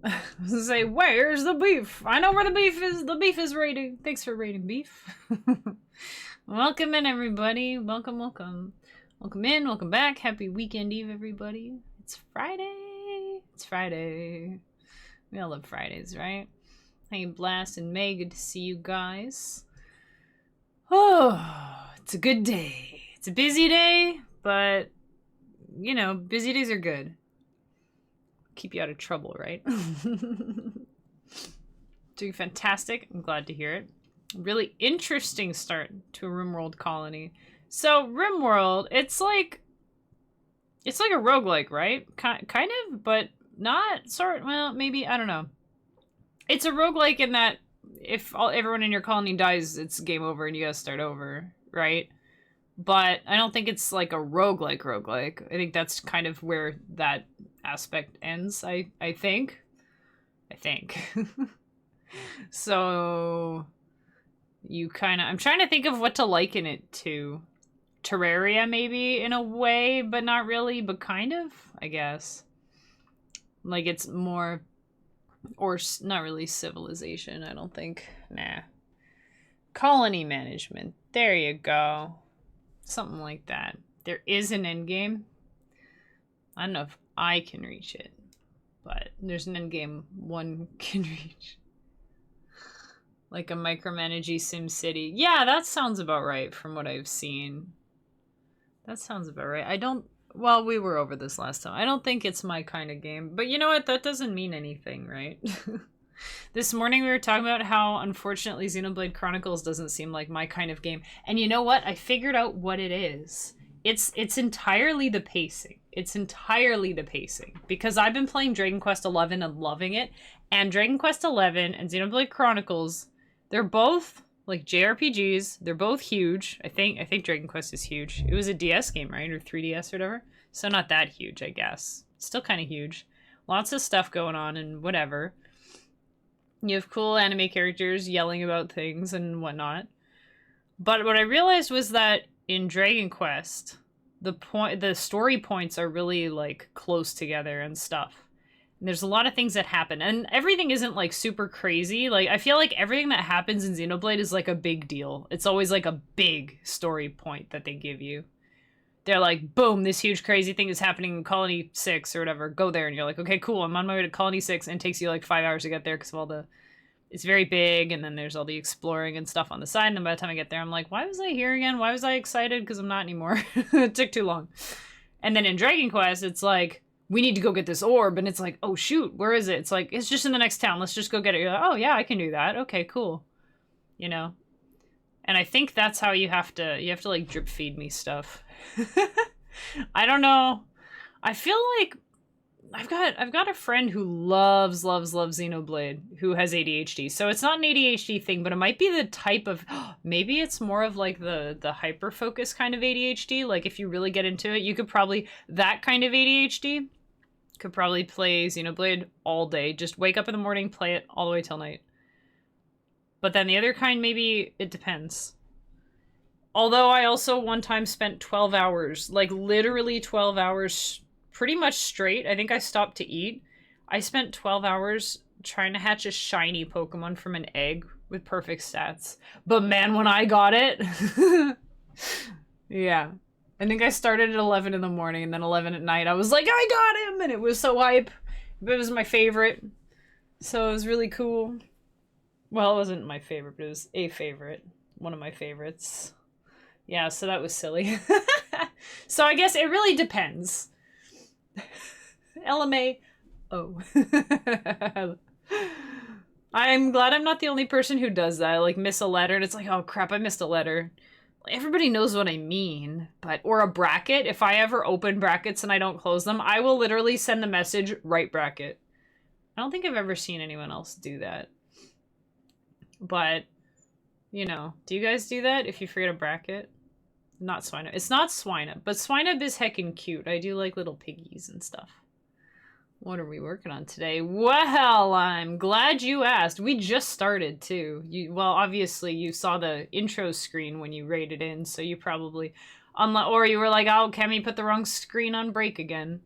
I was gonna say, where's the beef? I know where the beef is. The beef is raiding. Thanks for raiding beef. Welcome in, everybody. Welcome, welcome. Welcome in, welcome back. Happy weekend eve, everybody. It's Friday. It's Friday. We all love Fridays, right? Hey, Blast and May, good to see you guys. Oh, it's a good day. It's a busy day, but, you know, busy days are good. Keep you out of trouble, right? Doing fantastic. I'm glad to hear it. Really interesting start to a RimWorld colony. So RimWorld, it's like a roguelike, right? Kind of, but not sort. Well, maybe, I don't know. It's a roguelike in that if everyone in your colony dies, it's game over and you gotta start over, right? But I don't think it's like a roguelike. I think that's kind of where that aspect ends, I think. So you kind of, I'm trying to think of what to liken it to. Terraria maybe in a way, but not really, but kind of, I guess. Like it's more, or not really civilization, I don't think. Nah. Colony management. There you go. Something like that. There is an endgame. I don't know if I can reach it, but there's an endgame one can reach. Like a micromanagey SimCity. Yeah, that sounds about right from what I've seen. That sounds about right. I don't... Well, we were over this last time. I don't think it's my kind of game. But you know what? That doesn't mean anything, right? This morning we were talking about how, unfortunately, Xenoblade Chronicles doesn't seem like my kind of game. And you know what? I figured out what it is. It's entirely the pacing. It's entirely the pacing. Because I've been playing Dragon Quest XI and loving it. And Dragon Quest XI and Xenoblade Chronicles, they're both like JRPGs. They're both huge. I think Dragon Quest is huge. It was a DS game, right? Or 3DS or whatever. So not that huge, I guess. Still kind of huge. Lots of stuff going on and whatever. You have cool anime characters yelling about things and whatnot. But what I realized was that in Dragon Quest, the story points are really like close together and stuff. And there's a lot of things that happen, and everything isn't like super crazy. Like I feel like everything that happens in Xenoblade is like a big deal. It's always like a big story point that they give you. They're like, boom, this huge crazy thing is happening in Colony 6 or whatever. Go there, and you're like, okay, cool. I'm on my way to Colony 6, and it takes you like 5 hours to get there because of all the... It's very big, and then there's all the exploring and stuff on the side, and then by the time I get there, I'm like, why was I here again? Why was I excited? Because I'm not anymore. It took too long. And then in Dragon Quest, it's like, we need to go get this orb, and it's like, oh shoot, where is it? It's like, it's just in the next town. Let's just go get it. You're like, oh yeah, I can do that. Okay, cool. You know? And I think that's how you have to like drip feed me stuff. I don't know. I feel like I've got a friend who loves Xenoblade who has ADHD. So it's not an ADHD thing, but it might be the type of, maybe it's more of like the hyper focus kind of ADHD. Like if you really get into it, you could probably, that kind of ADHD Could probably play Xenoblade all day. Just wake up in the morning, play it all the way till night. But then the other kind, maybe it depends. Although I also one time spent 12 hours, like literally 12 hours, pretty much straight. I think I stopped to eat. I spent 12 hours trying to hatch a shiny Pokemon from an egg with perfect stats. But man, when I got it, yeah. I think I started at 11 in the morning and then 11 at night. I was like, I got him! And it was so hype. It was my favorite. So it was really cool. Well, it wasn't my favorite, but it was a favorite. One of my favorites. Yeah, so that was silly. So I guess it really depends. LMA. Oh. I'm glad I'm not the only person who does that. I, like, miss a letter, and it's like, oh crap, I missed a letter. Everybody knows what I mean, but... Or a bracket. If I ever open brackets and I don't close them, I will literally send the message, right bracket. I don't think I've ever seen anyone else do that. But, you know, do you guys do that if you forget a bracket? Not Swinub. It's not Swinub, but Swinub is heckin' cute. I do like little piggies and stuff. What are we working on today? Well, I'm glad you asked. We just started, too. Well, obviously, you saw the intro screen when you raided in, so you probably... Or you were like, oh, Kemi put the wrong screen on break again.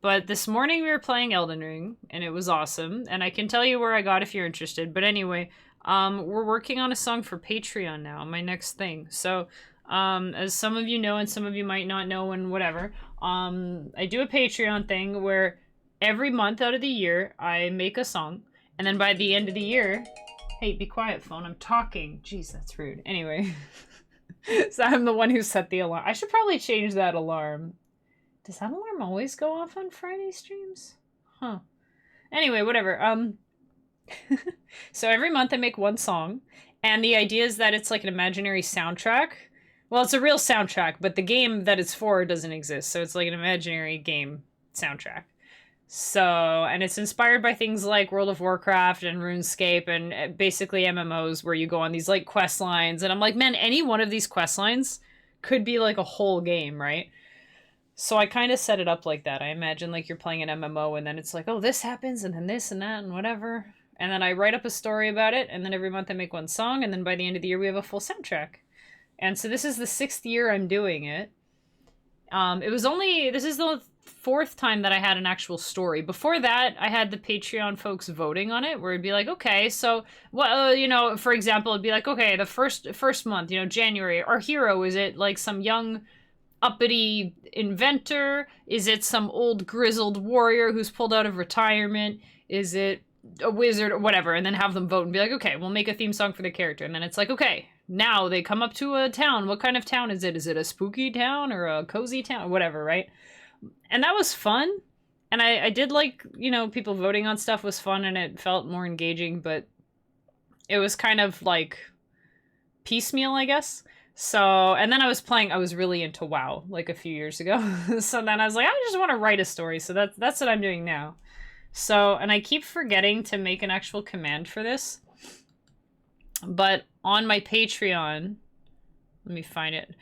But this morning we were playing Elden Ring, and it was awesome. And I can tell you where I got if you're interested. But anyway, we're working on a song for Patreon now, my next thing. So... as some of you know and some of you might not know and whatever, I do a Patreon thing where every month out of the year I make a song, and then by the end of the year... Hey, be quiet, phone, I'm talking. Jeez, that's rude. Anyway. So I'm the one who set the alarm. I should probably change that alarm. Does that alarm always go off on Friday streams? Huh. Anyway, whatever. So every month I make one song, and the idea is that it's like an imaginary soundtrack. Well, it's a real soundtrack, but the game that it's for doesn't exist, so it's like an imaginary game soundtrack. So, and it's inspired by things like World of Warcraft and RuneScape and basically MMOs where you go on these, like, quest lines. And I'm like, man, any one of these quest lines could be, like, a whole game, right? So I kind of set it up like that. I imagine, like, you're playing an MMO and then it's like, oh, this happens and then this and that and whatever. And then I write up a story about it, and then every month I make one song, and then by the end of the year we have a full soundtrack. And so this is the 6th year I'm doing it. This is the 4th time that I had an actual story. Before that, I had the Patreon folks voting on it, where it'd be like, okay, so, well, you know, for example, it'd be like, okay, the first month, you know, January, our hero, is it like some young, uppity inventor? Is it some old grizzled warrior who's pulled out of retirement? Is it a wizard or whatever? And then have them vote and be like, okay, we'll make a theme song for the character. And then it's like, okay, now they come up to a town. What kind of town is it? Is it a spooky town or a cozy town? Whatever, right? And that was fun. And I did like, you know, people voting on stuff was fun and it felt more engaging, but it was kind of like piecemeal, I guess. So, and then I was really into WoW like a few years ago. So then I was like, I just want to write a story. So that's what I'm doing now. So, and I keep forgetting to make an actual command for this. But on my Patreon, let me find it.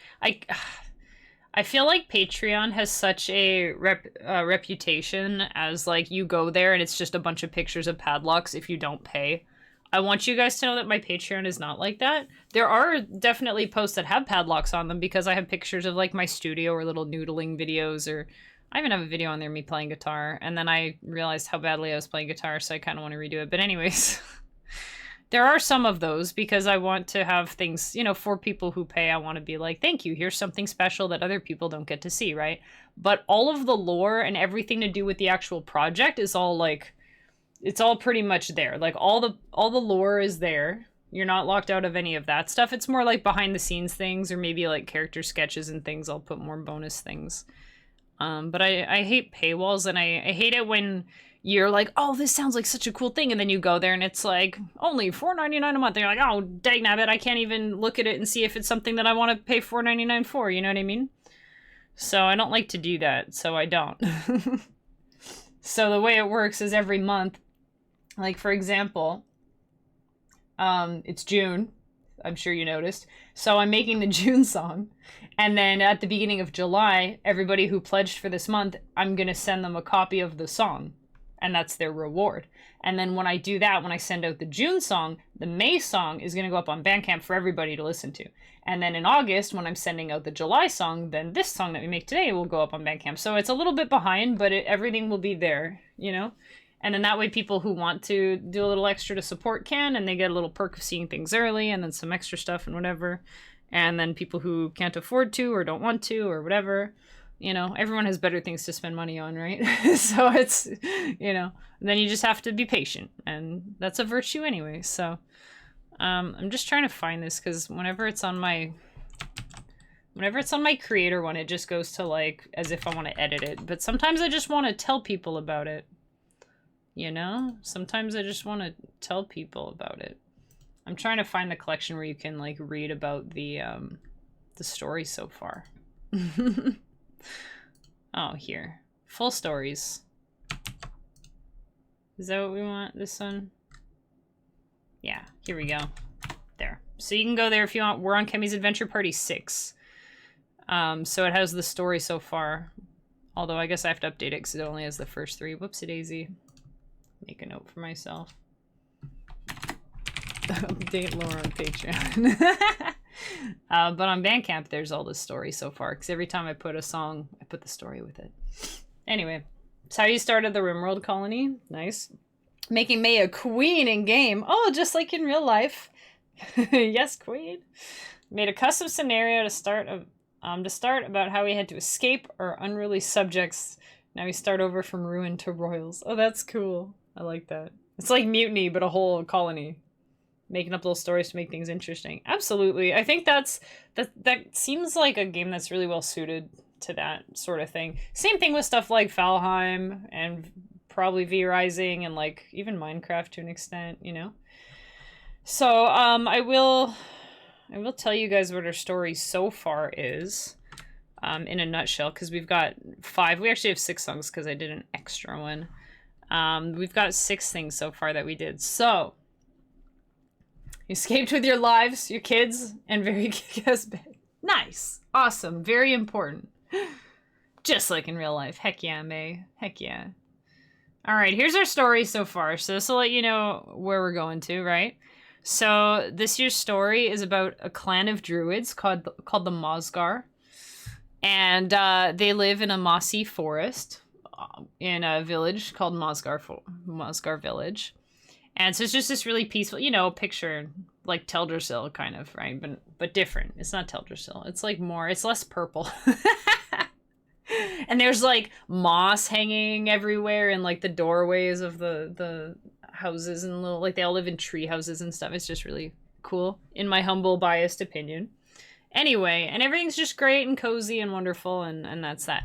I feel like Patreon has such a reputation as, like, you go there and it's just a bunch of pictures of padlocks if you don't pay. I want you guys to know that my Patreon is not like that. There are definitely posts that have padlocks on them because I have pictures of, like, my studio or little noodling videos, or I even have a video on there of me playing guitar, and then I realized how badly I was playing guitar, so I kind of want to redo it. But anyways, there are some of those because I want to have things, you know, for people who pay. I want to be like, thank you, here's something special that other people don't get to see, right? But all of the lore and everything to do with the actual project is all, like, it's all pretty much there. Like, all the lore is there. You're not locked out of any of that stuff. It's more like behind the scenes things, or maybe like character sketches and things. I'll put more bonus things. But I hate paywalls, and I hate it when you're like, oh, this sounds like such a cool thing, and then you go there and it's like only $4.99 a month. And you're like, oh, dang nabbit, I can't even look at it and see if it's something that I want to pay $4.99 for. You know what I mean? So I don't like to do that, so I don't. So the way it works is every month, like, for example, it's June. I'm sure you noticed. So I'm making the June song. And then at the beginning of July, everybody who pledged for this month, I'm going to send them a copy of the song. And that's their reward. And then when I do that, when I send out the June song, the May song is going to go up on Bandcamp for everybody to listen to. And then in August, when I'm sending out the July song, then this song that we make today will go up on Bandcamp. So it's a little bit behind, but everything will be there, you know? And then that way people who want to do a little extra to support can, and they get a little perk of seeing things early and then some extra stuff and whatever. And then people who can't afford to or don't want to or whatever, you know, everyone has better things to spend money on, right? So it's, you know, then you just have to be patient, and that's a virtue anyway. So I'm just trying to find this because whenever it's on my creator one, it just goes to like as if I want to edit it. But sometimes I just want to tell people about it. You know? Sometimes I just want to tell people about it. I'm trying to find the collection where you can like read about the story so far. Oh, here. Full stories. Is that what we want? This one? Yeah, here we go. There. So you can go there if you want. We're on Kemi's Adventure Party 6. So it has the story so far. Although I guess I have to update it because it only has the first 3. Whoopsie daisy. Make a note for myself. Update lore on Patreon. But on Bandcamp, there's all the story so far. Because every time I put a song, I put the story with it. Anyway, it's how you started the Rimworld colony. Nice. Making May a queen in game. Oh, just like in real life. Yes, queen. Made a custom scenario to start about how we had to escape our unruly subjects. Now we start over from ruin to royals. Oh, that's cool. I like that. It's like Mutiny, but a whole colony. Making up little stories to make things interesting. Absolutely. I think that seems like a game that's really well suited to that sort of thing. Same thing with stuff like Valheim and probably V-Rising and like even Minecraft to an extent, you know? So, I will tell you guys what our story so far is, in a nutshell, because we've got 5. We actually have 6 songs because I did an extra one. We've got 6 things so far that we did. So, you escaped with your lives, your kids, and very kick-ass bed. Nice. Awesome. Very important. Just like in real life. Heck yeah, May. Heck yeah. Alright, here's our story so far. So this will let you know where we're going to, right? So this year's story is about a clan of druids called the Mosgar. And they live in a mossy forest in a village called Mosgar Village. And so it's just this really peaceful, you know, picture like Teldrassil kind of, right? But different. It's not Teldrassil. It's like more, it's less purple. And there's like moss hanging everywhere in like the doorways of the houses and little, like they all live in tree houses and stuff. It's just really cool in my humble biased opinion. Anyway, and everything's just great and cozy and wonderful, and that's that.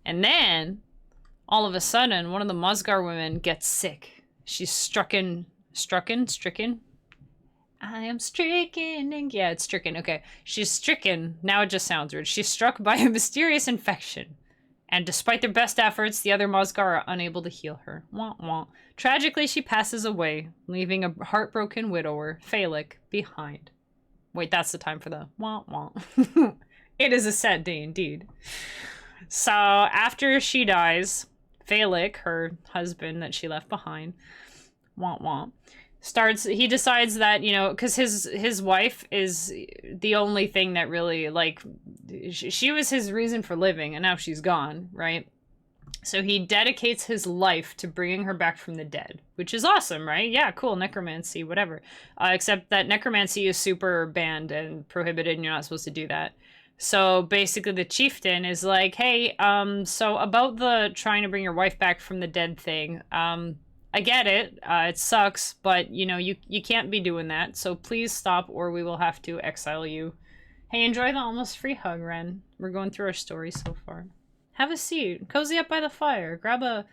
And then all of a sudden one of the Mosgar women gets sick. She's stricken. I am stricken. Yeah, it's stricken. Okay. She's stricken. Now it just sounds weird. She's struck by a mysterious infection. And despite their best efforts, the other Mosgar are unable to heal her. Wah, wah. Tragically, she passes away, leaving a heartbroken widower, Phallic, behind. Wait, that's the time for the wah, wah. It is a sad day indeed. So, after she dies, Phallic, her husband that she left behind, wah, wah, he decides that, you know, because his wife is the only thing that really, like, she was his reason for living, and now she's gone, right? So he dedicates his life to bringing her back from the dead, which is awesome, right? Yeah, cool, necromancy, whatever. Except that necromancy is super banned and prohibited, and you're not supposed to do that. So basically the chieftain is like, hey, so about the trying to bring your wife back from the dead thing, I get it. It sucks, but, you know, you can't be doing that. So please stop or we will have to exile you. Hey, enjoy the almost free hug, Ren. We're going through our story so far. Have a seat. Cozy up by the fire. Grab a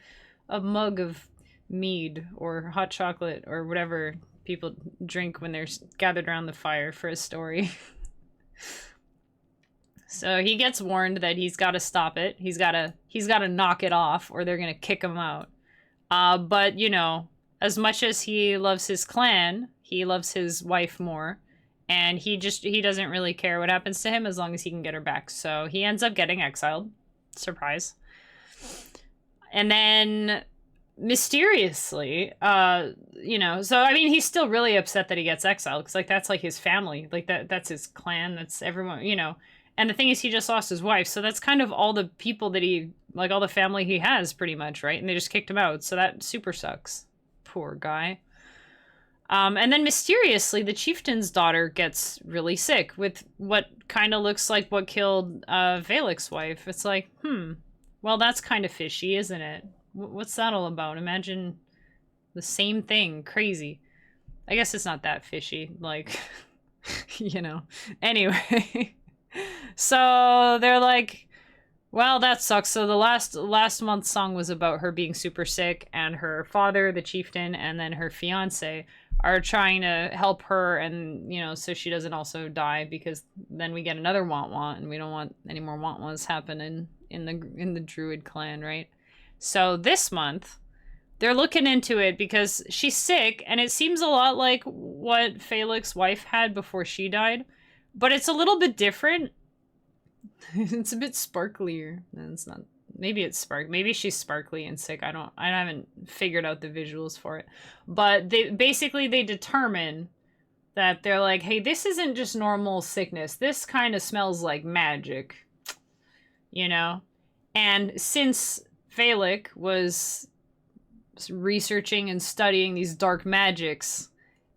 mug of mead or hot chocolate or whatever people drink when they're gathered around the fire for a story. So he gets warned that he's got to stop it. He's got to knock it off or they're going to kick him out. But, you know, as much as he loves his clan, he loves his wife more. And he doesn't really care what happens to him as long as he can get her back. So he ends up getting exiled. Surprise. And then mysteriously, you know, so I mean, he's still really upset that he gets exiled because like that's like his family, like that's his clan, that's everyone, you know. And the thing is, he just lost his wife, so that's kind of all the people that he like, all the family he has, pretty much, right? And they just kicked him out, so that super sucks. Poor guy. And then mysteriously, the chieftain's daughter gets really sick with what kind of looks like what killed Valek's wife. It's like, well, that's kind of fishy, isn't it? What's that all about? Imagine the same thing. Crazy. I guess it's not that fishy. Like, you know. Anyway. So they're like, well, that sucks. So the last month's song was about her being super sick, and her father, the chieftain, and then her fiance are trying to help her, and you know, so she doesn't also die, because then we get another want, and we don't want any more want happening in the druid clan, right? So this month they're looking into it because she's sick, and it seems a lot like what Valek's wife had before she died, but it's a little bit different. It's a bit sparklier. No, it's not. Maybe it's maybe she's sparkly and sick. I haven't figured out the visuals for it. But they determine that they're like, hey, this isn't just normal sickness. This kind of smells like magic. You know? And since Valek was researching and studying these dark magics,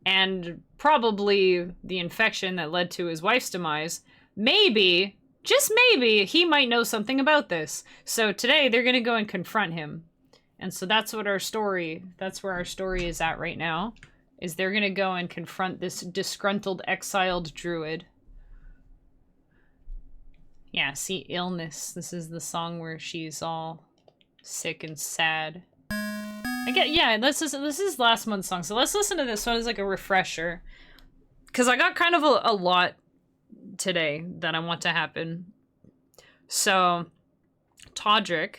and probably the infection that led to his wife's demise, maybe, just maybe, he might know something about this. So today they're going to go and confront him. And so that's what that's where our story is at right now, is they're going to go and confront this disgruntled, exiled druid. Yeah, see, illness. This is the song where she's all sick and sad. Yeah, this is last month's song, so let's listen to this one as like a refresher. Because I got kind of a lot today that I want to happen. So, Todrick,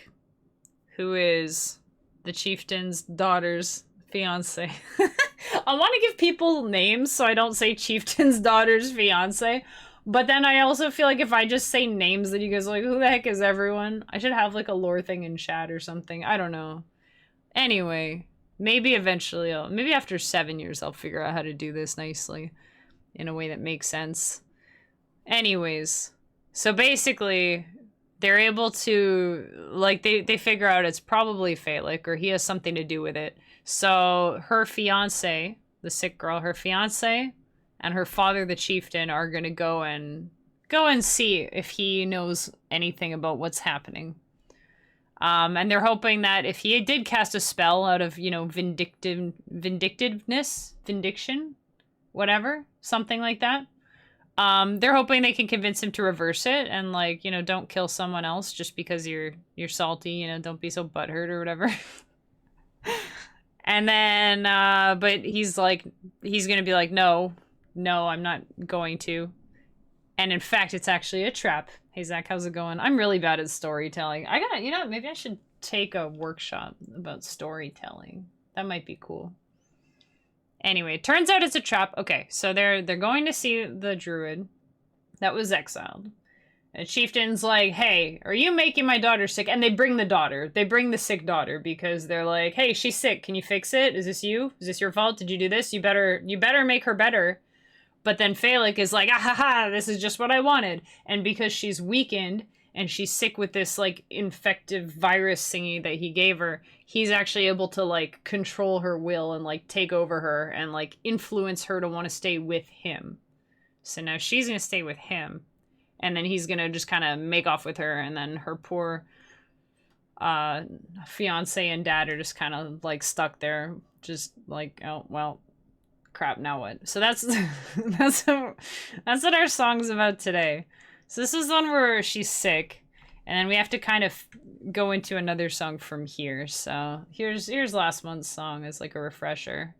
who is the chieftain's daughter's fiance. I want to give people names so I don't say chieftain's daughter's fiance. But then I also feel like if I just say names, then you guys are like, who the heck is everyone? I should have like a lore thing in chat or something. I don't know. Anyway, maybe eventually maybe after 7 years I'll figure out how to do this nicely in a way that makes sense. Anyways, so basically they're able to, like, they figure out it's probably Valek, or he has something to do with it. So her fiance, the sick girl, her fiance and her father, the chieftain, are gonna go and see if he knows anything about what's happening. And they're hoping that if he did cast a spell out of, you know, vindictiveness, vindiction, whatever, something like that, they're hoping they can convince him to reverse it and, like, you know, don't kill someone else just because you're salty, you know, don't be so butthurt or whatever. And then, but he's gonna be like, no, I'm not going to. And in fact, it's actually a trap. Hey, Zach, how's it going? I'm really bad at storytelling. You know, maybe I should take a workshop about storytelling. That might be cool. Anyway, it turns out it's a trap. Okay, so they're going to see the druid that was exiled. And Chieftain's like, hey, are you making my daughter sick? And they bring the daughter. They bring the sick daughter because they're like, hey, she's sick. Can you fix it? Is this you? Is this your fault? Did you do this? You better make her better. But then Valek is like, ah ha ha, this is just what I wanted. And because she's weakened and she's sick with this, like, infective virus thingy that he gave her, he's actually able to, like, control her will and, like, take over her and, like, influence her to want to stay with him. So now she's going to stay with him. And then he's going to just kind of make off with her. And then her poor fiance and dad are just kind of, like, stuck there. Just like, oh, well, crap, now what? So that's what our song's about today. So this is one where she's sick, and then we have to kind of go into another song from here. So here's last month's song as like a refresher.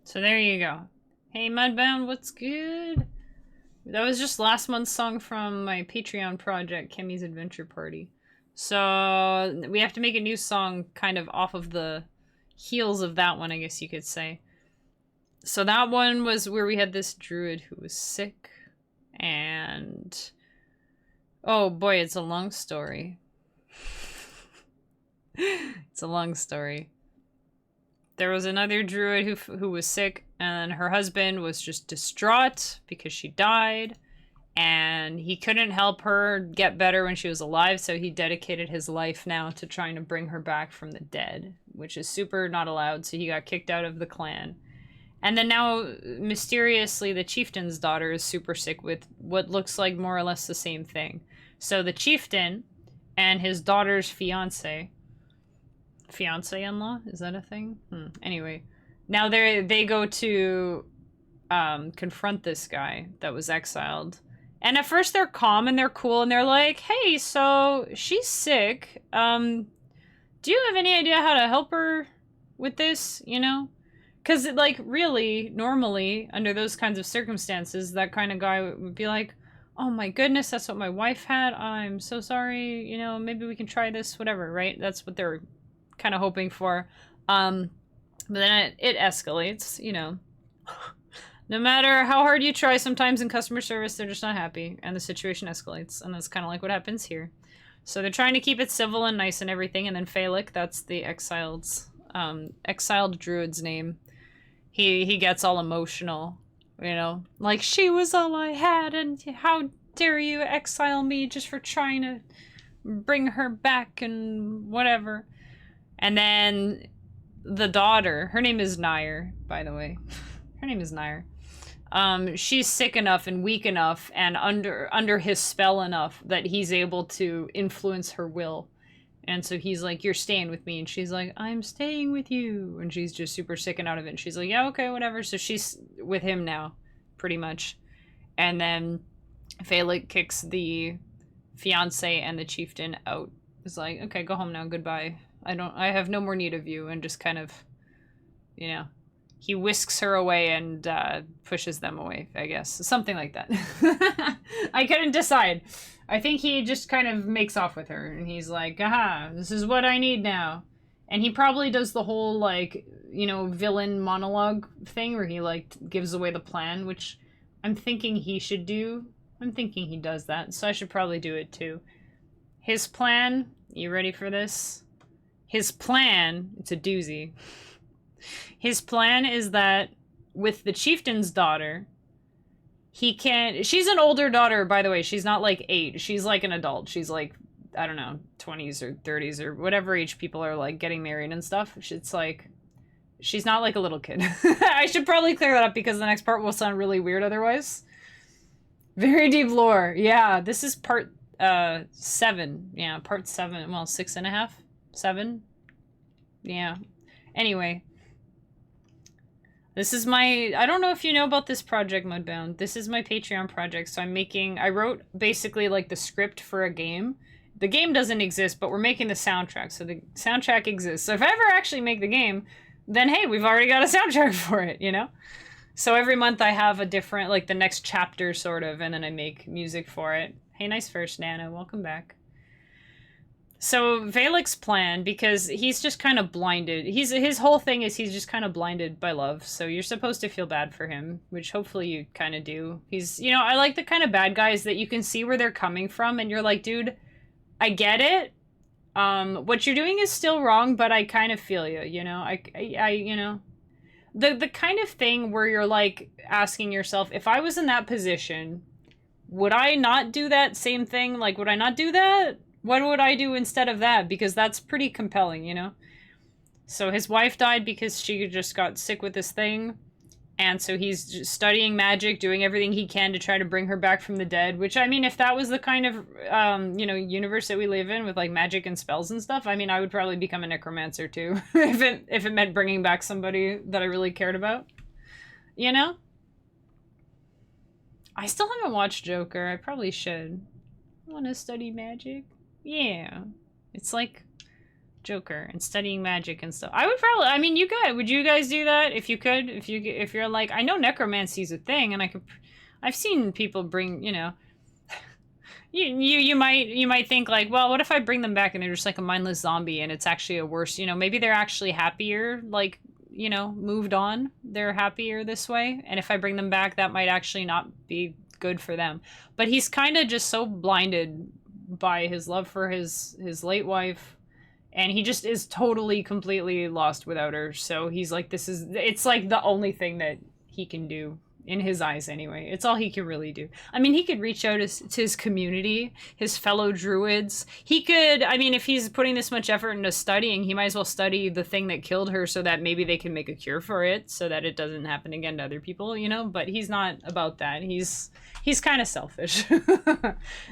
So there you go. Hey Mudbound, what's good? That was just last month's song from my Patreon project, Kimmy's Adventure Party. So we have to make a new song kind of off of the heels of that one, I guess you could say. So that one was where we had this druid who was sick, and oh boy, it's a long story. It's a long story. There was another druid who was sick, and her husband was just distraught because she died, and he couldn't help her get better when she was alive, so he dedicated his life now to trying to bring her back from the dead, which is super not allowed, so he got kicked out of the clan. And then now, mysteriously, the chieftain's daughter is super sick with what looks like more or less the same thing. So the chieftain and his daughter's fiance-in-law, is that a thing? Anyway, now they go to confront this guy that was exiled, and at first they're calm and they're cool and they're like, hey, so she's sick, do you have any idea how to help her with this, you know? Because like really normally under those kinds of circumstances that kind of guy would be like, oh my goodness, that's what my wife had, I'm so sorry, you know, maybe we can try this, whatever, right? That's what they're kind of hoping for. But then it escalates, you know. No matter how hard you try, sometimes in customer service they're just not happy and the situation escalates, and that's kind of like what happens here. So they're trying to keep it civil and nice and everything, and then Phalek, that's the exiled druid's name, he gets all emotional, you know, like, she was all I had and how dare you exile me just for trying to bring her back and whatever. And then the daughter, her name is Nyir, by the way. Her name is Nyir. She's sick enough and weak enough and under his spell enough that he's able to influence her will. And so he's like, you're staying with me. And she's like, I'm staying with you. And she's just super sick and out of it. And she's like, yeah, okay, whatever. So she's with him now, pretty much. And then Phalek kicks the fiance and the chieftain out. It's like, okay, go home now, goodbye. I have no more need of you, and just kind of, you know, he whisks her away and pushes them away, I guess. Something like that. I couldn't decide. I think he just kind of makes off with her, and he's like, aha, this is what I need now. And he probably does the whole, like, you know, villain monologue thing where he, like, gives away the plan, which I'm thinking he should do. I'm thinking he does that, so I should probably do it too. His plan, you ready for this? His plan, it's a doozy. His plan is that with the chieftain's daughter, she's an older daughter, by the way. She's not like 8. She's like an adult. She's like, I don't know, 20s or 30s or whatever age people are like getting married and stuff. It's like, she's not like a little kid. I should probably clear that up because the next part will sound really weird otherwise. Very deep lore. Yeah, this is part 7. Yeah, part 7. Well, 6.5. 7? Yeah. Anyway. This is my... I don't know if you know about this project, Mudbound. This is my Patreon project, so I wrote basically like the script for a game. The game doesn't exist, but we're making the soundtrack, so the soundtrack exists. So if I ever actually make the game, then hey, we've already got a soundtrack for it, you know? So every month I have a different, like the next chapter sort of, and then I make music for it. Hey, nice first, Nana. Welcome back. So Phalek's plan, because he's just kind of blinded. His whole thing is he's just kind of blinded by love. So you're supposed to feel bad for him, which hopefully you kind of do. He's, you know, I like the kind of bad guys that you can see where they're coming from, and you're like, dude, I get it. What you're doing is still wrong, but I kind of feel you. You know, I you know, the kind of thing where you're like asking yourself, if I was in that position, would I not do that same thing? Like, would I not do that? What would I do instead of that? Because that's pretty compelling, you know? So his wife died because she just got sick with this thing. And so he's just studying magic, doing everything he can to try to bring her back from the dead. Which, I mean, if that was the kind of, you know, universe that we live in with, like, magic and spells and stuff, I mean, I would probably become a necromancer, too. if it meant bringing back somebody that I really cared about. You know? I still haven't watched Joker. I probably should. I want to study magic. Yeah. It's like Joker and studying magic and stuff. I would probably, I mean, would you guys do that if you could? If you're like, I know necromancy's a thing, and I've seen people bring, you know, you might think like, well, what if I bring them back and they're just like a mindless zombie and it's actually a worse, you know, maybe they're actually happier, like, you know, moved on. They're happier this way, and if I bring them back, that might actually not be good for them. But he's kind of just so blinded by his love for his late wife. And he just is totally, completely lost without her. So he's like, it's like the only thing that he can do, in his eyes anyway. It's all he can really do. I mean, he could reach out to his community, his fellow druids. He could, I mean, if he's putting this much effort into studying, he might as well study the thing that killed her so that maybe they can make a cure for it so that it doesn't happen again to other people, you know? But he's not about that. He's kind of selfish.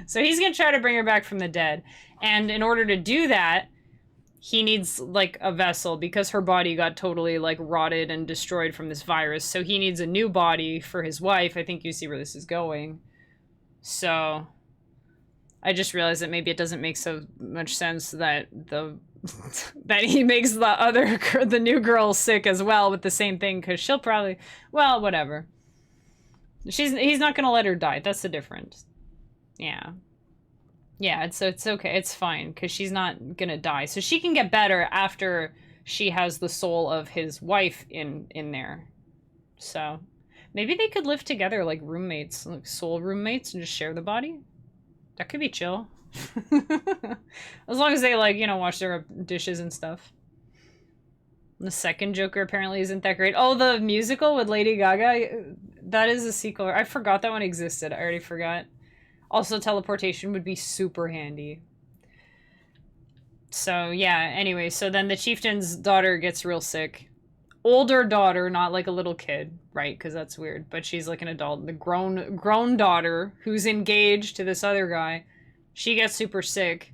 So he's going to try to bring her back from the dead. And in order to do that, he needs, like, a vessel because her body got totally, like, rotted and destroyed from this virus. So he needs a new body for his wife. I think you see where this is going. So I just realized that maybe it doesn't make so much sense that that he makes the new girl sick as well with the same thing, because she'll probably, well, whatever. He's not going to let her die. That's the difference. Yeah. Yeah, it's okay. It's fine, because she's not gonna die. So she can get better after she has the soul of his wife in there. So maybe they could live together like roommates, like soul roommates, and just share the body. That could be chill. As long as they, like, you know, wash their dishes and stuff. The second Joker apparently isn't that great. Oh, the musical with Lady Gaga? That is a sequel. I forgot that one existed. I already forgot. Also, teleportation would be super handy. So, yeah, anyway, so then the chieftain's daughter gets real sick. Older daughter, not like a little kid, right? Because that's weird. But she's like an adult. The grown daughter who's engaged to this other guy, she gets super sick.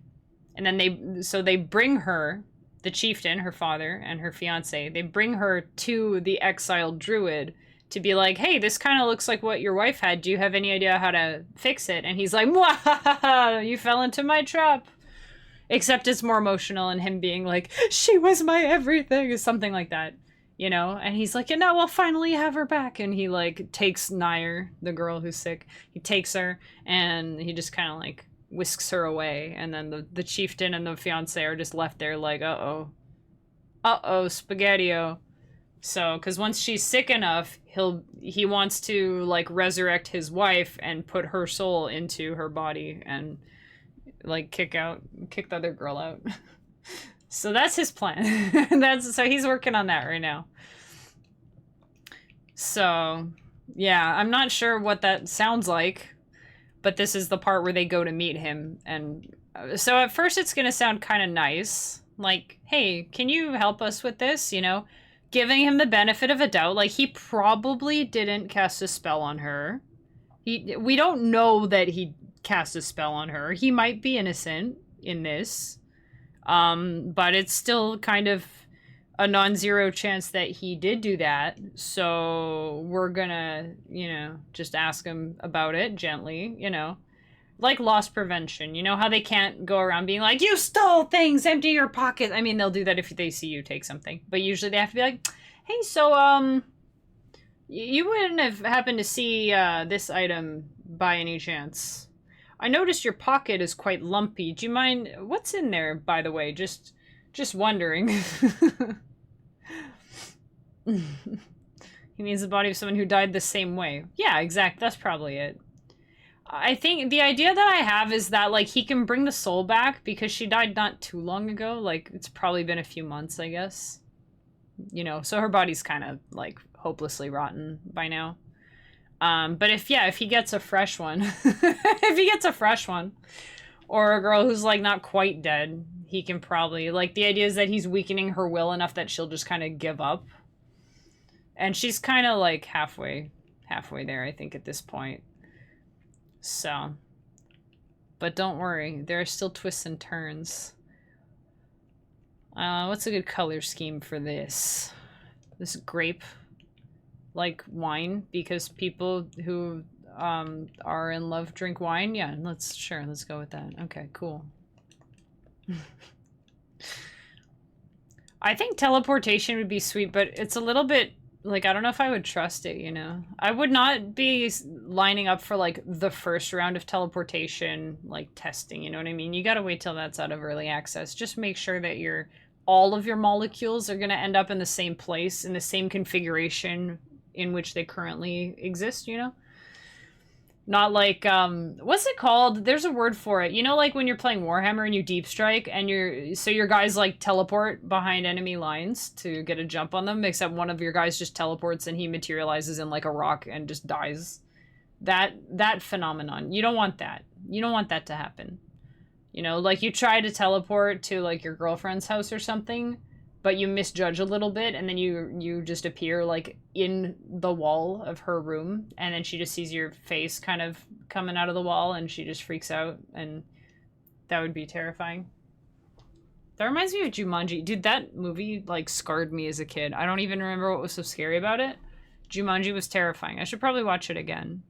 And then they bring her, the chieftain, her father, and her fiance, they bring her to the exiled druid to be like, hey, this kind of looks like what your wife had. Do you have any idea how to fix it? And he's like, Mwahaha, you fell into my trap. Except it's more emotional, and him being like, she was my everything, is something like that, you know? And he's like, yeah, no, we'll finally have her back. And he, like, takes Nyir, the girl who's sick. He takes her, and he just kind of, like, whisks her away. And then the chieftain and the fiance are just left there like, uh-oh, spaghetti-o. So, because once she's sick enough, he wants to, like, resurrect his wife and put her soul into her body and, like, kick the other girl out. So that's his plan. So he's working on that right now. So, yeah, I'm not sure what that sounds like, but this is the part where they go to meet him. And so at first it's going to sound kind of nice. Like, hey, can you help us with this, you know? Giving him the benefit of a doubt. Like, he probably didn't cast a spell on her. We don't know that he cast a spell on her. He might be innocent in this. But it's still kind of a non-zero chance that he did do that. So we're gonna, you know, just ask him about it gently, you know. Like loss prevention. You know how they can't go around being like, you stole things, empty your pocket. I mean, they'll do that if they see you take something. But usually they have to be like, hey, so, you wouldn't have happened to see, this item by any chance. I noticed your pocket is quite lumpy. Do you mind? What's in there, by the way? Just wondering. He means the body of someone who died the same way. Yeah, exactly. That's probably it. I think the idea that I have is that, like, he can bring the soul back because she died not too long ago. Like, it's probably been a few months, I guess. You know, so her body's kind of, like, hopelessly rotten by now. But if he gets a fresh one, if he gets a fresh one, or a girl who's, like, not quite dead, he can probably, like, the idea is that he's weakening her will enough that she'll just kind of give up. And she's kind of, like, halfway there, I think, at this point. So, but don't worry, there are still twists and turns. What's a good color scheme for this? This grape, like wine, because people who are in love drink wine. Yeah, let's go with that. Okay, cool. I think teleportation would be sweet, but it's a little bit, like, I don't know if I would trust it, you know? I would not be lining up for, like, the first round of teleportation, like, testing, you know what I mean? You gotta wait till that's out of early access. Just make sure that all of your molecules are gonna end up in the same place, in the same configuration in which they currently exist, you know? Not like, what's it called? There's a word for it. You know, like when you're playing Warhammer and you deep strike and your guys like teleport behind enemy lines to get a jump on them, except one of your guys just teleports and he materializes in like a rock and just dies. That phenomenon. You don't want that. You don't want that to happen. You know, like you try to teleport to like your girlfriend's house or something, but you misjudge a little bit and then you just appear like in the wall of her room and then she just sees your face kind of coming out of the wall and she just freaks out, and that would be terrifying. That reminds me of Jumanji. Dude, that movie like scarred me as a kid. I don't even remember what was so scary about it. Jumanji was terrifying. I should probably watch it again.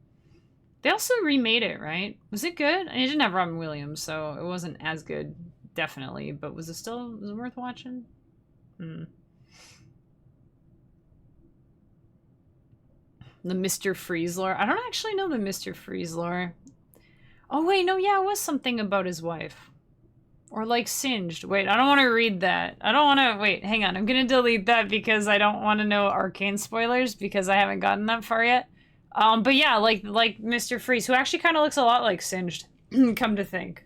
They also remade it, right? Was it good? I mean, it didn't have Robin Williams, so it wasn't as good, definitely, but was it worth watching? The Mr. Freeze lore. I don't actually know the Mr. Freeze lore. Oh, wait, no, yeah, it was something about his wife. Or, like, singed. Wait, I don't want to read that. I don't want to... Wait, hang on. I'm going to delete that because I don't want to know arcane spoilers because I haven't gotten that far yet. But yeah, like Mr. Freeze, who actually kind of looks a lot like Singed, come to think.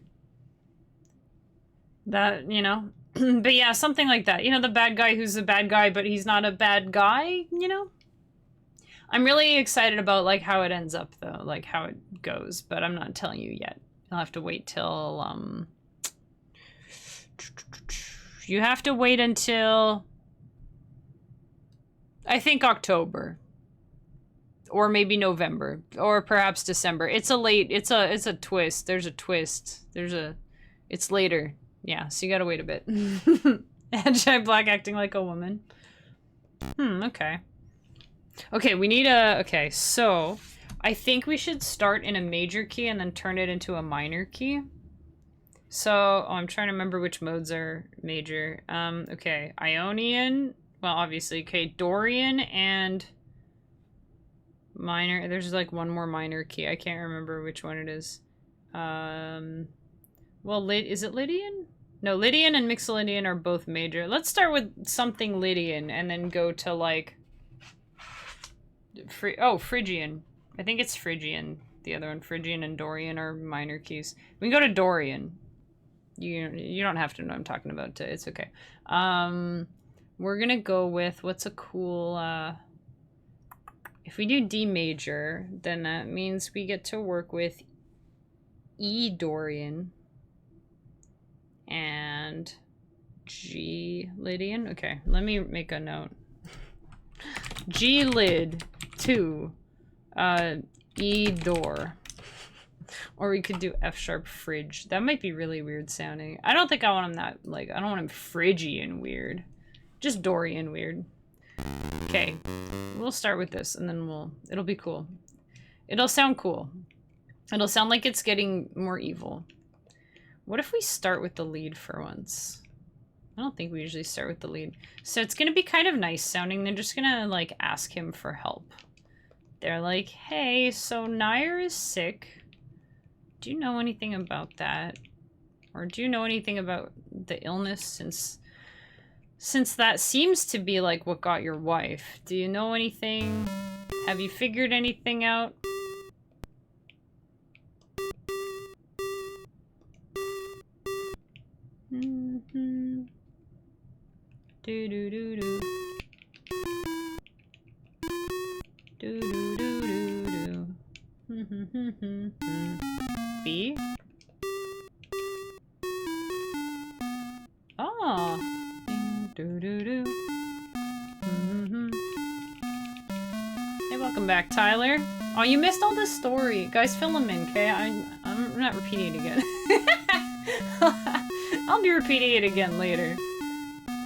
That, you know... But yeah, something like that. You know, the bad guy who's a bad guy, but he's not a bad guy, you know? I'm really excited about, like, how it ends up, though. Like, how it goes. But I'm not telling you yet. You'll have to wait till, You have to wait until... I think October. Or maybe November. Or perhaps December. It's a twist. There's a twist. It's later. Yeah, so you gotta wait a bit. And Jack Black acting like a woman. Okay. Okay, we need a... Okay, so... I think we should start in a major key and then turn it into a minor key. So... Oh, I'm trying to remember which modes are major. Okay. Ionian. Well, obviously. Okay, Dorian and... Minor. There's like one more minor key. I can't remember which one it is. Well, is it Lydian? No, Lydian and Mixolydian are both major. Let's start with something Lydian and then go to like... Phrygian. I think it's Phrygian. The other one, Phrygian and Dorian, are minor keys. We can go to Dorian. You don't have to know what I'm talking about. It's okay. We're gonna go with... What's a cool... If we do D major, then that means we get to work with E Dorian and G Lydian. Okay, let me make a note. G Lyd 2, E Dor. Or we could do F sharp Fridge. That might be really weird sounding. I don't think I want him that, like, I don't want him Phrygian weird. Just Dorian weird. Okay, we'll start with this and then it'll be cool. It'll sound cool. It'll sound like it's getting more evil. What if we start with the lead for once? I don't think we usually start with the lead. So it's gonna be kind of nice sounding. They're just gonna like ask him for help. They're like, hey, so Nyir is sick. Do you know anything about that? Or do you know anything about the illness since that seems to be like what got your wife? Do you know anything? Have you figured anything out? Do do do do. Do do do do do. B? Oh. Do do do. Hey, welcome back, Tyler. Oh, you missed all this story. Guys, fill them in, okay? I'm not repeating it again. I'll be repeating it again later.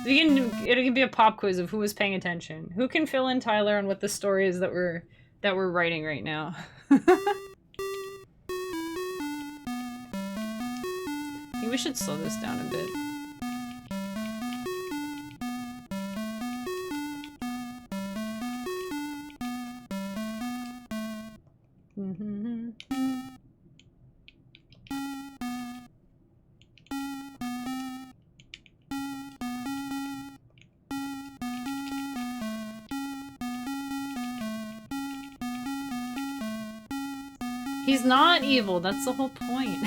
It can be a pop quiz of who was paying attention. Who can fill in Tyler on what the story is that we're writing right now? I think we should slow this down a bit. He's not evil, that's the whole point.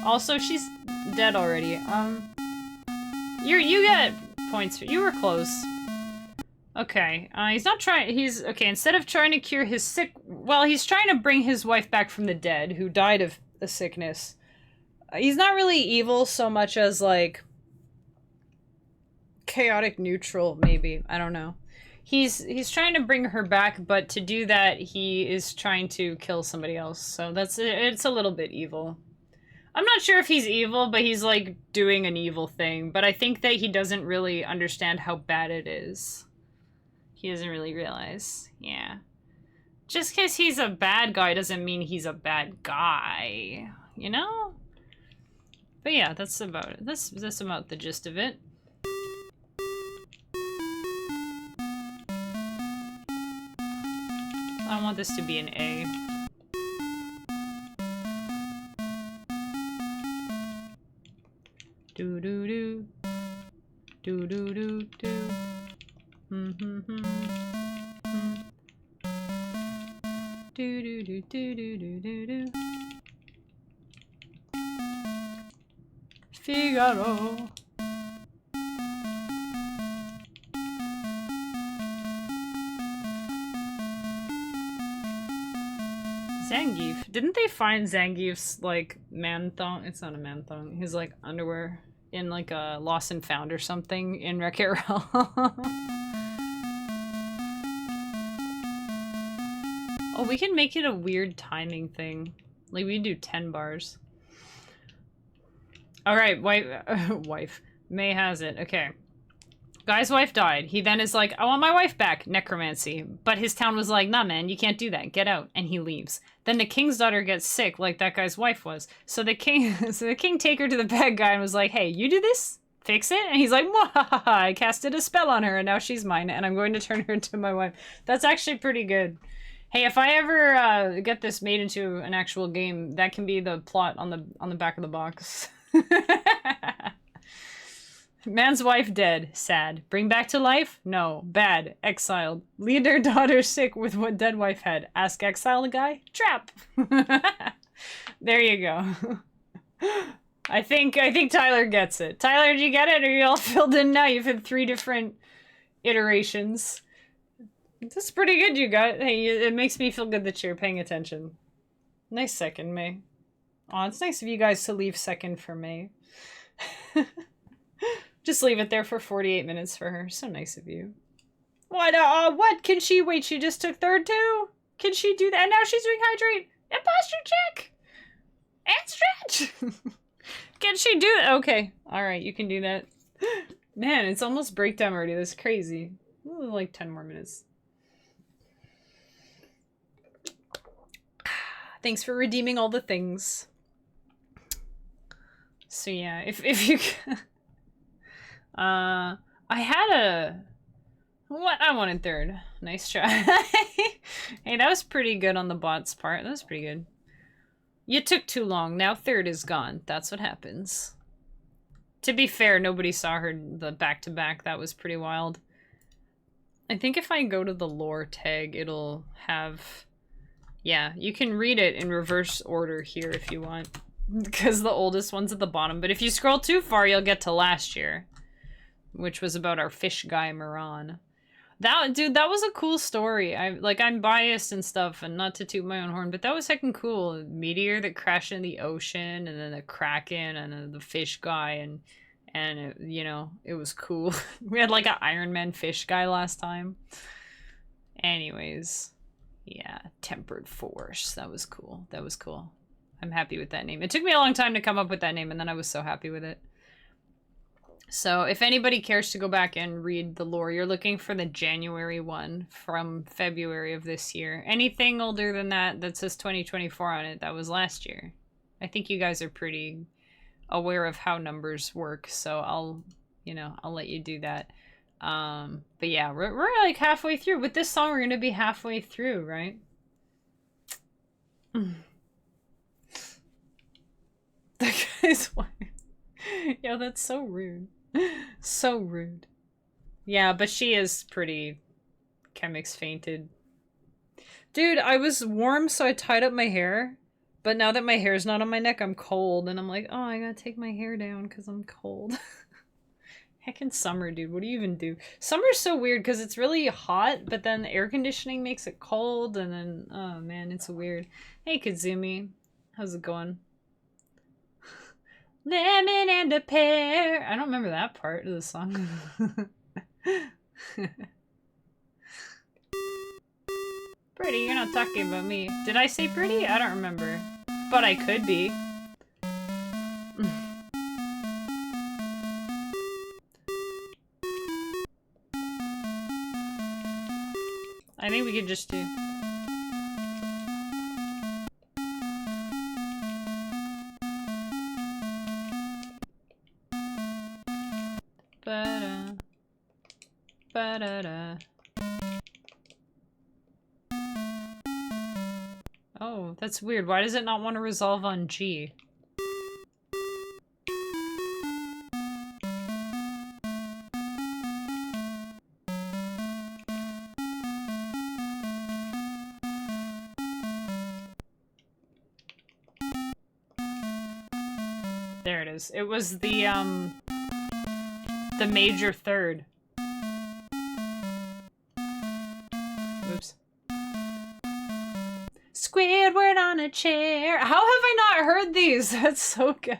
Also, she's dead already. You get points. You were close. Okay, he's not trying- okay, instead of trying to cure his sick- well, he's trying to bring his wife back from the dead, who died of a sickness. He's not really evil so much as, like, chaotic neutral, maybe. I don't know. He's trying to bring her back, but to do that, he is trying to kill somebody else, so it's a little bit evil. I'm not sure if he's evil, but he's, like, doing an evil thing, but I think that he doesn't really understand how bad it is. He doesn't really realize. Yeah. Just because he's a bad guy doesn't mean he's a bad guy. You know? But yeah, that's about it. That's about the gist of it. I want this to be an A. Do do do. Do do do do. Do do do do do do do do. Figaro. Zangief. Didn't they find Zangief's, like, man thong? It's not a man thong. His, like, underwear in, like, a Lost and Found or something in Wreck-It Ralph. Oh, we can make it a weird timing thing. Like, we can do 10 bars. Alright, wife. May has it. Okay. Guy's wife died. He then is like, I want my wife back. Necromancy. But his town was like, nah, man, you can't do that. Get out. And he leaves. Then the king's daughter gets sick, like that guy's wife was. So the king take her to the bad guy and was like, hey, you do this? Fix it? And he's like, Mwahaha, I casted a spell on her and now she's mine and I'm going to turn her into my wife. That's actually pretty good. Hey, if I ever get this made into an actual game, that can be the plot on the back of the box. Man's wife dead. Sad. Bring back to life? No. Bad. Exiled. Lead their daughter sick with what dead wife had. Ask exile guy? Trap! There you go. I think Tyler gets it. Tyler, did you get it? Or are you all filled in now? You've had 3 different iterations. That's pretty good you got. Hey, it makes me feel good that you're paying attention. Nice second, May. Aw, it's nice of you guys to leave second for May. Just leave it there for 48 minutes for her. So nice of you. What? What? Can she? Wait, she just took third too? Can she do that? And now she's doing hydrate. Imposter check. And stretch. Can she do it? Okay. Alright, you can do that. Man, it's almost breakdown already. That's crazy. Ooh, like 10 more minutes. Thanks for redeeming all the things. So yeah, if you... I had a... What? I wanted third. Nice try. Hey, that was pretty good on the bot's part. That was pretty good. You took too long. Now third is gone. That's what happens. To be fair, nobody saw her the back-to-back. That was pretty wild. I think if I go to the lore tag, it'll have... Yeah, you can read it in reverse order here if you want. Because the oldest one's at the bottom. But if you scroll too far, you'll get to last year. Which was about our fish guy, Moran. Dude, that was a cool story. I'm biased and stuff, and not to toot my own horn, but that was heckin' cool. A meteor that crashed in the ocean, and then the kraken, and then the fish guy, and it, you know, it was cool. We had like an Iron Man fish guy last time. Anyways, yeah, Tempered Force. That was cool. That was cool. I'm happy with that name. It took me a long time to come up with that name, and then I was so happy with it. So if anybody cares to go back and read the lore, you're looking for the January one from February of this year. Anything older than that that says 2024 on it, that was last year. I think you guys are pretty aware of how numbers work, so I'll let you do that. But yeah, we're like halfway through. With this song, we're gonna be halfway through, right? That guy's wife. Yo, that's so rude. So rude. Yeah, but she is pretty... Chemix fainted. Dude, I was warm, so I tied up my hair. But now that my hair's not on my neck, I'm cold. And I'm like, oh, I gotta take my hair down because I'm cold. Heckin' summer, dude. What do you even do? Summer's so weird because it's really hot, but then the air conditioning makes it cold. And then, oh man, it's weird. Hey, Kazumi. How's it going? Lemon and a pear. I don't remember that part of the song. Pretty, you're not talking about me. Did I say pretty? I don't remember. But I could be. I think we could just do... Ba-da. Ba-da-da. Oh, that's weird. Why does it not want to resolve on G? There it is. It was the major third. Oops. Squidward on a chair. How have I not heard these? That's so good.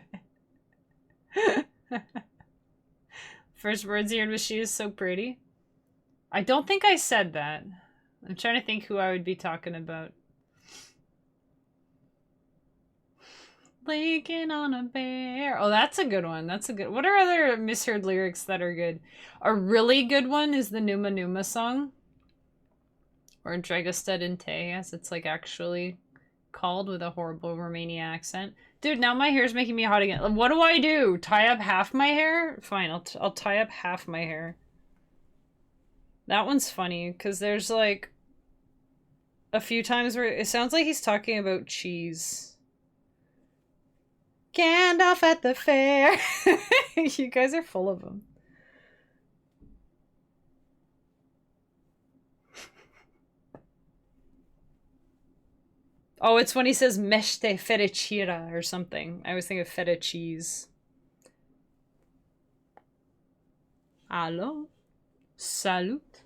First words he heard was she is so pretty. I don't think I said that. I'm trying to think who I would be talking about. Lincoln on a bear. Oh, that's a good one. That's a good... What are other misheard lyrics that are good? A really good one is the Numa Numa song. Or Dragostea in Te, as it's like actually called with a horrible Romania accent. Dude, now my hair's making me hot again. What do I do? Tie up half my hair? Fine, I'll tie up half my hair. That one's funny, because there's like a few times where it sounds like he's talking about cheese. Gandalf at the fair. You guys are full of them. Oh, it's when he says meshte fettuccine or something. I always think of feta cheese. Allo. Salut.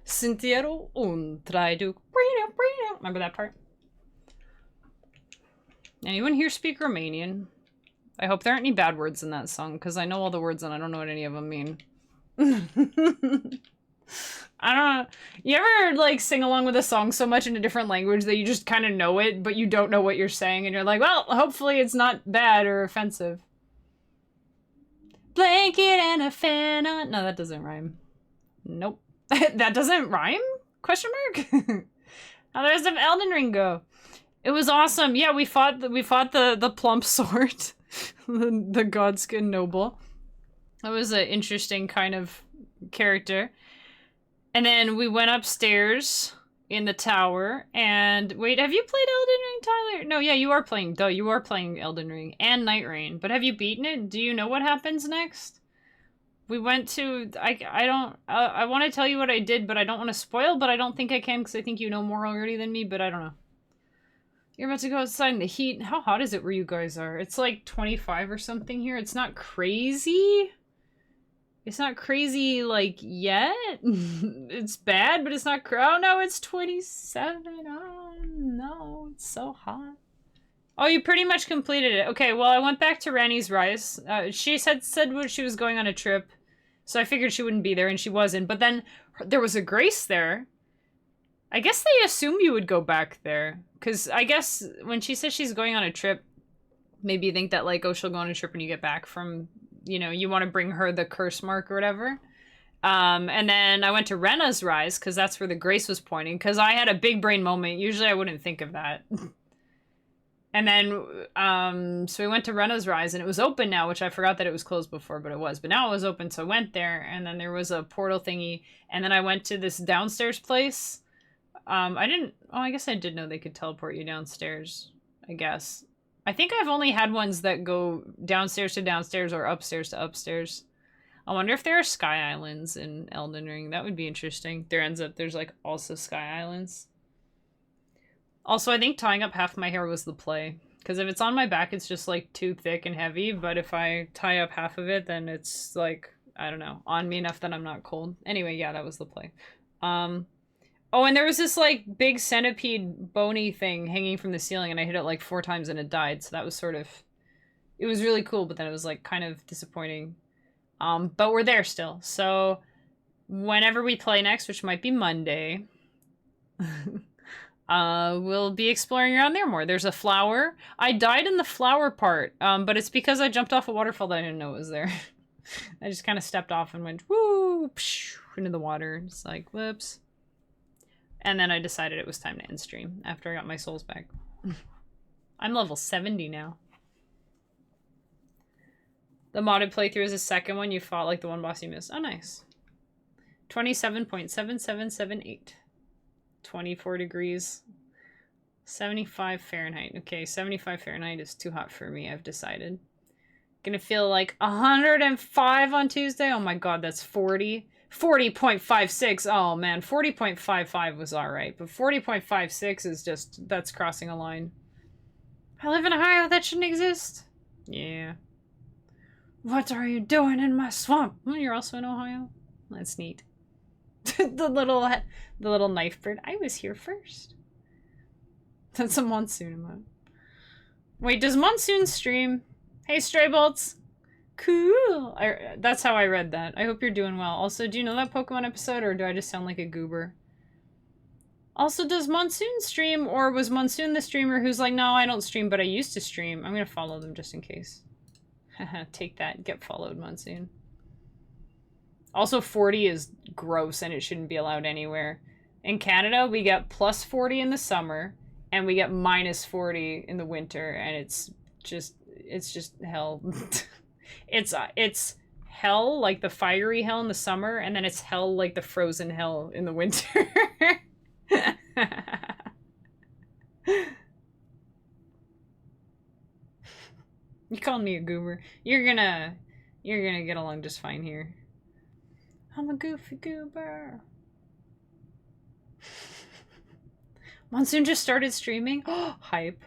Sintiero un traiduk. Remember that part? Anyone here speak Romanian? I hope there aren't any bad words in that song, because I know all the words and I don't know what any of them mean. I don't know. You ever, like, sing along with a song so much in a different language that you just kind of know it, but you don't know what you're saying, and you're like, well, hopefully it's not bad or offensive. Blanket and a fan on... No, that doesn't rhyme. Nope. That doesn't rhyme? Question mark? How the rest of Elden Ring go? It was awesome. Yeah, we fought the plump sword. the Godskin noble. That was an interesting kind of character. And then we went upstairs in the tower, and wait, have you played Elden Ring, Tyler? No, yeah, you are playing, though, you are playing Elden Ring and Night Rain, but have you beaten it? Do you know what happens next? We went to, I want to tell you what I did, but I don't want to spoil, but I don't think I can, because I think you know more already than me, but I don't know. You're about to go outside in the heat. How hot is it where you guys are? It's like 25 or something here. It's not crazy. It's not crazy, like, yet. It's bad, but it's not... Oh, no, it's 27. Oh, no, it's so hot. Oh, you pretty much completed it. Okay, well, I went back to Ranni's Rise. She said she was going on a trip, so I figured she wouldn't be there, and she wasn't. But then there was a Grace there. I guess they assume you would go back there. Because I guess when she says she's going on a trip, maybe you think that, like, oh, she'll go on a trip when you get back from... You know, you want to bring her the curse mark or whatever. And then I went to Rena's Rise, because that's where the Grace was pointing, because I had a big brain moment. Usually I wouldn't think of that. And then, so we went to Rena's Rise, and it was open now, which I forgot that it was closed before, but it was. But now it was open, so I went there, and then there was a portal thingy, and then I went to this downstairs place. I guess I did know they could teleport you downstairs, I guess. I think I've only had ones that go downstairs to downstairs or upstairs to upstairs. I wonder if there are Sky Islands in Elden Ring. That would be interesting. There's like also Sky Islands. Also, I think tying up half my hair was the play. Because if it's on my back, it's just, like, too thick and heavy. But if I tie up half of it, then it's, like, I don't know, on me enough that I'm not cold. Anyway, yeah, that was the play. Oh, and there was this, like, big centipede bony thing hanging from the ceiling, and I hit it, like, 4 times and it died. So that was sort of... It was really cool, but then it was, like, kind of disappointing. But we're there still. So whenever we play next, which might be Monday... we'll be exploring around there more. There's a flower. I died in the flower part, but it's because I jumped off a waterfall that I didn't know was there. I just kind of stepped off and went, woo, psh, into the water. It's like, whoops. And then I decided it was time to end stream after I got my souls back. I'm level 70 now. The modded playthrough is the second one. You fought like the one boss you missed. Oh, nice. 27.7778. 24 degrees. 75 Fahrenheit. Okay, 75 Fahrenheit is too hot for me, I've decided. Gonna feel like 105 on Tuesday. Oh my god, that's 40. 40.56. Oh man, 40.55 was alright, but 40.56 is just, that's crossing a line. I live in Ohio, that shouldn't exist. Yeah. What are you doing in my swamp? Oh, you're also in Ohio? That's neat. the little knife bird. I was here first. That's a Monsoon emote. Wait, does Monsoon stream? Hey, Stray Bolts. Cool. That's how I read that. I hope you're doing well. Also, do you know that Pokemon episode, or do I just sound like a goober? Also, does Monsoon stream, or was Monsoon the streamer who's like, no, I don't stream, but I used to stream? I'm gonna follow them just in case. Haha, take that. Get followed, Monsoon. Also, 40 is gross, and it shouldn't be allowed anywhere. In Canada, we get plus 40 in the summer, and we get minus 40 in the winter, and it's just hell. It's hell, like the fiery hell in the summer, and then it's hell like the frozen hell in the winter. You called me a goober. You're gonna get along just fine here. I'm a goofy goober. Monsoon just started streaming? Oh, hype.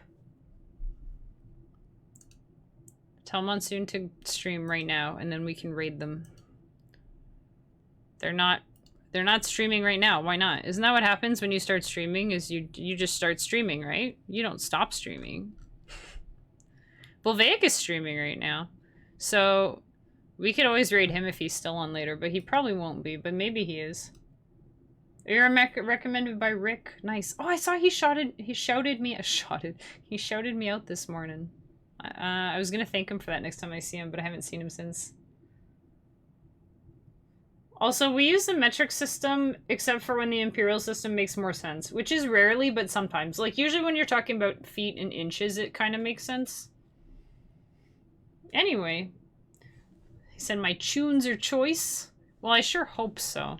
Tell Monsoon to stream right now, and then we can raid them. They're not streaming right now. Why not? Isn't that what happens when you start streaming? Is you just start streaming, right? You don't stop streaming. Volvaic is streaming right now. So we could always raid him if he's still on later, but he probably won't be, but maybe he is. You're recommended by Rick. Nice. Oh, I saw he shouted me out this morning. I was gonna thank him for that next time I see him, but I haven't seen him since. Also, we use the metric system, except for when the imperial system makes more sense, which is rarely, but sometimes. Like, usually when you're talking about feet and inches, it kind of makes sense. Anyway. He said my tunes are choice. Well, I sure hope so.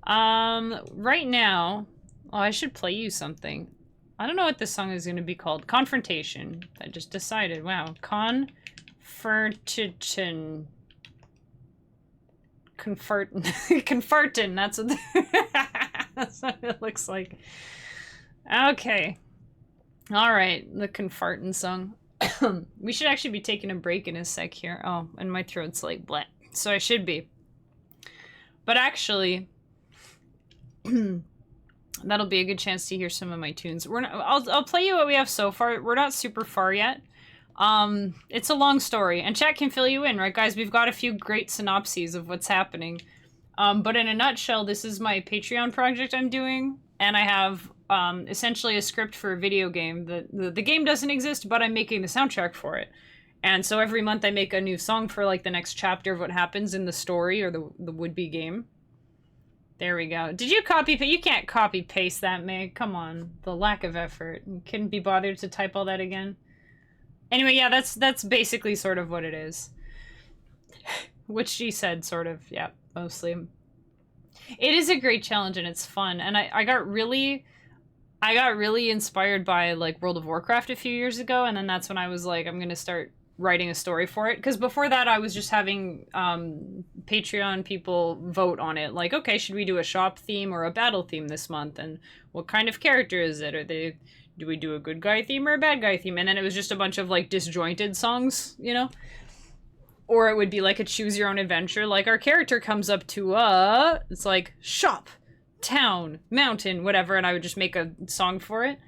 Right now... Oh, I should play you something. I don't know what this song is going to be called. Confrontation. I just decided. Wow. Confrontation. Confartin. That's what, that's what it looks like. Okay. Alright. The Confartin song. We should actually be taking a break in a sec here. Oh, and my throat's like bleh. So I should be. But actually... That'll be a good chance to hear some of my tunes. I'll play you what we have so far. We're not super far yet. It's a long story, and chat can fill you in, right, guys? We've got a few great synopses of what's happening. But in a nutshell, this is my Patreon project I'm doing, and I have essentially a script for a video game. The game doesn't exist, but I'm making the soundtrack for it. And so every month I make a new song for like the next chapter of what happens in the story or the would-be game. There we go. Did you copy paste? You can't copy paste that, Meg. Come on. The lack of effort. You couldn't be bothered to type all that again. Anyway, yeah, that's basically sort of what it is. Which she said, sort of. Yeah, mostly. It is a great challenge and it's fun. And I got really inspired by like World of Warcraft a few years ago, and then that's when I was like, I'm gonna start writing a story for it, because before that I was just having Patreon people vote on it, like, okay, should we do a shop theme or a battle theme this month, and what kind of character is it? Are they do we do a good guy theme or a bad guy theme? And then it was just a bunch of like disjointed songs, you know? Or it would be like a choose your own adventure. Like our character comes up to it's like shop, town, mountain, whatever, and I would just make a song for it.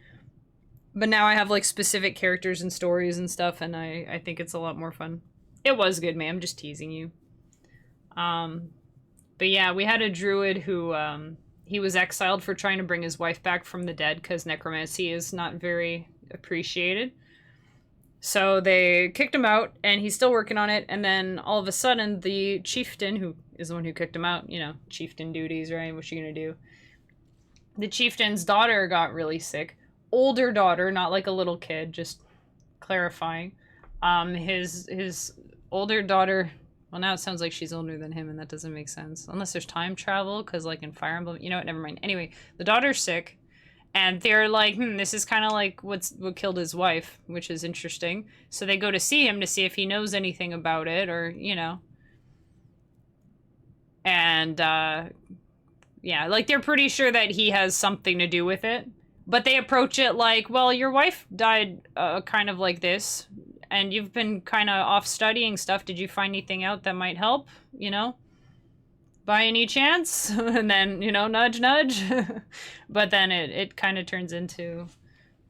But now I have like specific characters and stories and stuff, and I think it's a lot more fun. It was good, man. I'm just teasing you. But yeah, we had a druid who he was exiled for trying to bring his wife back from the dead because necromancy is not very appreciated. So they kicked him out, and he's still working on it. And then all of a sudden, the chieftain, who is the one who kicked him out, you know, chieftain duties, right? What's she gonna do? The chieftain's daughter got really sick. Older daughter, not like a little kid, just clarifying. His older daughter, well, now it sounds like she's older than him, and that doesn't make sense. Unless there's time travel, because like in Fire Emblem, you know what, never mind. Anyway, the daughter's sick. And they're like, this is kind of like what killed his wife, which is interesting. So they go to see him to see if he knows anything about it, or, you know. And, yeah, like they're pretty sure that he has something to do with it. But they approach it like, well, your wife died kind of like this, and you've been kind of off studying stuff. Did you find anything out that might help, you know? By any chance? And then, you know, nudge, nudge. But then it kind of turns into,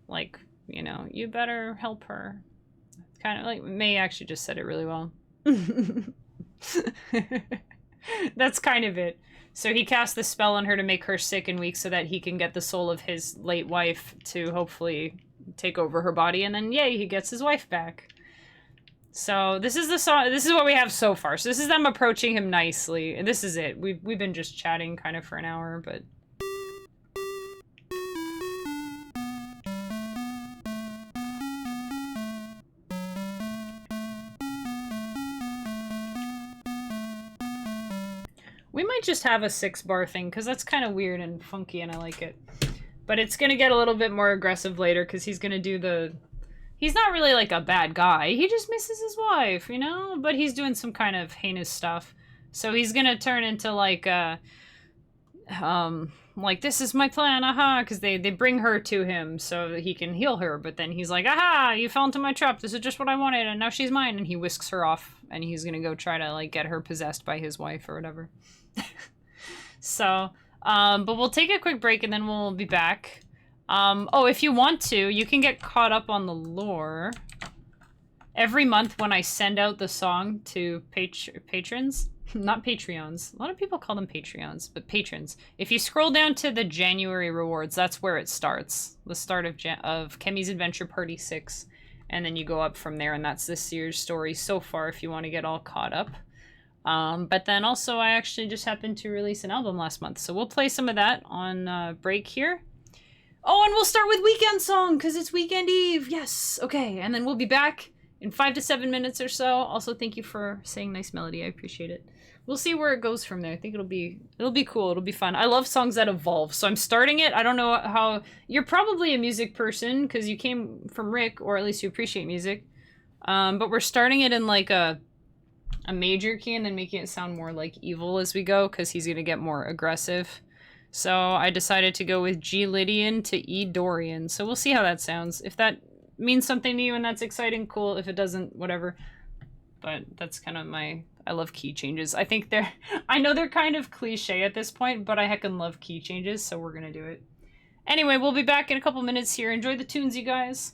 like, you know, you better help her. Kind of like, May actually just said it really well. That's kind of it. So he cast the spell on her to make her sick and weak so that he can get the soul of his late wife to hopefully take over her body. And then, yay, he gets his wife back. So this is the song. This is what we have so far. So this is them approaching him nicely. And this is it. We've been just chatting kind of for an hour, but we might just have a 6-bar thing because that's kind of weird and funky, and I like it. But it's gonna get a little bit more aggressive later because he's gonna do the. He's not really like a bad guy. He just misses his wife, you know? But he's doing some kind of heinous stuff. So he's gonna turn into like this is my plan, aha, because they bring her to him so that he can heal her. But then he's like, aha, you fell into my trap. This is just what I wanted, and now she's mine. And he whisks her off, and he's gonna go try to like get her possessed by his wife or whatever. So, but we'll take a quick break and then we'll be back. Oh, if you want to, you can get caught up on the lore. Every month when I send out the song to patrons, not Patreons. A lot of people call them Patreons, but patrons. If you scroll down to the January rewards, that's where it starts. The start of Kemi's Adventure Party 6. And then you go up from there, and that's this year's story so far if you want to get all caught up. But then also I actually just happened to release an album last month, so we'll play some of that on break here. Oh, and we'll start with Weekend Song, because it's Weekend Eve. Yes. Okay, and then we'll be back in 5 to 7 minutes or so. Also, thank you for saying nice melody. I appreciate it. We'll see where it goes from there. I think it'll be cool. It'll be fun. I love songs that evolve. So I'm starting it. I don't know how... You're probably a music person, because you came from Rick, or at least you appreciate music. But we're starting it in like a major key and then making it sound more like evil as we go, because he's going to get more aggressive. So I decided to go with G Lydian to E Dorian. So we'll see how that sounds. If that means something to you and that's exciting, cool. If it doesn't, whatever. But that's kind of my... I love key changes. I think they're... I know they're kind of cliche at this point, but I heckin' love key changes, so we're gonna do it. Anyway, we'll be back in a couple minutes here. Enjoy the tunes, you guys.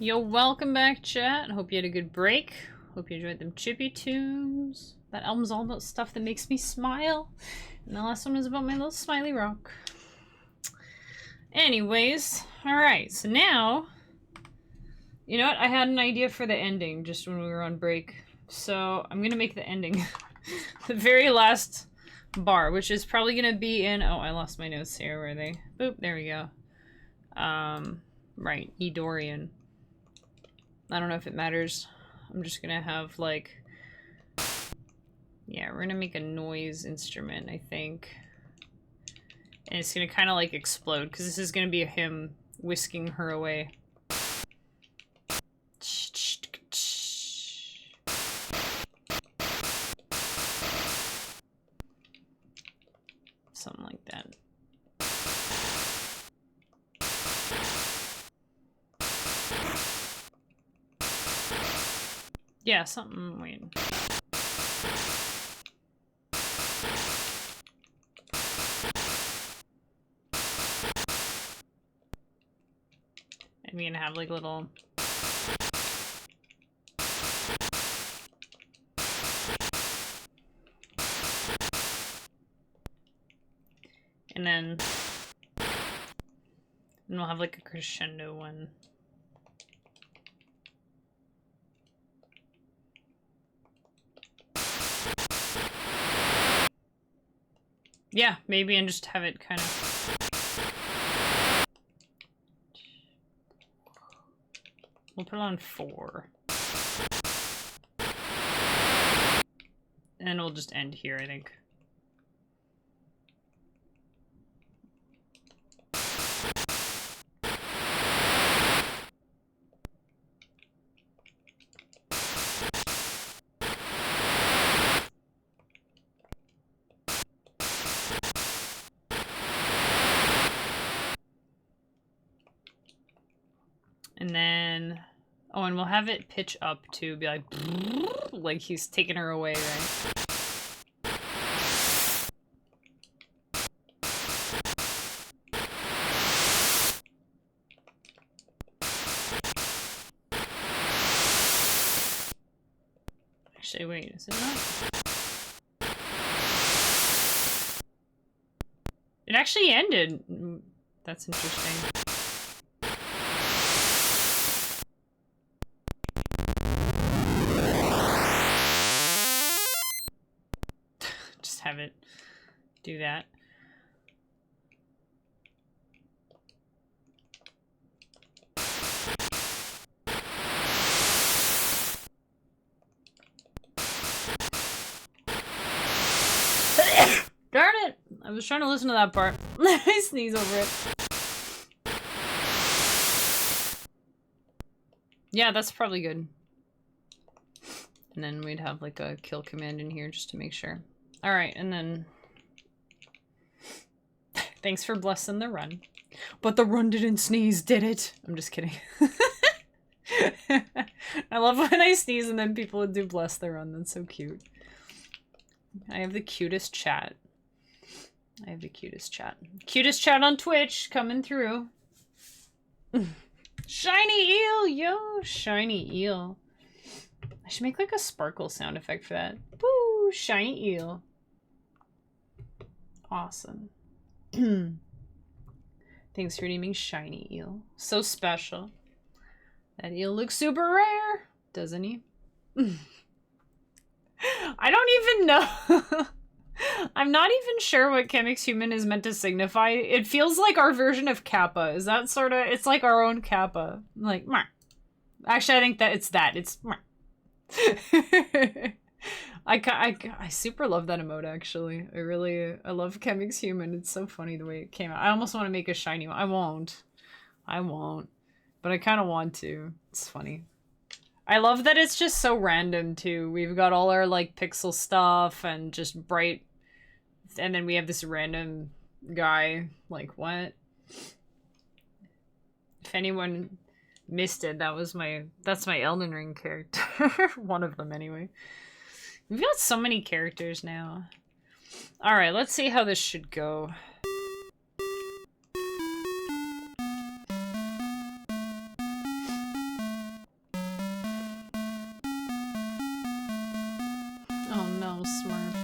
Yo, welcome back, chat. Hope you had a good break. Hope you enjoyed them chippy tunes. That album's all about stuff that makes me smile. And the last one was about my little smiley rock. Anyways, alright, so now... You know what? I had an idea for the ending just when we were on break. So, I'm gonna make the ending. The very last bar, which is probably gonna be in... Oh, I lost my notes here. Where are they? Boop, there we go. Right, E. Dorian. I don't know if it matters. I'm just gonna have, like... Yeah, we're gonna make a noise instrument, I think. And it's gonna kind of, like, explode, because this is gonna be him whisking her away. Something like that. Yeah, something, wait. And we're gonna have like a little... And then we'll have like a crescendo one. Yeah, maybe, and just have it kind of... We'll put it on 4. And then we'll just end here, I think. And then, oh, and we'll have it pitch up to be like he's taking her away, right? Actually, wait, is it not? It actually ended. That's interesting. Have it do that. Darn it! I was trying to listen to that part. I sneeze over it. Yeah, that's probably good. And then we'd have like a kill command in here just to make sure. All right, and then thanks for blessing the run. But the run didn't sneeze, did it? I'm just kidding. I love when I sneeze and then people would do bless the run. That's so cute. I have the cutest chat. I have the cutest chat. Cutest chat on Twitch coming through. Shiny eel, yo! Shiny eel. I should make like a sparkle sound effect for that. Woo! Shiny eel. Awesome. Thanks for naming Shiny Eel. So special. That eel looks super rare, doesn't he? I don't even know. I'm not even sure what Chemix Human is meant to signify. It feels like our version of Kappa. Is that sort of... It's like our own Kappa. Like, meh. Actually, I think that it's that. It's... I super love that emote, actually. I love Chemix Human. It's so funny the way it came out. I almost want to make a shiny one. I won't. But I kind of want to. It's funny. I love that it's just so random, too. We've got all our, like, pixel stuff and just bright... And then we have this random guy. Like, what? If anyone missed it, that's my Elden Ring character. One of them, anyway. We've got so many characters now. Alright, let's see how this should go. Oh no, Smurf.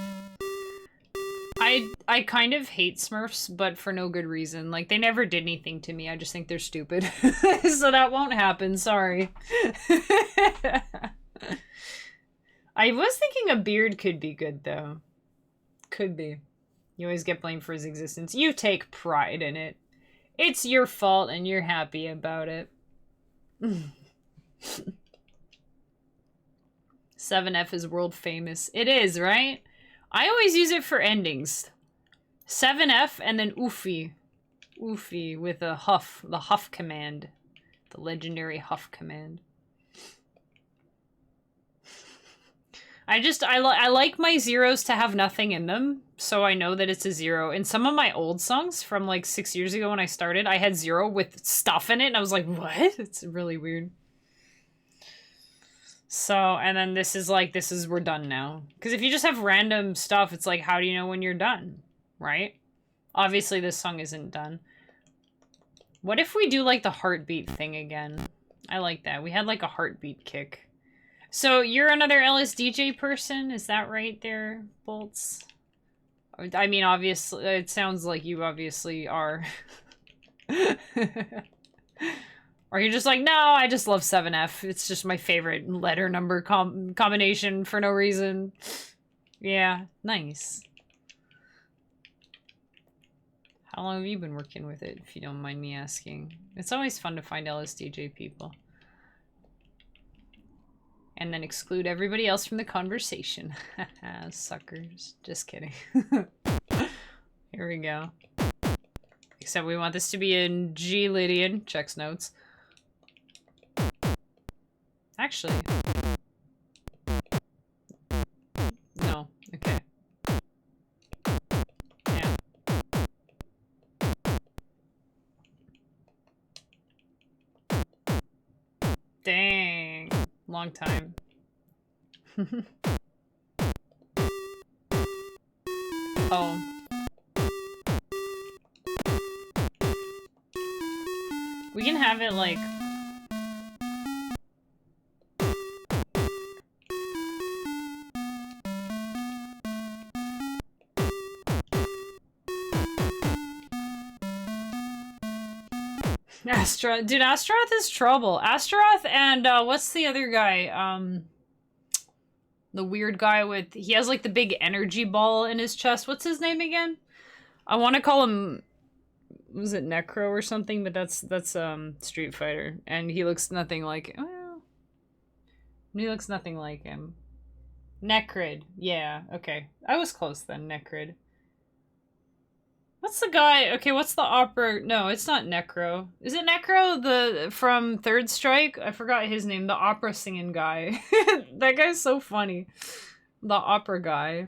I kind of hate Smurfs, but for no good reason. Like, they never did anything to me. I just think they're stupid. So that won't happen, sorry. I was thinking a beard could be good, though. Could be. You always get blamed for his existence. You take pride in it. It's your fault and you're happy about it. 7F is world famous. It is, right? I always use it for endings. 7F and then Oofy. Oofy with a huff. The huff command. The legendary huff command. I like my zeros to have nothing in them, so I know that it's a zero. In some of my old songs from like 6 years ago when I started, I had zero with stuff in it, and I was like, what? It's really weird. So, and then we're done now. Because if you just have random stuff, it's like, how do you know when you're done? Right? Obviously, this song isn't done. What if we do like the heartbeat thing again? I like that. We had like a heartbeat kick. So you're another LSDj person? Is that right there, Bolts? I mean, obviously, it sounds like you obviously are. Or you're just like, no, I just love 7F. It's just my favorite letter number combination for no reason. Yeah, nice. How long have you been working with it, if you don't mind me asking? It's always fun to find LSDj people. And then exclude everybody else from the conversation. Suckers. Just kidding. Here we go. Except we want this to be in G Lydian. Checks notes. Actually. No. Okay. Yeah. Dang. Long time. Oh. We can have it like... Dude, Astaroth is trouble. Astaroth and, what's the other guy? The weird guy with... He has, like, the big energy ball in his chest. What's his name again? I want to call him... Was it Necro or something? But that's Street Fighter. And he looks nothing like... Well... He looks nothing like him. Necrid. Yeah, okay. I was close then, Necrid. What's the guy? Okay, what's the opera? No, it's not Necro. Is it Necro, the from Third Strike? I forgot his name. The opera singing guy. That guy's so funny. The opera guy.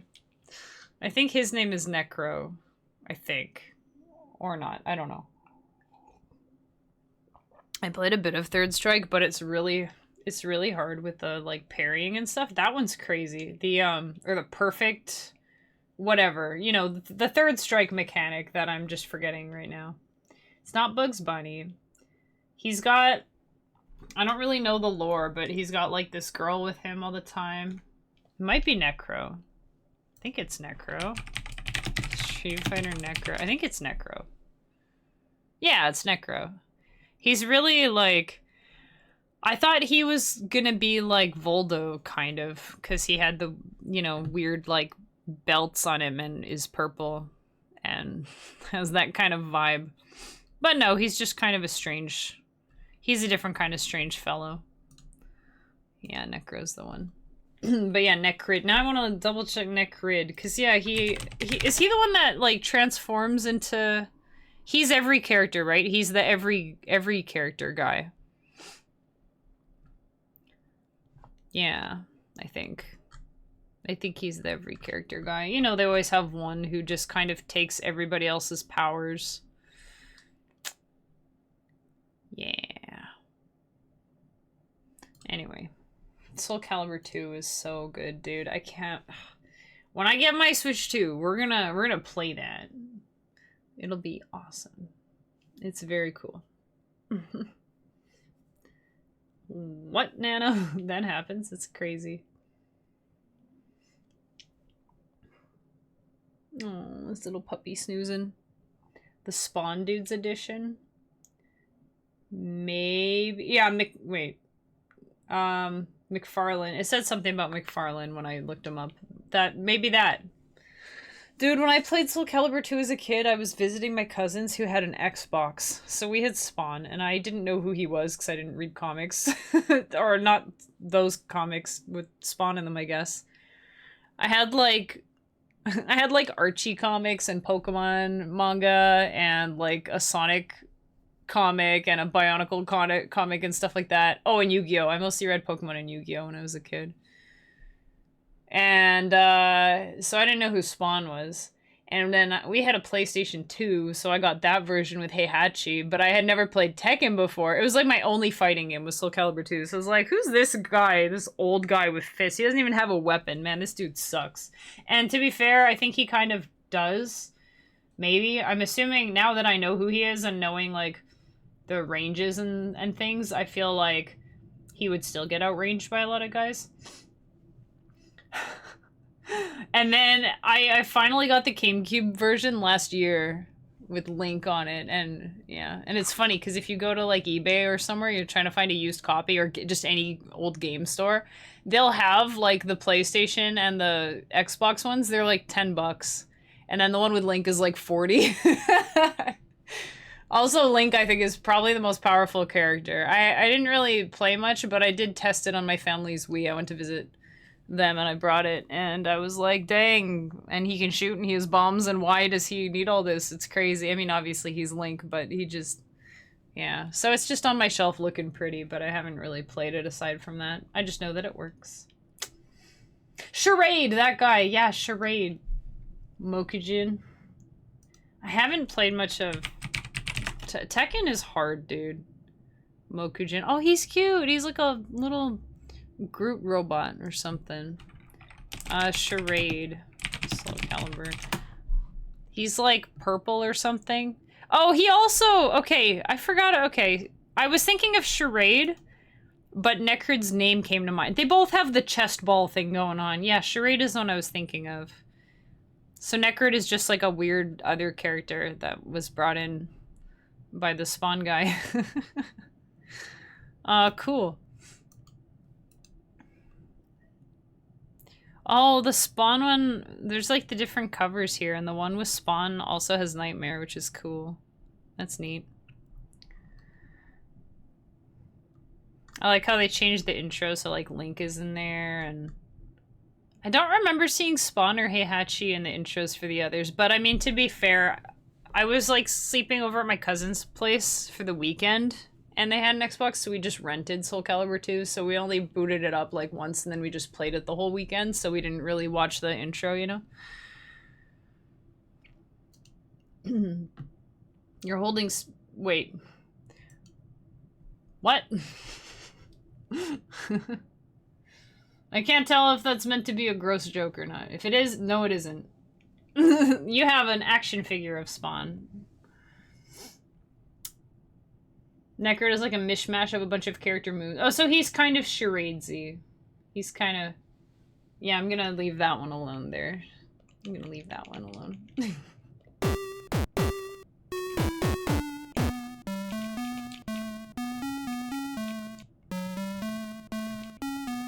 I think his name is Necro. I think. Or not. I don't know. I played a bit of Third Strike, but it's really hard with the like parrying and stuff. That one's crazy. The or the perfect whatever, you know, the Third Strike mechanic that I'm just forgetting right now. It's not Bugs Bunny. He's got, I don't really know the lore, but he's got like this girl with him all the time. It might be Necro. I think it's Necro. Street Fighter Necro. I think it's Necro. Yeah, it's Necro. He's really like, I thought he was gonna be like Voldo kind of, because he had the, you know, weird like belts on him and is purple and has that kind of vibe. But no, he's just kind of a strange, he's a different kind of strange fellow. Yeah, Necro's the one. But yeah, Necrid. Now I want to double check Necrid, because yeah, he is he the one that like transforms into, he's every character, right? He's the every character guy. Yeah, I think he's the every character guy. You know, they always have one who just kind of takes everybody else's powers. Yeah. Anyway, Soul Calibur 2 is so good, dude. I can't. When I get my Switch 2, we're gonna play that. It'll be awesome. It's very cool. What, Nano? That happens. It's crazy. Oh, this little puppy snoozing. The Spawn Dudes edition. Maybe. Yeah, wait. McFarlane. It said something about McFarlane when I looked him up. Maybe that. Dude, when I played Soul Calibur 2 as a kid, I was visiting my cousins who had an Xbox. So we had Spawn, and I didn't know who he was because I didn't read comics. Or not those comics with Spawn in them, I guess. I had like Archie comics and Pokemon manga and like a Sonic comic and a Bionicle comic and stuff like that. Oh, and Yu-Gi-Oh! I mostly read Pokemon and Yu-Gi-Oh! When I was a kid. And so I didn't know who Spawn was. And then we had a PlayStation 2, so I got that version with Heihachi, but I had never played Tekken before. It was like my only fighting game was Soul Calibur 2. So I was like, who's this guy, this old guy with fists? He doesn't even have a weapon. Man, this dude sucks. And to be fair, I think he kind of does. Maybe. I'm assuming now that I know who he is and knowing like the ranges and things, I feel like he would still get outranged by a lot of guys. And then I finally got the GameCube version last year with Link on it, and yeah, and it's funny because if you go to like eBay or somewhere, you're trying to find a used copy or just any old game store, they'll have like the PlayStation and the Xbox ones. They're like $10, and then the one with Link is like 40. Also, Link, I think, is probably the most powerful character. I didn't really play much, but I did test it on my family's Wii. I went to visit them and I brought it, and I was like, dang, and he can shoot and he has bombs, and why does he need all this? It's crazy. I mean, obviously he's Link, but he just, yeah. So it's just on my shelf looking pretty, but I haven't really played it aside from that. I just know that it works. Charade, that guy. Yeah, Charade. Mokujin. I haven't played much of... Tekken is hard, dude. Mokujin. Oh, he's cute. He's like a little Groot robot or something. Charade. Soul Calibur. He's like purple or something. Oh, he also... Okay, I forgot. Okay, I was thinking of Charade, but Necrid's name came to mind. They both have the chest ball thing going on. Yeah, Charade is the one I was thinking of. So Necrid is just like a weird other character that was brought in by the Spawn guy. Cool. Oh, the Spawn one, there's like the different covers here, and the one with Spawn also has Nightmare, which is cool. That's neat. I like how they changed the intro so like Link is in there, and I don't remember seeing Spawn or Heihachi in the intros for the others, but I mean, to be fair, I was like sleeping over at my cousin's place for the weekend, and they had an Xbox, so we just rented Soul Calibur 2, so we only booted it up like once, and then we just played it the whole weekend, so we didn't really watch the intro, you know? You're holding... Wait. What? I can't tell if that's meant to be a gross joke or not. If it is, no it isn't. You have an action figure of Spawn. Necrod is like a mishmash of a bunch of character moves. Oh, so he's kind of charadesy. He's kind of... Yeah, I'm gonna leave that one alone there. I'm gonna leave that one alone.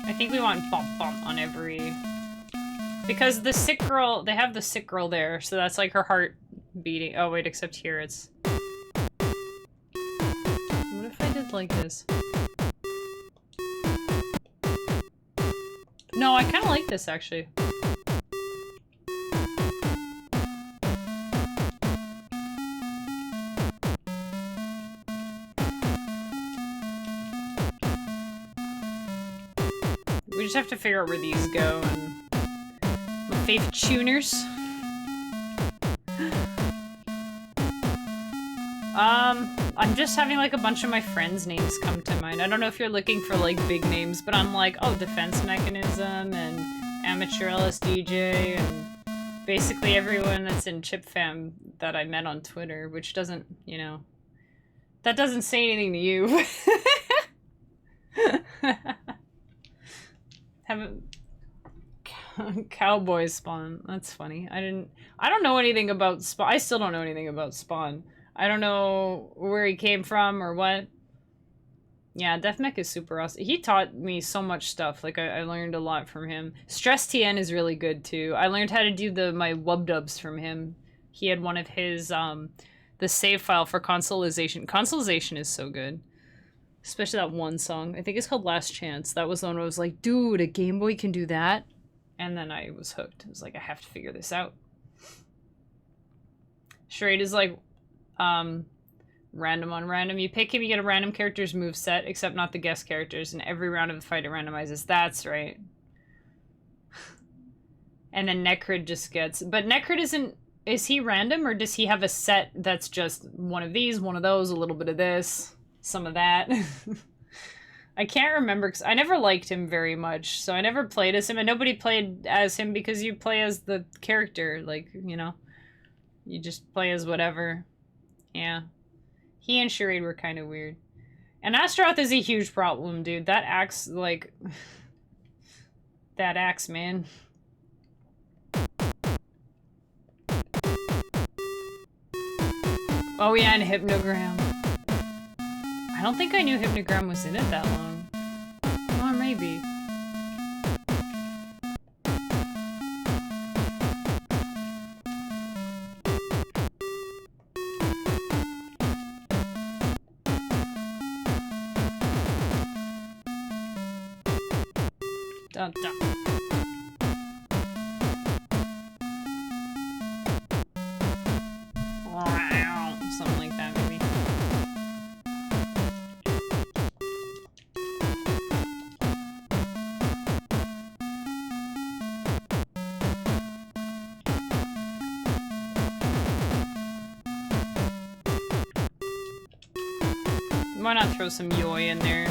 I think we want bump bump on every... Because the sick girl, they have the sick girl there, so that's like her heart beating. Oh wait, except here it's... What if I did like this? No, I kind of like this actually. We just have to figure out where these go and... My favorite tuners. I'm just having like a bunch of my friends' names come to mind. I don't know if you're looking for like big names, but I'm like, oh, Defense Mechanism and Amateur LSDj and basically everyone that's in Chip Fam that I met on Twitter, which doesn't, you know, that doesn't say anything to you. Haven't... Cowboy Spawn. That's funny. I don't know anything about Spawn. I still don't know anything about Spawn. I don't know where he came from or what. Yeah, Deathmech is super awesome. He taught me so much stuff. Like, I learned a lot from him. Stress TN is really good, too. I learned how to do my wub-dubs from him. He had one of his, the save file for Consolization. Consolization is so good. Especially that one song. I think it's called Last Chance. That was the one where I was like, dude, a Game Boy can do that? And then I was hooked. I was like, I have to figure this out. Charade is like, random on random. You pick him, you get a random character's moveset, except not the guest characters, and every round of the fight it randomizes. That's right. And then Necrod just gets... But Necrod isn't... Is he random, or does he have a set that's just one of these, one of those, a little bit of this, some of that? I can't remember, because I never liked him very much, so I never played as him, and nobody played as him because you play as the character, like, you know? You just play as whatever. Yeah. He and Charade were kind of weird. And Astaroth is a huge problem, dude. That axe, like... that axe, man. Oh yeah, and Hypnogram. I don't think I knew Hypnogram was in it that long. Or maybe. Dun, dun. Something like that, maybe. Why not throw some Yoi in there?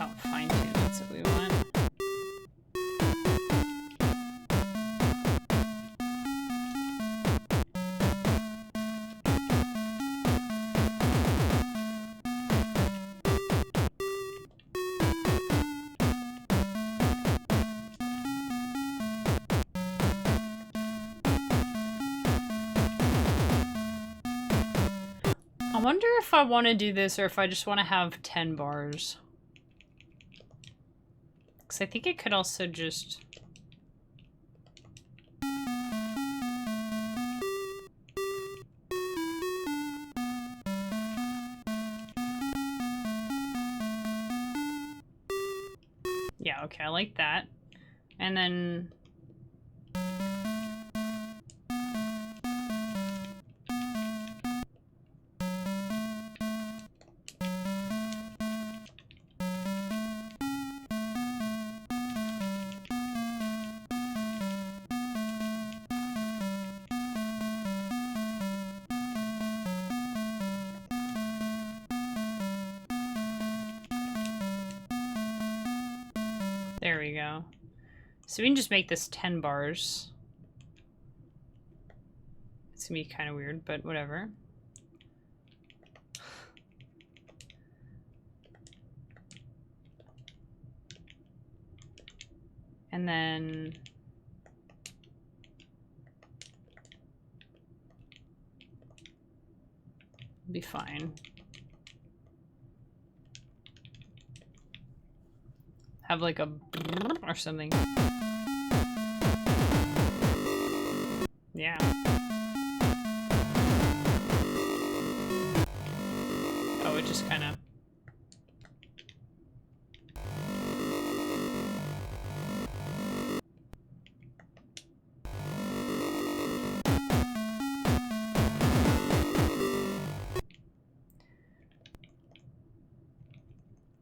Oh, fine-tune, that's what we want. I wonder if I want to do this or if I just want to have 10 bars. Because I think it could also just... Yeah, okay, I like that. And then... There we go. So we can just make this 10 bars. It's gonna be kind of weird, but whatever. And then... be fine. Have like a or something. Yeah. Oh, it just kind of...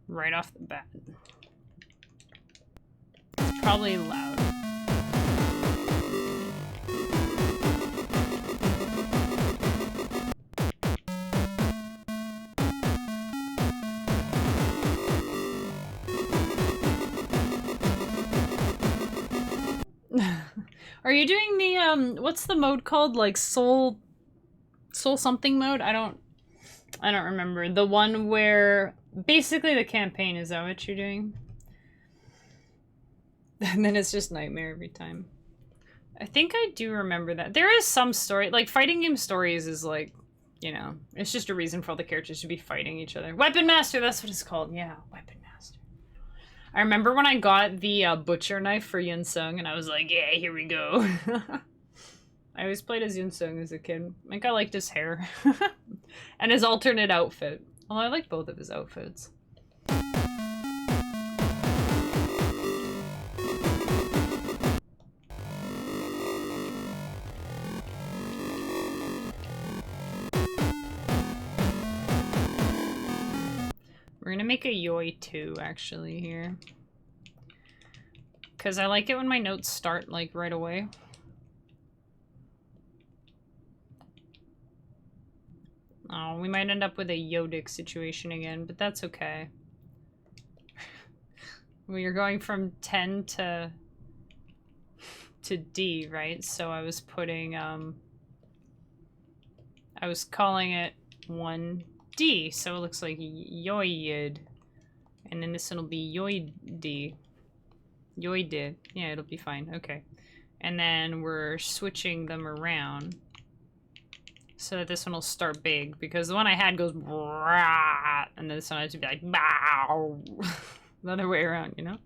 right off the bat. It's probably loud. Are you doing the what's the mode called? Like soul something mode? I don't remember. The one where basically the campaign, is that what you're doing? And then it's just nightmare every time. I think I do remember that. There is some story, like fighting game stories is like, you know, it's just a reason for all the characters to be fighting each other. Weapon Master, that's what it's called. Yeah, Weapon Master. I remember when I got the butcher knife for Yin Sung and I was like, yeah, here we go. I always played as Yin Sung as a kid. I think I liked his hair. And his alternate outfit. Well, I like both of his outfits. We're gonna make a Yoi 2, actually, here. Because I like it when my notes start, like, right away. Oh, we might end up with a Yodic situation again, but that's okay. Well, you're going from 10 to D, right? So I was putting, I was calling it 1D, so it looks like Yoid. And then this one will be Yoid. Yoidid. Yeah, it'll be fine. Okay. And then we're switching them around so that this one will start big, because the one I had goes brah, and this one has to be like bow. The other way around, you know?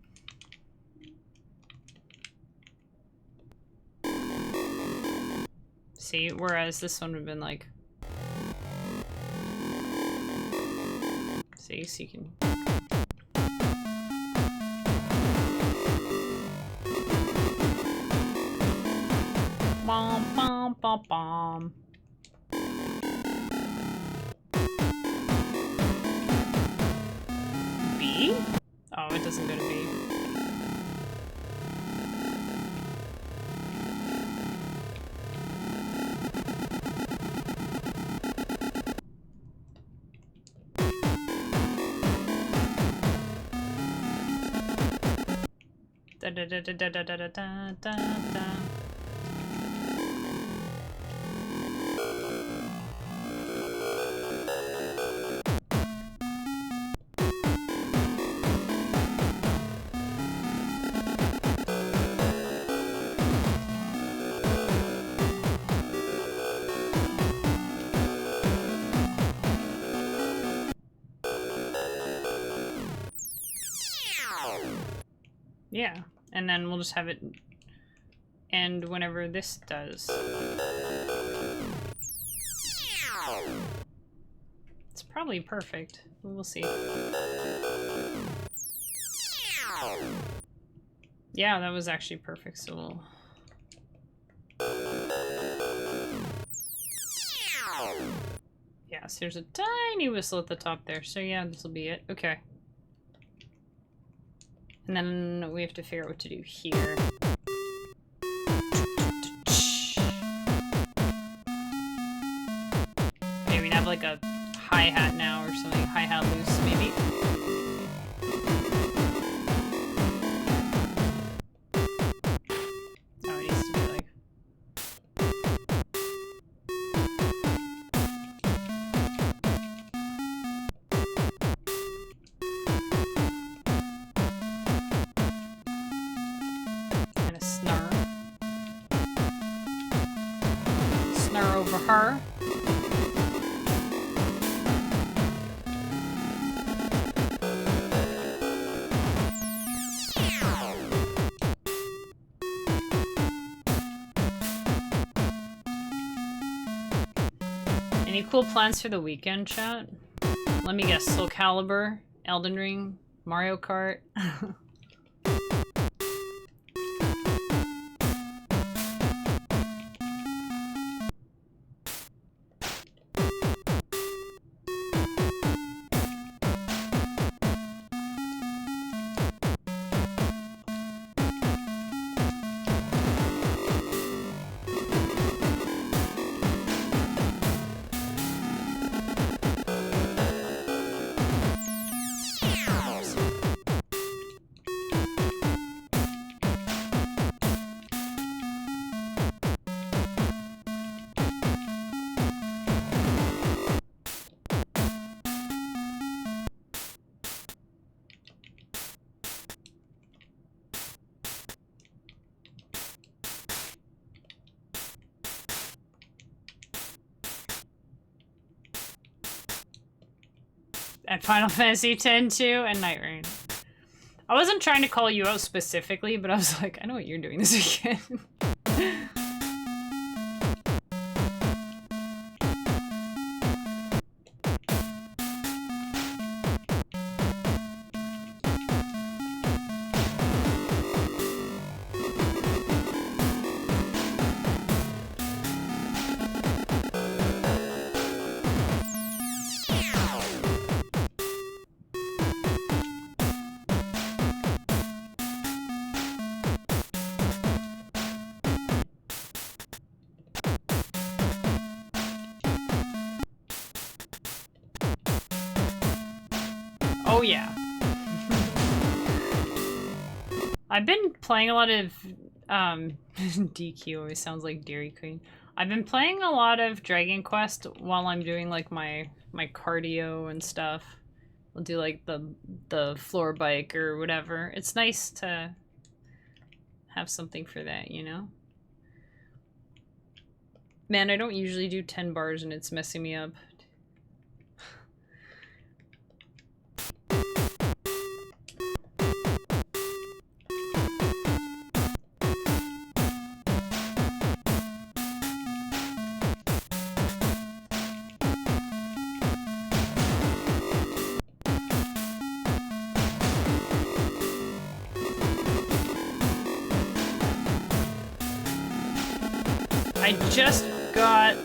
See, whereas this one would have been like... See, so you can... Bom, bom, bom, bom. B? Oh, it doesn't go to B. Da da da da da da da da da da. Yeah, and then we'll just have it end whenever this does. It's probably perfect, but we'll see. Yeah, that was actually perfect, so we'll... Yeah, so there's a tiny whistle at the top there, so yeah, this will be it. Okay. And then we have to figure out what to do here. Maybe we have like a hi-hat now or something. Hi-hat loose, maybe. Oh, it needs to be like... And a snur. Snur over her. Any cool plans for the weekend, chat? Let me guess. Soul Calibur, Elden Ring, Mario Kart. At Final Fantasy X too, and Night Rain. I wasn't trying to call you out specifically, but I was like, I know what you're doing this weekend. Oh yeah. I've been playing a lot of DQ always sounds like Dairy Queen. I've been playing a lot of Dragon Quest while I'm doing like my cardio and stuff. I'll do like the floor bike or whatever. It's nice to have something for that, you know? Man, I don't usually do 10 bars and it's messing me up. I just got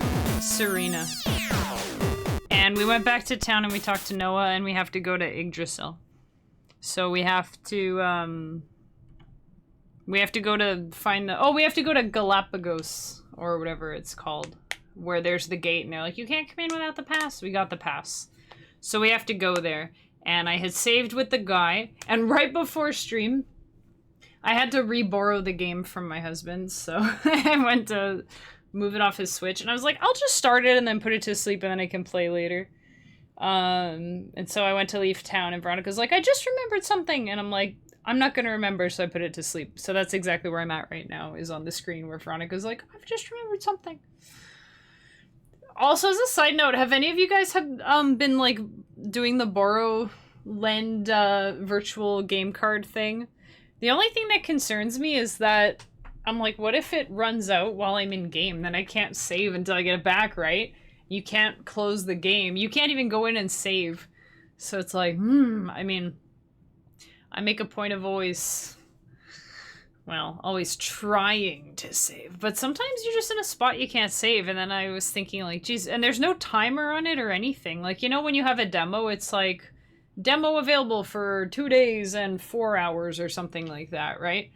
Serena. And we went back to town and we talked to Noah and we have to go to Yggdrasil. So we have to go to find the... Oh, we have to go to Galapagos or whatever it's called. Where there's the gate and they're like, you can't come in without the pass. We got the pass. So we have to go there. And I had saved with the guy. And right before stream, I had to re-borrow the game from my husband. So I went to move it off his Switch. And I was like, I'll just start it and then put it to sleep and then I can play later. And so I went to leave town and Veronica's like, I just remembered something. And I'm like, I'm not going to remember, so I put it to sleep. So that's exactly where I'm at right now, is on the screen where Veronica's like, I've just remembered something. Also, as a side note, have any of you guys have been like doing the borrow lend virtual game card thing? The only thing that concerns me is that I'm like, what if it runs out while I'm in game? Then I can't save until I get it back, right? You can't close the game. You can't even go in and save. So it's like, I mean, I make a point of always Well, always trying to save. But sometimes you're just in a spot you can't save. And then I was thinking, like, geez, and there's no timer on it or anything. Like, you know, when you have a demo, it's like, demo available for 2 days and 4 hours or something like that, right?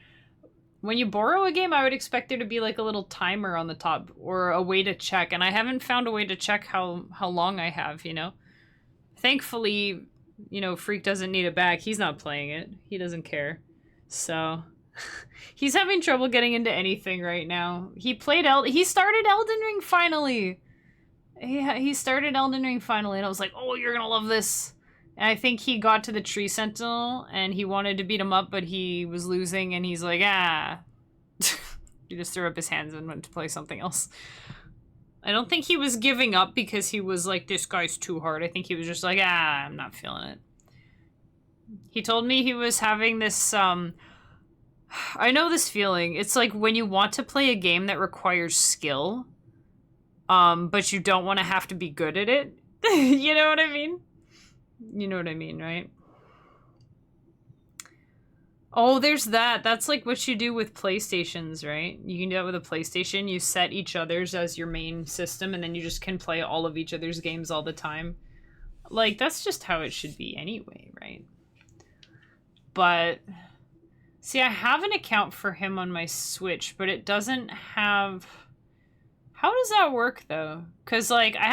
When you borrow a game, I would expect there to be, like, a little timer on the top or a way to check. And I haven't found a way to check how long I have, you know? Thankfully, you know, Freak doesn't need it back. He's not playing it. He doesn't care. So... he's having trouble getting into anything right now. He started Elden Ring finally. He started Elden Ring finally, and I was like, oh, you're gonna love this. And I think he got to the Tree Sentinel, and he wanted to beat him up, but he was losing, and he's like, ah. He just threw up his hands and went to play something else. I don't think he was giving up because he was like, this guy's too hard. I think he was just like, I'm not feeling it. He told me he was having this, I know this feeling. It's like when you want to play a game that requires skill, but you don't want to have to be good at it. You know what I mean? You know what I mean, right? Oh, there's that. That's like what you do with PlayStations, right? You can do that with a PlayStation. You set each other's as your main system, and then you just can play all of each other's games all the time. Like, that's just how it should be anyway, right? But... see, I have an account for him on my Switch, but it doesn't have... how does that work, though? Because, like, I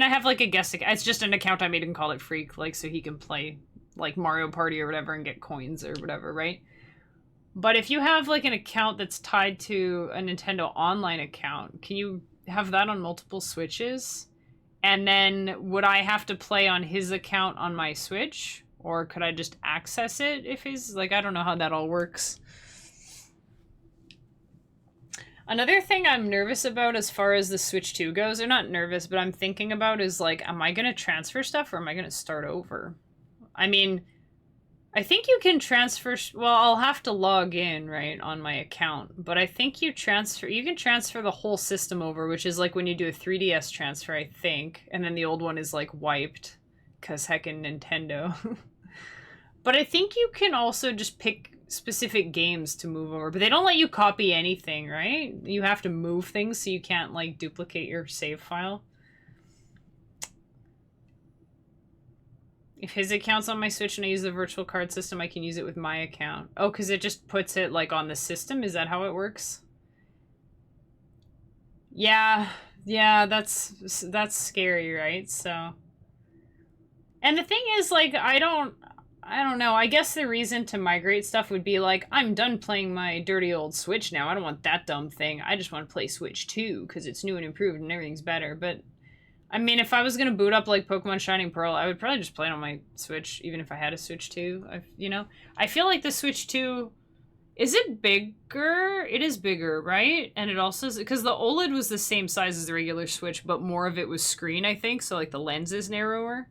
have, like, a guest account. It's just an account I made and call it Freak, like, so he can play, like, Mario Party or whatever and get coins or whatever, right? But if you have, like, an account that's tied to a Nintendo Online account, can you have that on multiple Switches? And then would I have to play on his account on my Switch? Or could I just access it if he's... like, I don't know how that all works. Another thing I'm nervous about as far as the Switch 2 goes, or not nervous, but I'm thinking about is, like, am I going to transfer stuff or am I going to start over? I mean, I think you can transfer... well, I'll have to log in, right, on my account. But I think you can transfer the whole system over, which is like when you do a 3DS transfer, I think. And then the old one is, like, wiped. Because heckin' Nintendo. But I think you can also just pick specific games to move over. But they don't let you copy anything, right? You have to move things so you can't, like, duplicate your save file. If his account's on my Switch and I use the virtual card system, I can use it with my account. Oh, because it just puts it, like, on the system? Is that how it works? Yeah, that's scary, right? So... and the thing is, like, I don't know. I guess the reason to migrate stuff would be like, I'm done playing my dirty old Switch now. I don't want that dumb thing. I just want to play Switch 2 because it's new and improved and everything's better. But, I mean, if I was going to boot up, like, Pokemon Shining Pearl, I would probably just play it on my Switch, even if I had a Switch 2. You know? I feel like the Switch 2... is it bigger? It is bigger, right? And it also... because the OLED was the same size as the regular Switch, but more of it was screen, I think. So, like, the lens is narrower.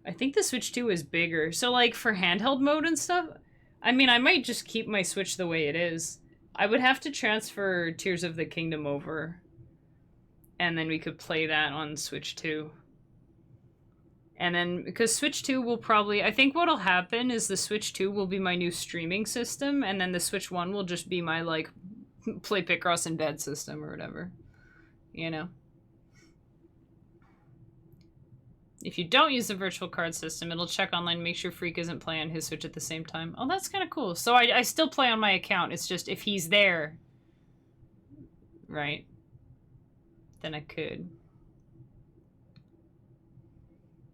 I think the Switch 2 is bigger. So, like, for handheld mode and stuff, I mean, I might just keep my Switch the way it is. I would have to transfer Tears of the Kingdom over. And then we could play that on Switch 2. And then, because Switch 2 will probably... I think what'll happen is the Switch 2 will be my new streaming system, and then the Switch 1 will just be my, like, play Picross in bed system or whatever. You know? If you don't use the virtual card system, it'll check online, make sure Freak isn't playing on his Switch at the same time. Oh, that's kind of cool. So I still play on my account. It's just if he's there, right, then I could.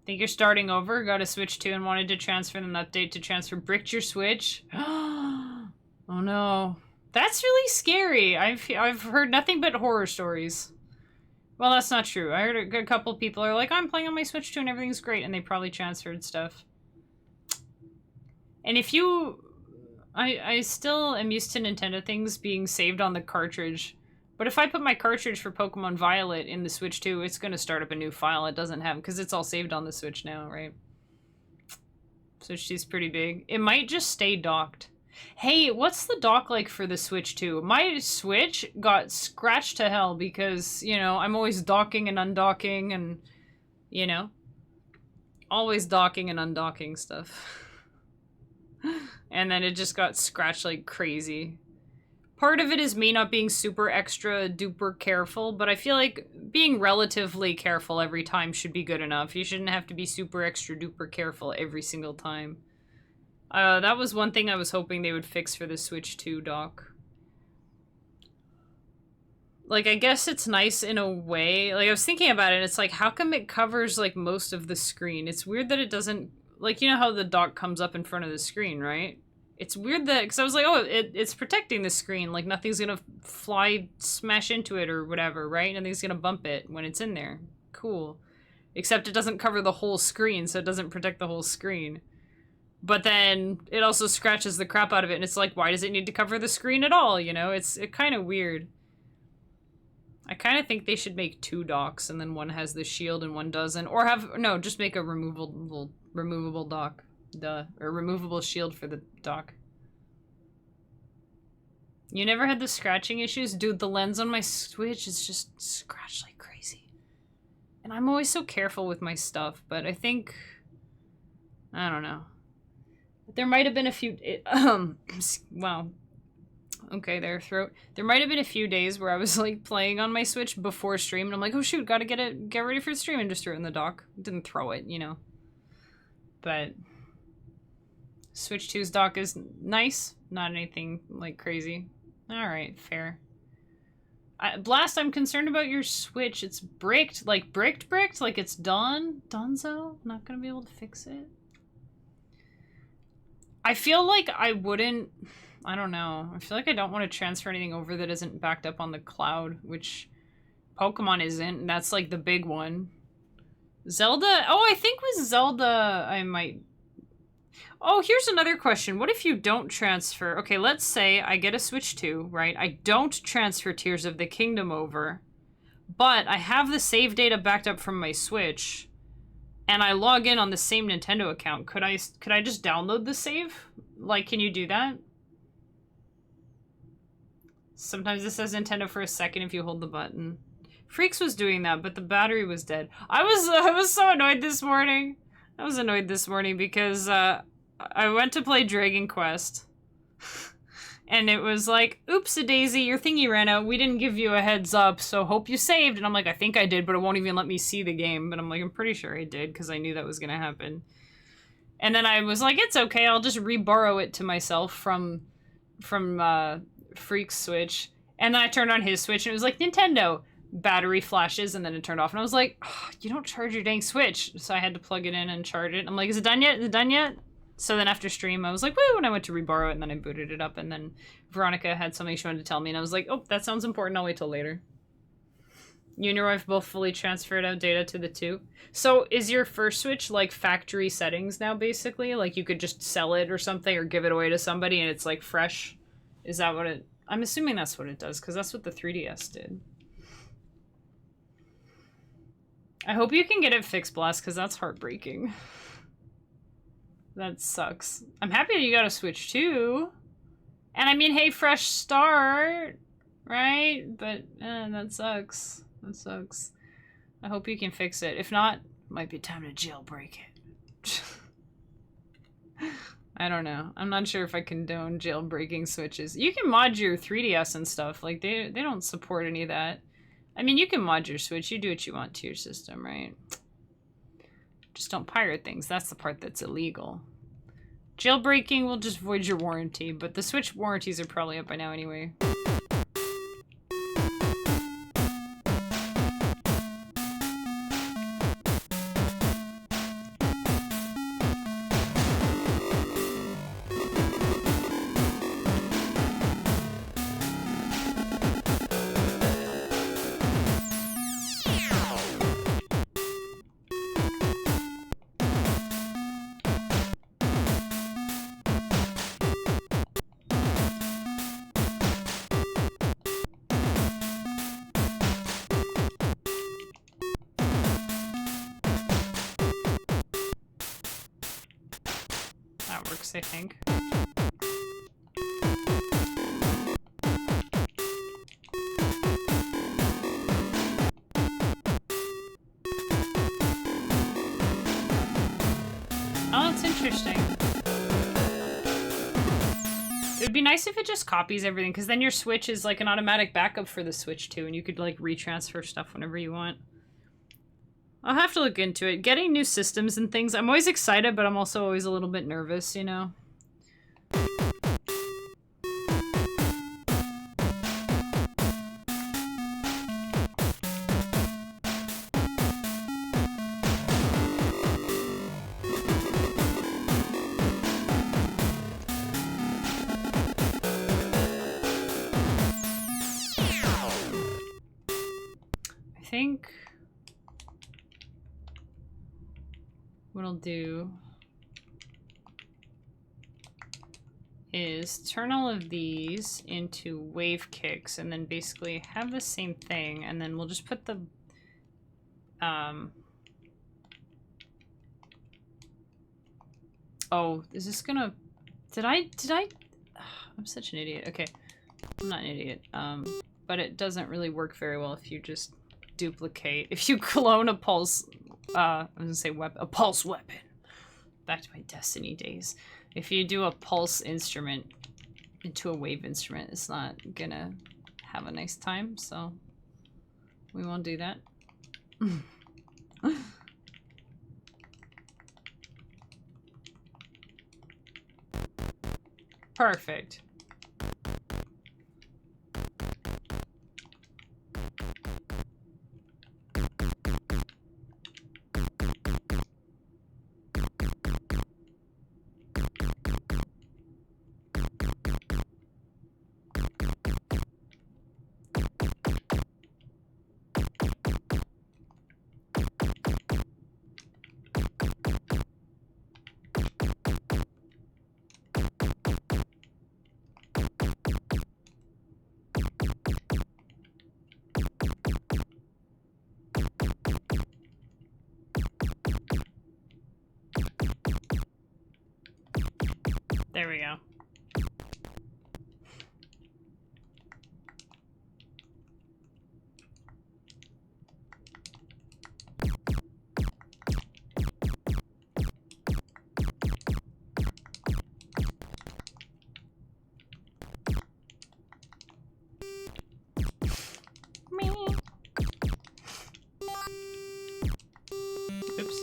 Think you're starting over, got a Switch 2 and wanted to transfer an update to transfer, bricked your Switch? Oh no. That's really scary. I've heard nothing but horror stories. Well, that's not true. I heard a couple people are like, I'm playing on my Switch 2 and everything's great, and they probably transferred stuff. And if you... I still am used to Nintendo things being saved on the cartridge. But if I put my cartridge for Pokemon Violet in the Switch 2, it's going to start up a new file. It doesn't have... because it's all saved on the Switch now, right? Switch 2 is pretty big. It might just stay docked. Hey, what's the dock like for the Switch 2? My Switch got scratched to hell because, you know, I'm always docking and undocking and, you know, always docking and undocking stuff. And then it just got scratched like crazy. part of it is me not being super extra duper careful, but I feel like being relatively careful every time should be good enough. You shouldn't have to be super extra duper careful every single time. That was one thing I was hoping they would fix for the Switch 2 dock. Like, I guess it's nice in a way. Like, I was thinking about it, and it's like, how come it covers, like, most of the screen? It's weird that it doesn't... Like, you know how the dock comes up in front of the screen, right? It's weird that... Because I was like, oh, it's protecting the screen. Like, nothing's gonna smash into it or whatever, right? Nothing's gonna bump it when it's in there. Cool. Except it doesn't cover the whole screen, so it doesn't protect the whole screen. But then it also scratches the crap out of it, and it's like, why does it need to cover the screen at all, you know? It's kind of weird. I kind of think they should make 2 docks, and then one has the shield and one doesn't. Or no, just make a removable dock. Or removable shield for the dock. You never had the scratching issues? Dude, the lens on my Switch is just scratched like crazy. And I'm always so careful with my stuff, but I think... I don't know. There might have been a few... wow. Okay, there, throat. There might have been a few days where I was, like, playing on my Switch before stream, and I'm like, oh shoot, gotta get ready for the stream, and just threw it in the dock. Didn't throw it, you know. But... Switch 2's dock is nice. Not anything, like, crazy. Alright, fair. Blast, I'm concerned about your Switch. It's bricked? Like, bricked? Like, it's done? Dunzo? Not gonna be able to fix it? I feel like I wouldn't... I don't know. I feel like I don't want to transfer anything over that isn't backed up on the cloud, which Pokemon isn't, and that's, like, the big one. Zelda? Oh, I think with Zelda, I might... Oh, here's another question. What if you don't transfer... Okay, let's say I get a Switch 2, right? I don't transfer Tears of the Kingdom over, but I have the save data backed up from my Switch, and I log in on the same Nintendo account. Could I just download the save? Like, can you do that? Sometimes it says Nintendo for a second if you hold the button. Freaks was doing that, but the battery was dead. I was so annoyed this morning. I was annoyed this morning because I went to play Dragon Quest. And it was like, oops-a-daisy, your thingy ran out. We didn't give you a heads up, so hope you saved. And I'm like, I think I did, but it won't even let me see the game. But I'm like, I'm pretty sure I did, because I knew that was going to happen. And then I was like, it's okay, I'll just re-borrow it to myself from Freak's Switch. And then I turned on his Switch, and it was like, Nintendo. Battery flashes, and then it turned off. And I was like, oh, you don't charge your dang Switch. So I had to plug it in and charge it. I'm like, is it done yet? Is it done yet? So then after stream, I was like, woo, and I went to reborrow it, and then I booted it up, and then Veronica had something she wanted to tell me, and I was like, oh, that sounds important, I'll wait till later. You and your wife both fully transferred out data to the 2. So is your first Switch, like, factory settings now, basically? Like, you could just sell it or something, or give it away to somebody, and it's, like, fresh? Is that what it... I'm assuming that's what it does, because that's what the 3DS did. I hope you can get it fixed, Blast, because that's heartbreaking. That sucks. I'm happy that you got a Switch too. And I mean, hey, fresh start, right? But that sucks. That sucks. I hope you can fix it. If not, might be time to jailbreak it. I don't know. I'm not sure if I condone jailbreaking Switches. You can mod your 3DS and stuff. Like, they don't support any of that. I mean, you can mod your Switch. You do what you want to your system, right? Just don't pirate things. That's the part that's illegal. Jailbreaking will just void your warranty, but the Switch warranties are probably up by now anyway. I think. Oh, that's interesting. It'd be nice if it just copies everything, because then your Switch is like an automatic backup for the Switch too, and you could like retransfer stuff whenever you want. I'll have to look into it. Getting new systems and things, I'm always excited, but I'm also always a little bit nervous, you know? I think what I'll do is turn all of these into wave kicks and then basically have the same thing, and then we'll just put the oh, is this gonna did I I'm such an idiot. Okay, I'm not an idiot, but it doesn't really work very well if you just duplicate, if you clone a pulse I was gonna say a pulse weapon. Back to my Destiny days. If you do a pulse instrument into a wave instrument, it's not gonna have a nice time, so we won't do that. Perfect. There we go. Oops.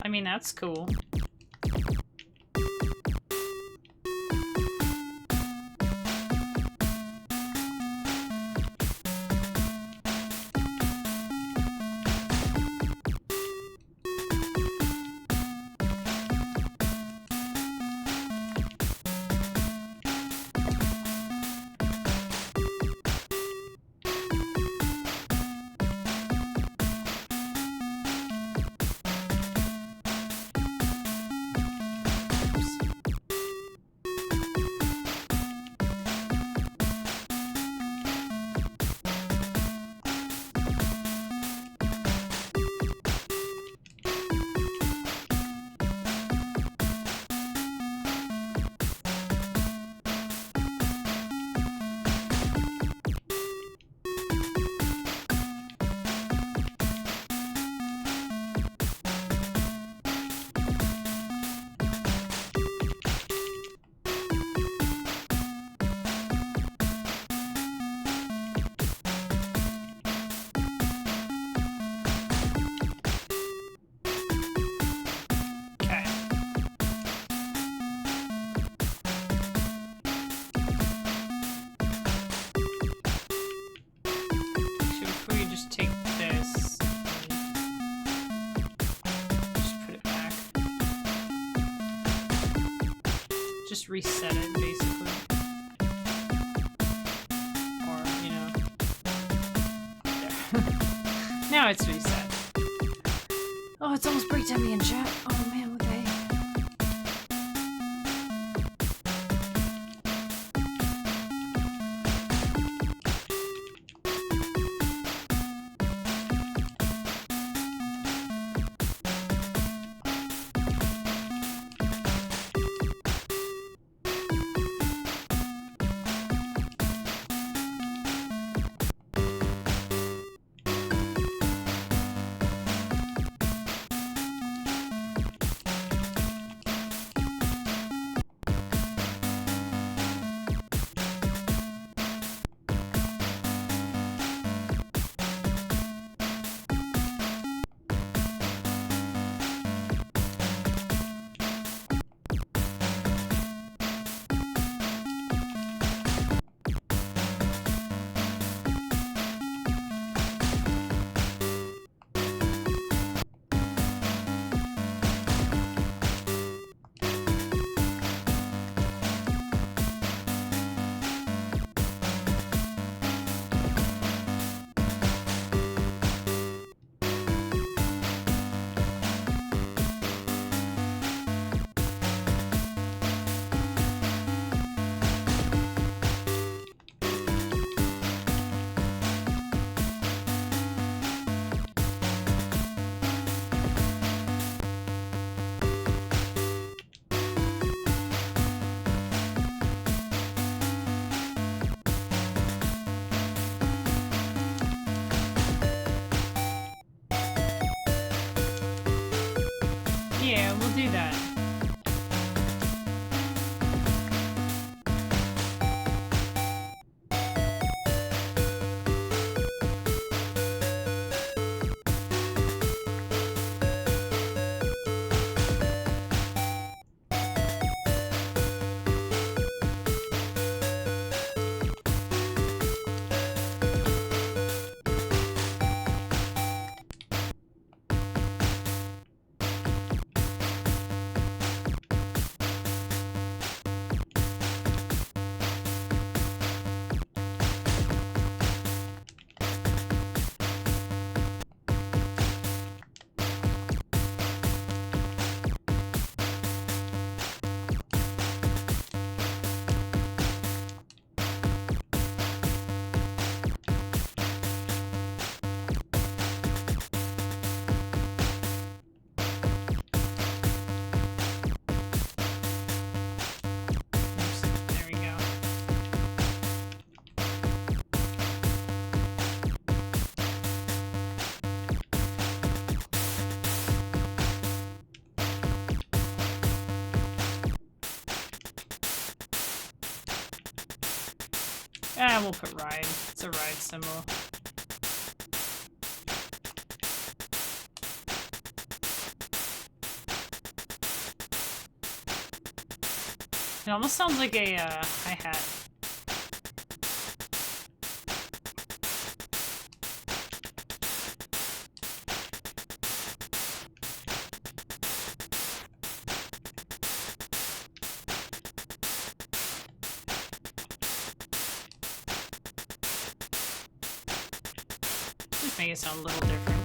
I mean, that's cool. Reset it, basically. Or, you know. There. Now it's reset. Oh, it's almost break time in chat. Oh man, what the heck? Yeah, we'll do that. Ah, we'll put ride. It's a ride symbol. It almost sounds like a hi-hat. Just make it sound a little different.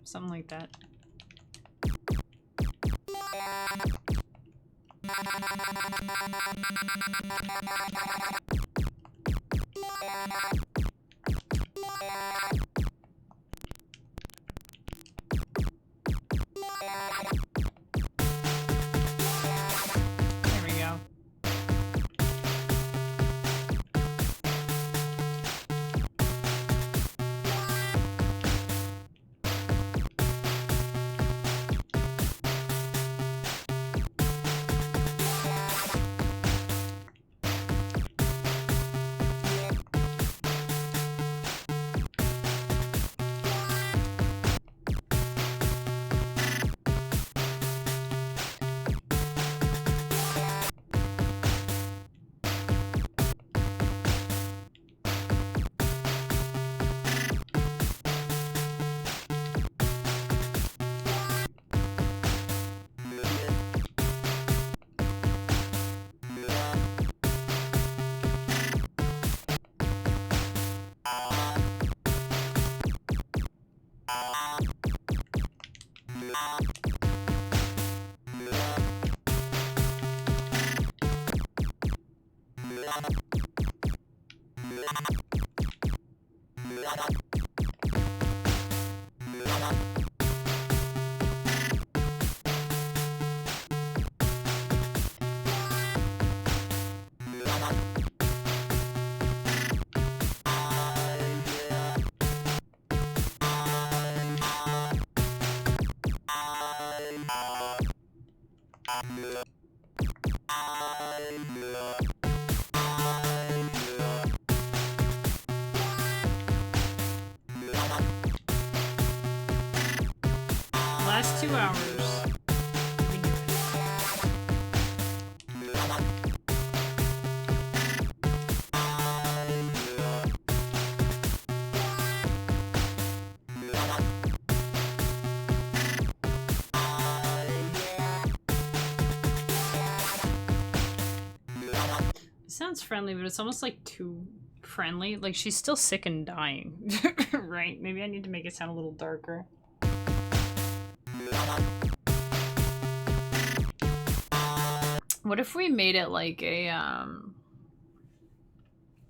Something like that. There we go. Last 2 hours. It sounds friendly, but it's almost like too friendly. Like she's still sick and dying. Right? Maybe I need to make it sound a little darker. What if we made it like a,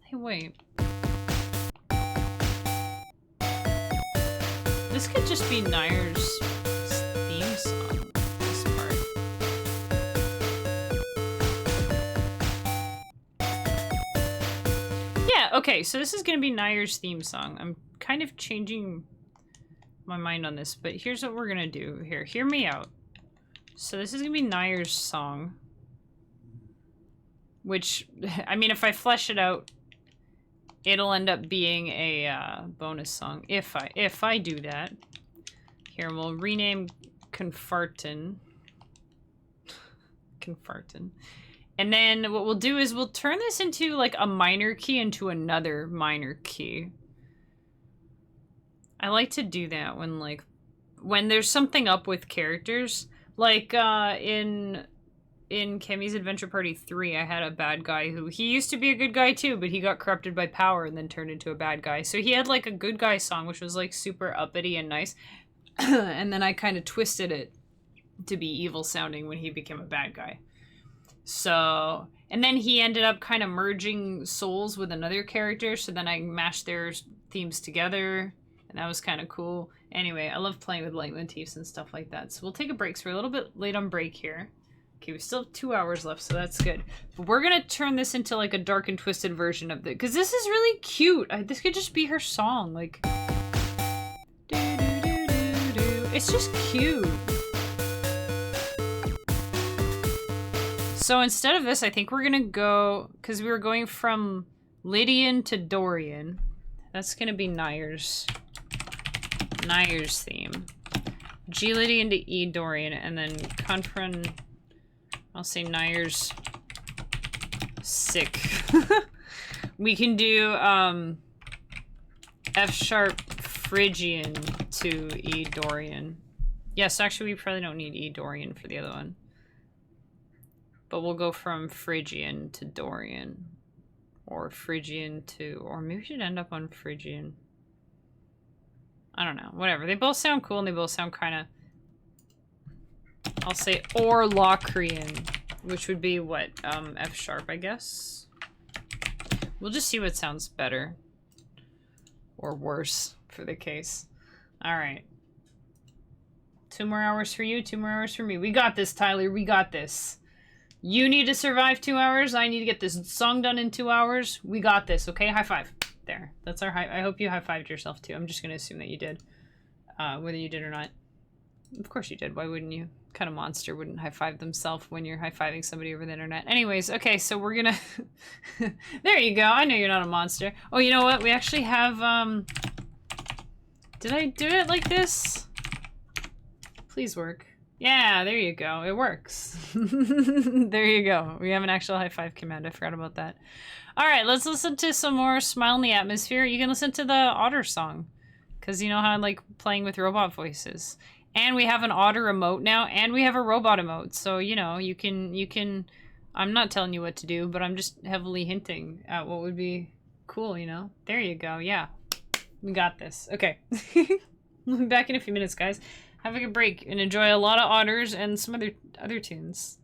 Hey, wait. This could just be Nyir's theme song, this part. Yeah, okay, so this is gonna be Nyir's theme song. I'm kind of changing my mind on this, but here's what we're gonna do here. Hear me out. So this is gonna be Nyir's song. Which, I mean, if I flesh it out, it'll end up being a bonus song. If I do that. Here, we'll rename Confrontation. Confrontation. And then what we'll do is we'll turn this into like a minor key into another minor key. I like to do that when there's something up with characters. Like in Kemi's Adventure Party 3, I had a bad guy who, he used to be a good guy too, but he got corrupted by power and then turned into a bad guy. So he had like a good guy song, which was like super uppity and nice. And then I kind of twisted it to be evil sounding when he became a bad guy. So, and then he ended up kind of merging souls with another character. So then I mashed their themes together and that was kind of cool. Anyway, I love playing with leitmotifs and stuff like that. So we'll take a break. So we're a little bit late on break here. Okay, we still have 2 hours left, so that's good. But we're gonna turn this into like a dark and twisted version of it, because this is really cute. This could just be her song, like. It's just cute. So instead of this, I think we're gonna go, because we were going from Lydian to Dorian. That's gonna be Nyir's theme. G Lydian to E Dorian, and then I'll say Nyir's sick. We can do F sharp Phrygian to E Dorian. Yes, actually we probably don't need E Dorian for the other one. But we'll go from Phrygian to Dorian. Or Phrygian to, or maybe we should end up on Phrygian. I don't know, whatever. They both sound cool and they both sound kind of, I'll say or Locrian, which would be what, F sharp, I guess. We'll just see what sounds better. Or worse, for the case. Alright. 2 more hours for you, 2 more hours for me. We got this, Tyler, we got this. You need to survive 2 hours, I need to get this song done in 2 hours. We got this, okay? High five. There. That's our high. I hope you high-fived yourself, too. I'm just gonna assume that you did. Whether you did or not. Of course you did. Why wouldn't you? What kind of monster wouldn't high-five themselves when you're high-fiving somebody over the internet? Anyways, okay, so we're gonna... There you go. I know you're not a monster. Oh, you know what? We actually have, Did I do it like this? Please work. Yeah, there you go. It works. There you go. We have an actual high-five command. I forgot about that. Alright, let's listen to some more Smile in the Atmosphere. You can listen to the Otter song. Because you know how I like playing with robot voices. And we have an otter emote now, and we have a robot emote. So, you know, you can, I'm not telling you what to do, but I'm just heavily hinting at what would be cool, you know? There you go, yeah. We got this. Okay. We'll be back in a few minutes, guys. Have a good break and enjoy a lot of otters and some other tunes.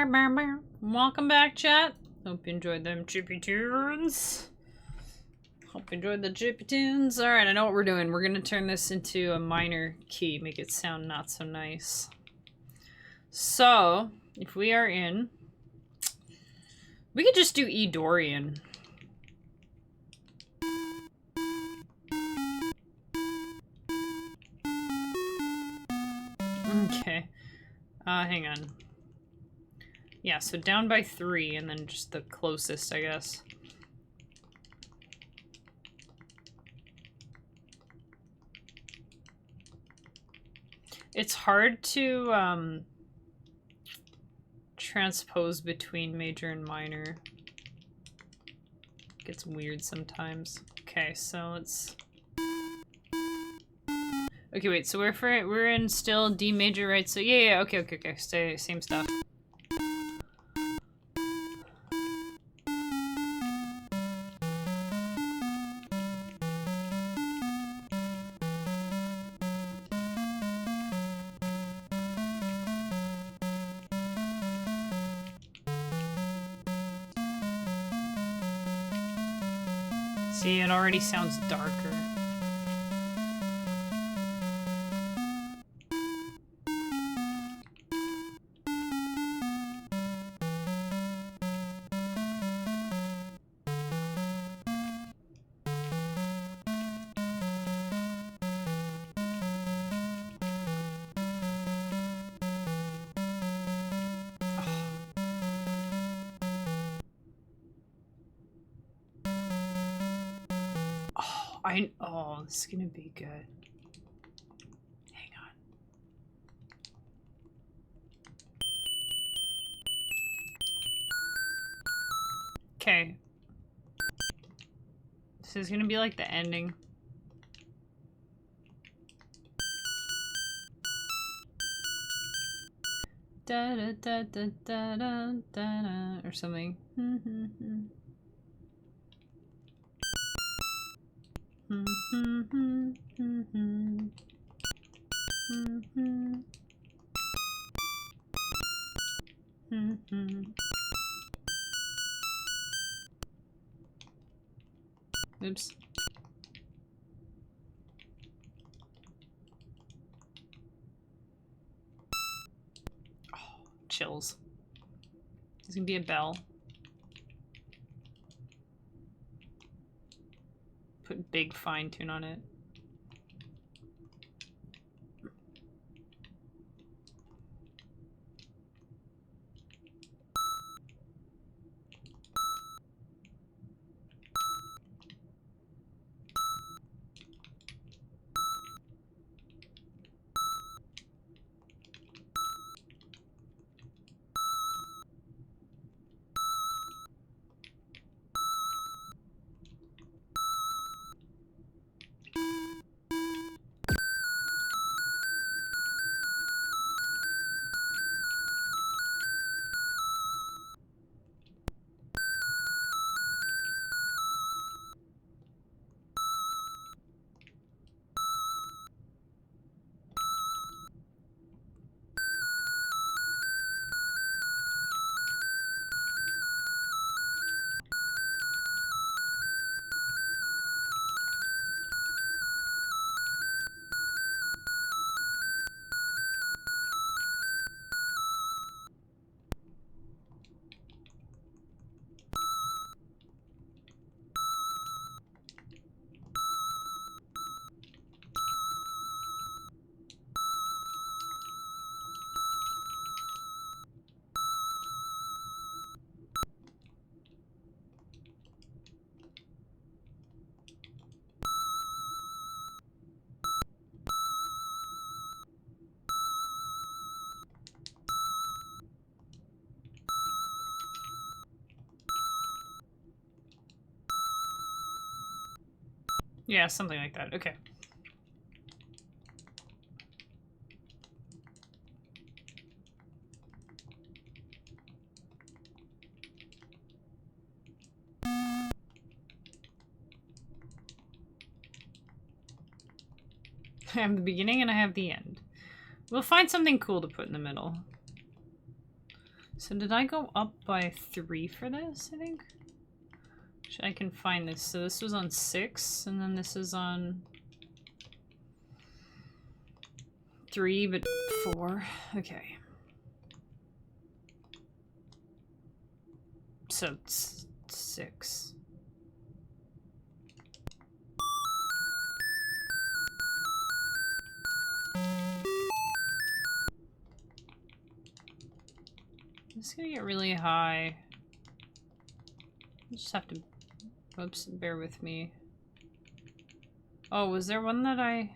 Welcome back, chat. Hope you enjoyed them chippy tunes. Hope you enjoyed the chippy tunes. Alright, I know what we're doing. We're gonna turn this into a minor key, make it sound not so nice. So, if we are in... We could just do E Dorian. Okay. Hang on. Yeah, so down by 3, and then just the closest, I guess. It's hard to, transpose between major and minor. It gets weird sometimes. Okay, so let's... Okay, wait, so we're in still D major, right? So yeah, okay, stay, same stuff. See, it already sounds darker. Oh, this is gonna be good. Hang on. Okay. This is gonna be like the ending. Da da da da da da da or something. Oops. Oh, chills. There's gonna be a bell. Put big fine tune on it. Yeah, something like that. Okay. I have the beginning and I have the end. We'll find something cool to put in the middle. So did I go up by 3 for this, I think? I can find this. So this was on 6, and then this is on 3, but 4. Okay. So it's 6. It's gonna get really high. I just have to... Oops, bear with me. Oh, was there one that I...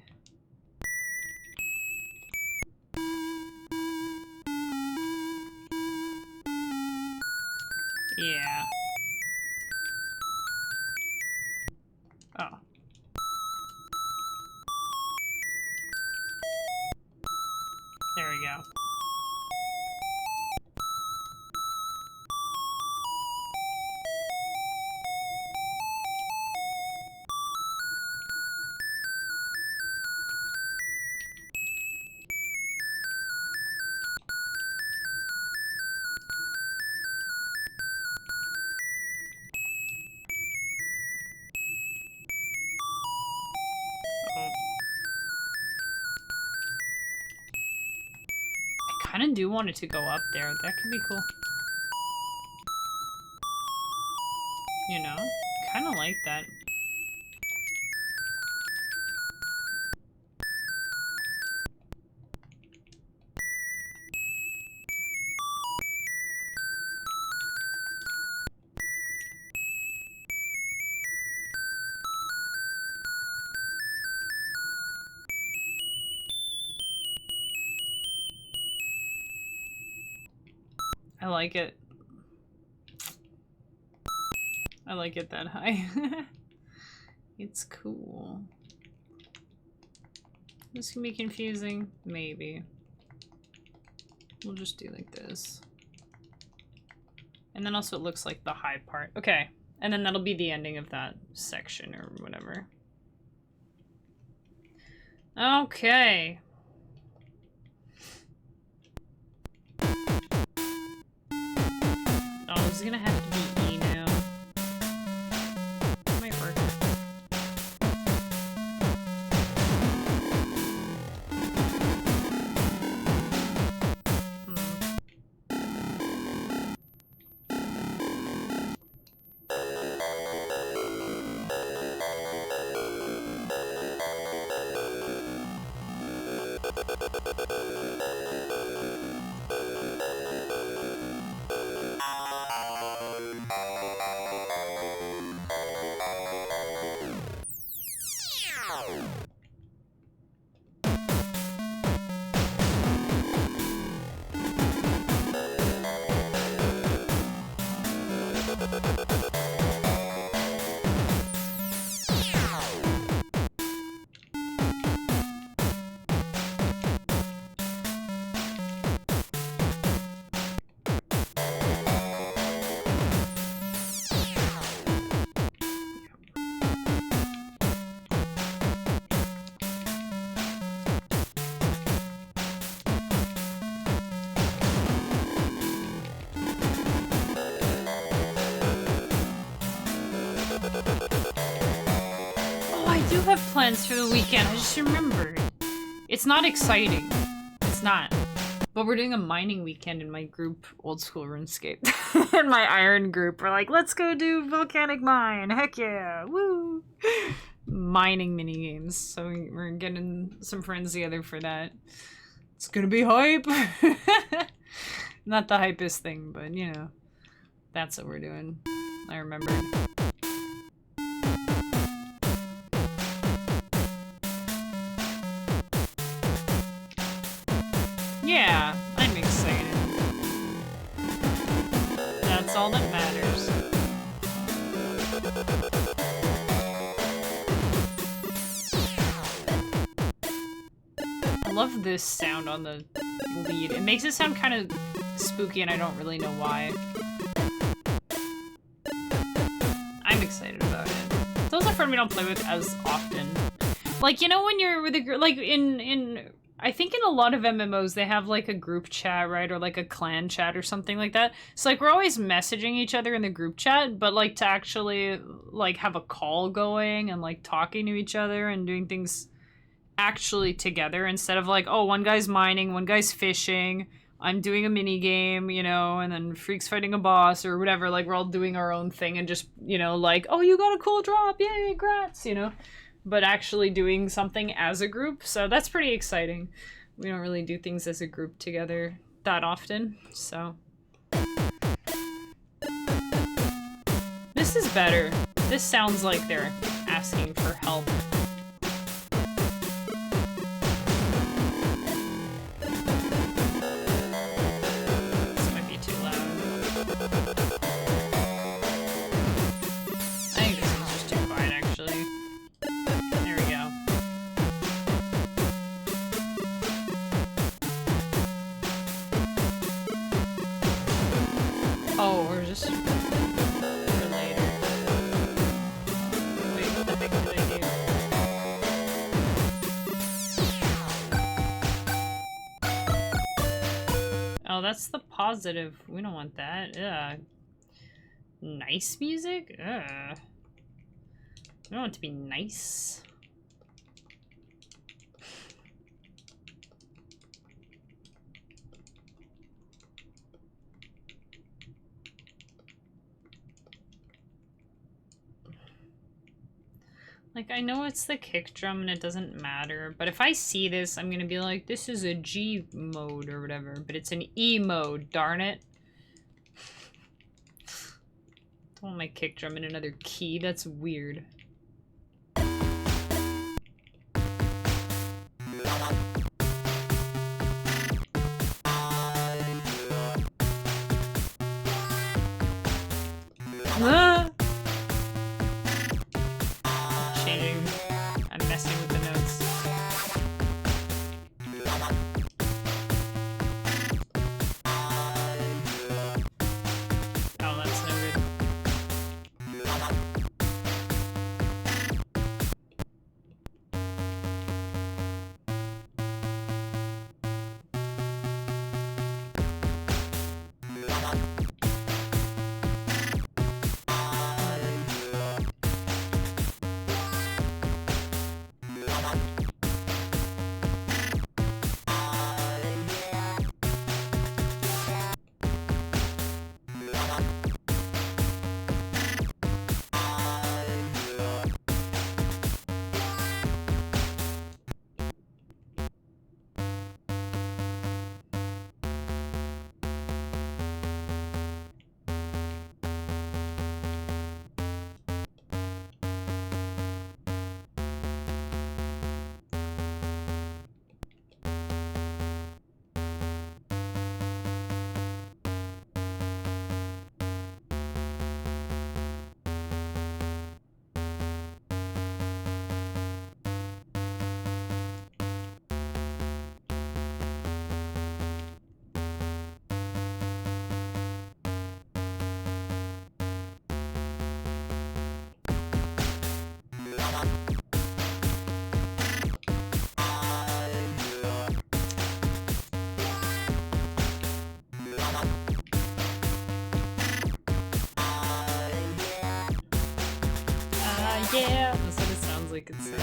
Yeah. Oh. There we go. I kind of do want it to go up there. That could be cool. You know? Kind of like that. I like it. I like it that high. It's cool. This can be confusing. Maybe. We'll just do like this. And then also it looks like the high part. Okay. And then that'll be the ending of that section or whatever. Okay. Oh, it's gonna have to be E now. Might work. Have plans for the weekend. I just remembered. It's not exciting. It's not. But we're doing a mining weekend in my group, Old School RuneScape. In my iron group. We're like, let's go do volcanic mine. Heck yeah. Woo. Mining mini games. So we're getting some friends together for that. It's gonna be hype. Not the hypest thing, but you know. That's what we're doing. I remembered. Yeah, I'm excited. That's all that matters. I love this sound on the lead. It makes it sound kind of spooky and I don't really know why. I'm excited about it. It's also a friend we don't play with as often. Like, you know when you're with a group, like in I think in a lot of MMOs they have like a group chat, right? Or like a clan chat or something like that. So like we're always messaging each other in the group chat, but like to actually like have a call going and like talking to each other and doing things actually together instead of like, oh, one guy's mining, one guy's fishing, I'm doing a mini game, you know, and then Freak's fighting a boss or whatever. Like we're all doing our own thing and just, you know, like, oh, you got a cool drop, yay, grats, you know. But actually doing something as a group. So that's pretty exciting. We don't really do things as a group together that often, so. This is better. This sounds like they're asking for help. This might be too loud. I think this one's just too quiet, actually. There we go. Oh, we're just for later. Wait, what the heck did I do? Oh, that's the positive. We don't want that. Ugh. Nice music? Ugh. We don't want it to be nice. Like, I know it's the kick drum and it doesn't matter, but if I see this, I'm gonna be like, this is a G mode or whatever, but it's an E mode, darn it. Don't want my kick drum in another key, that's weird. Ah! Changing. I'm messing with the notes. Oh, that's no good. Yeah, that's what it sounds like it's saying.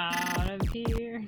Out of here.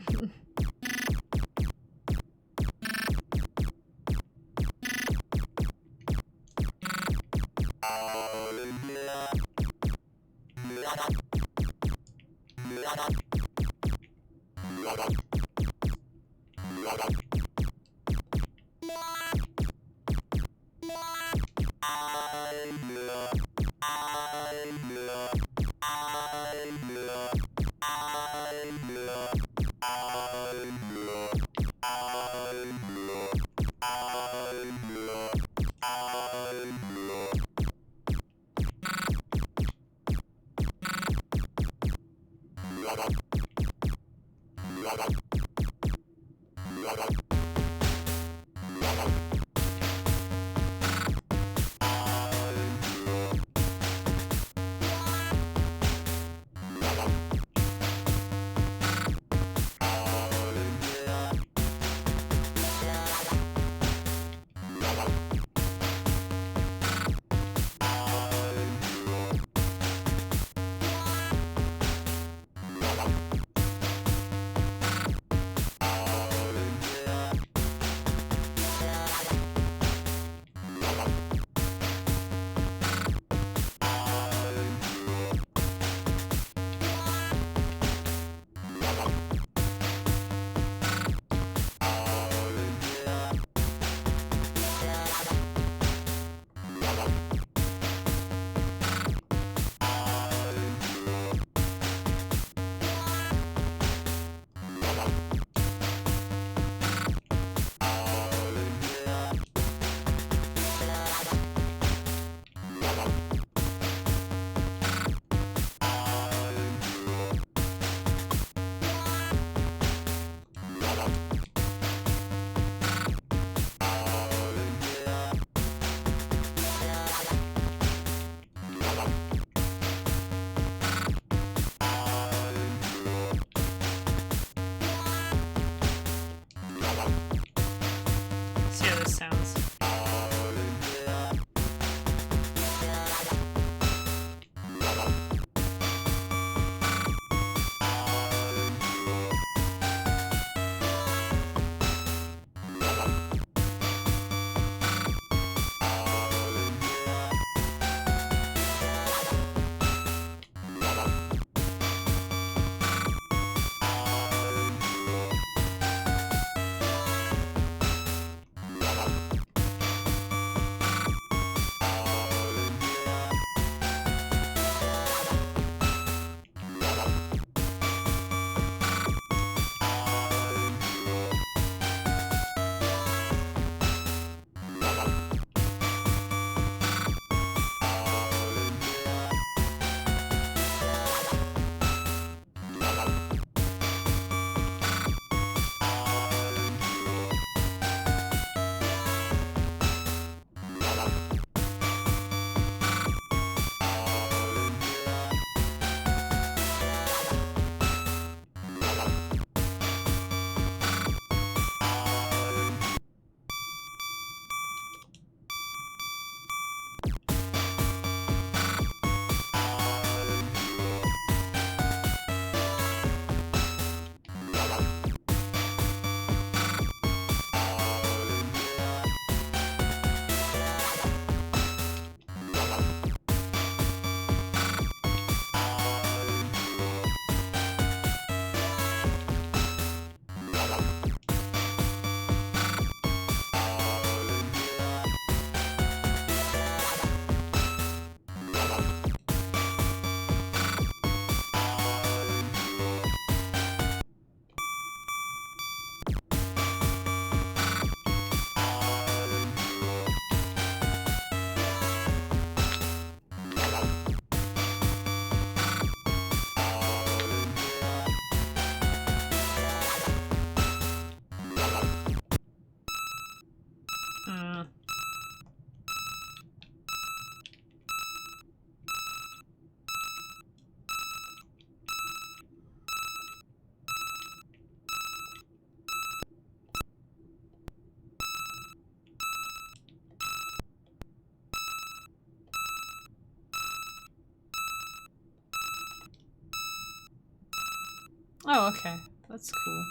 Oh, okay. That's cool.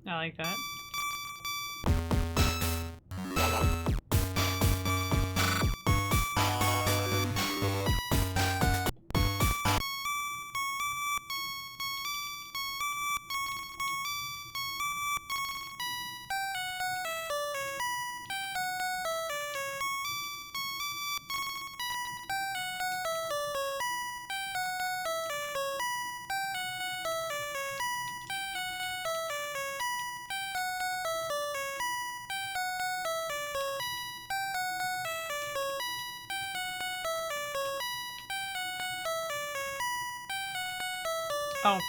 I like that. Oh.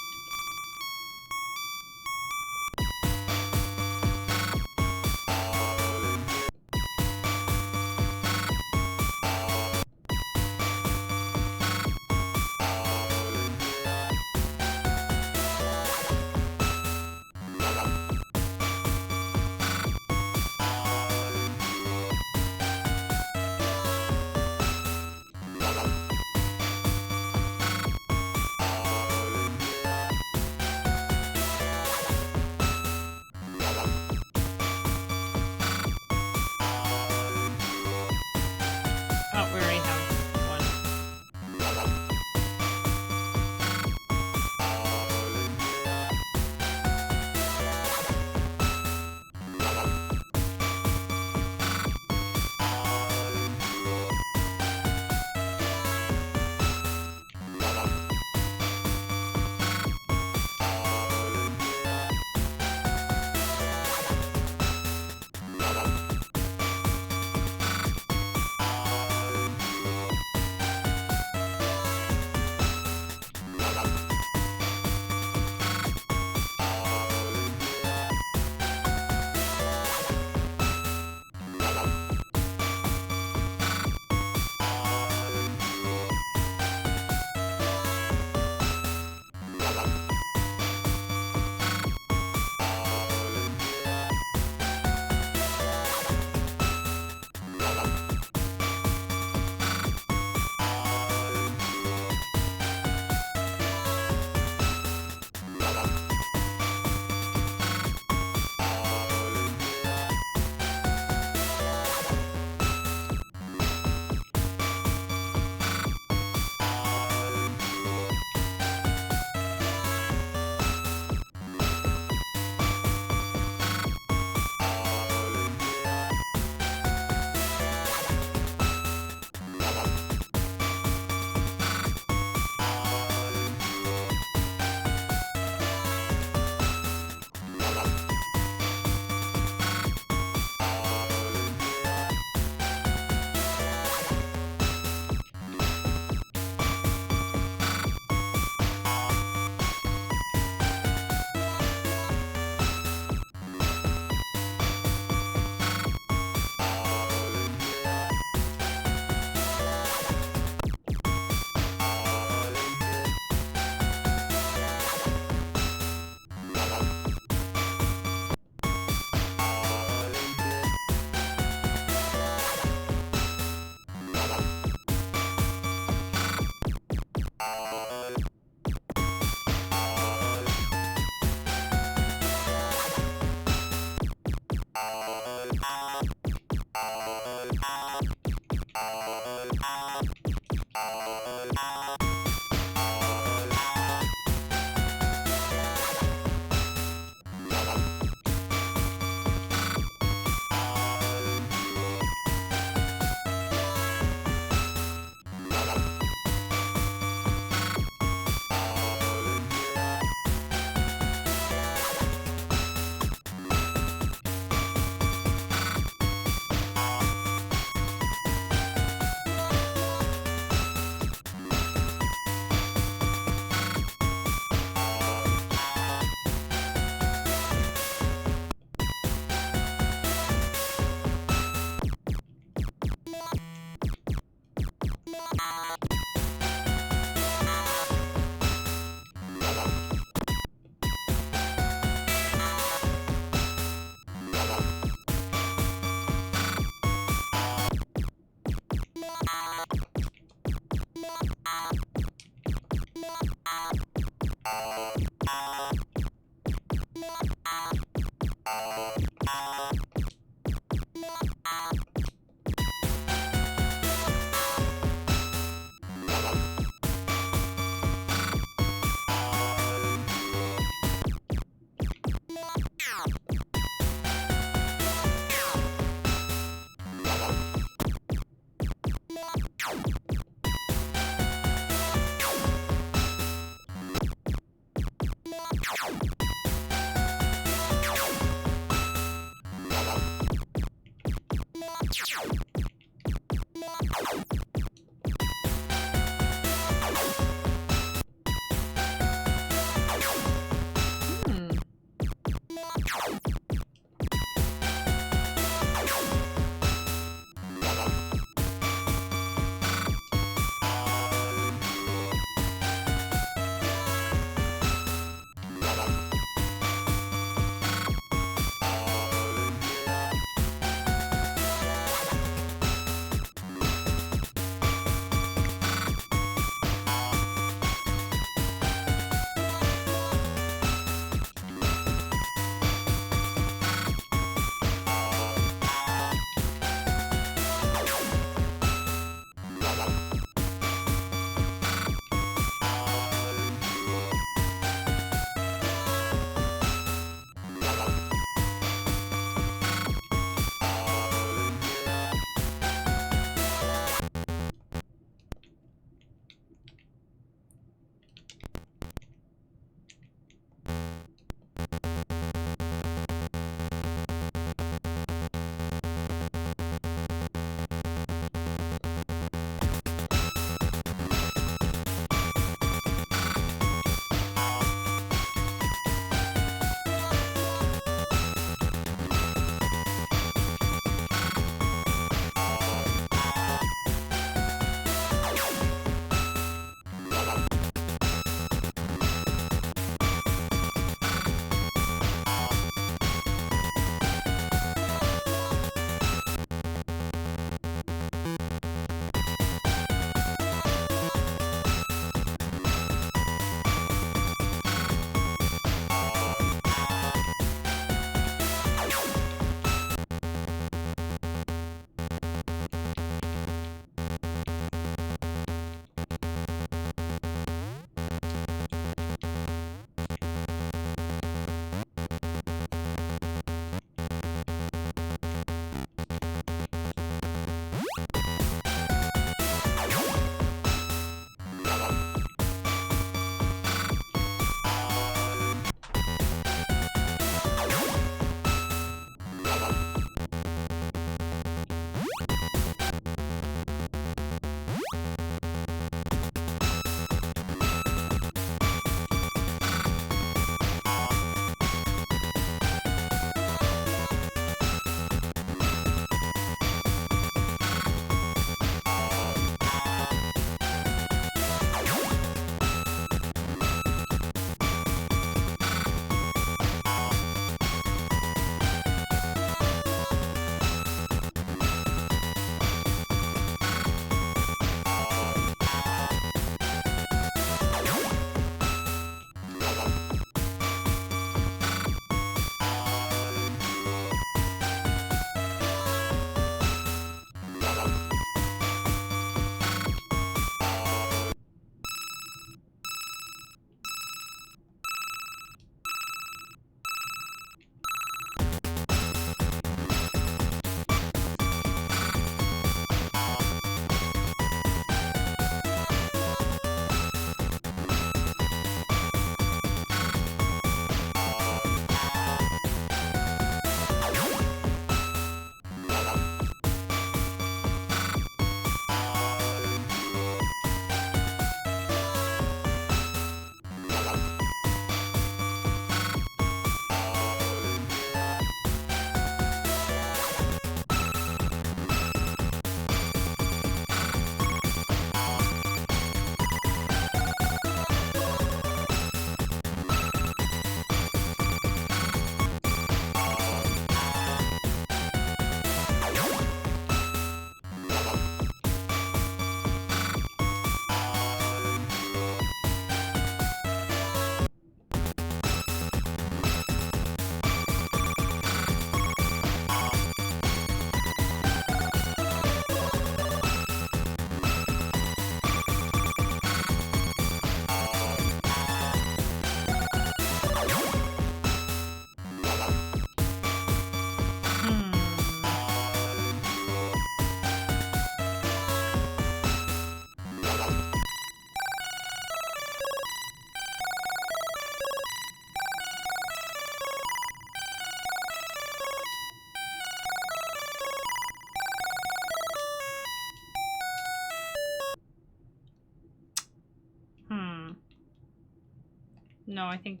No, I think...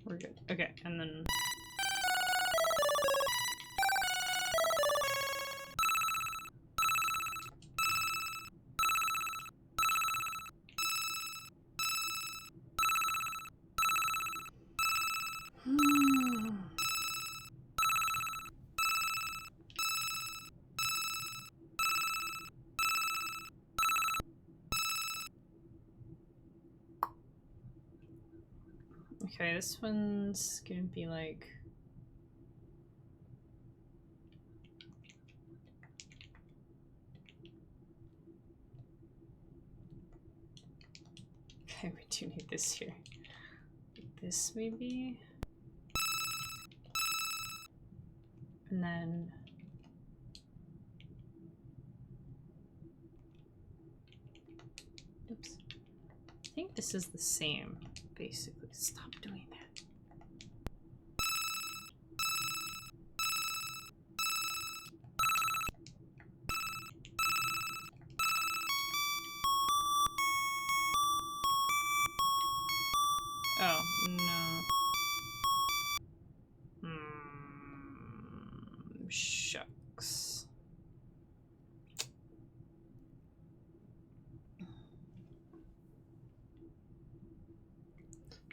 We're good. Okay, and then... Okay, this one's gonna be like... Okay, we do need this here. This maybe? And then... Oops. I think this is the same, basically. Stop doing that. Oh, no. Shucks.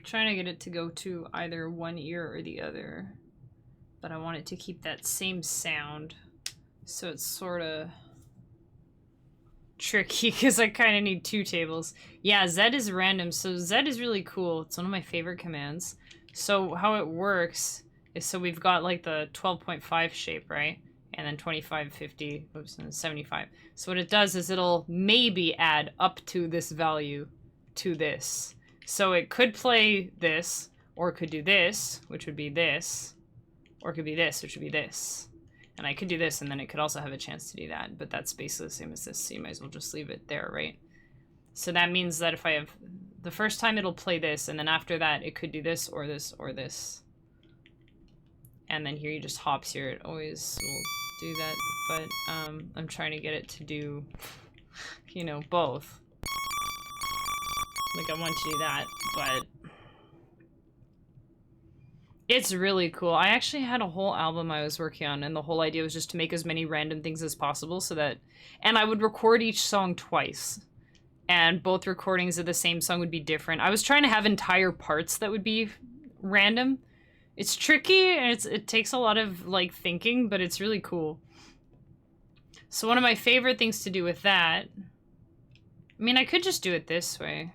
Trying to get it to go to either one ear or the other, but I want it to keep that same sound, so it's sort of tricky because I kind of need two tables. Yeah, Z is random, so Z is really cool. It's one of my favorite commands. So how it works is, so we've got like the 12.5 shape, right? And then 25, 50, oops, and 75. So what it does is it'll maybe add up to this value to this. So it could play this, or it could do this, which would be this, or it could be this, which would be this. And I could do this, and then it could also have a chance to do that, but that's basically the same as this, so you might as well just leave it there, right? So that means that if I have... The first time it'll play this, and then after that it could do this, or this, or this. And then here you just hops here, it always will do that, but I'm trying to get it to do, you know, both. Like, I want to do that, but... It's really cool. I actually had a whole album I was working on, and the whole idea was just to make as many random things as possible so that... And I would record each song twice. And both recordings of the same song would be different. I was trying to have entire parts that would be random. It's tricky, and it takes a lot of, like, thinking, but it's really cool. So one of my favorite things to do with that... I mean, I could just do it this way.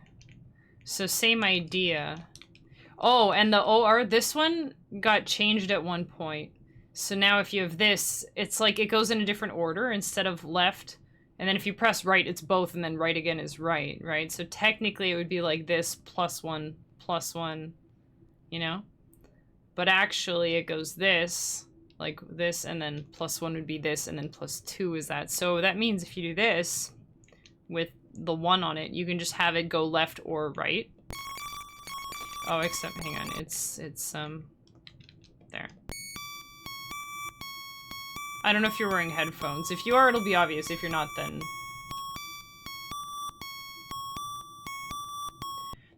So same idea. Oh, and the OR, this one got changed at one point. So now if you have this, it's like it goes in a different order instead of left. And then if you press right, it's both, and then right again is right, right? So technically it would be like this, +1, +1, you know? But actually it goes this, like this, and then +1 would be this, and then +2 is that. So that means if you do this with the 1 on it, you can just have it go left or right. Oh, except, hang on, it's there. I don't know if you're wearing headphones. If you are, it'll be obvious. If you're not, then...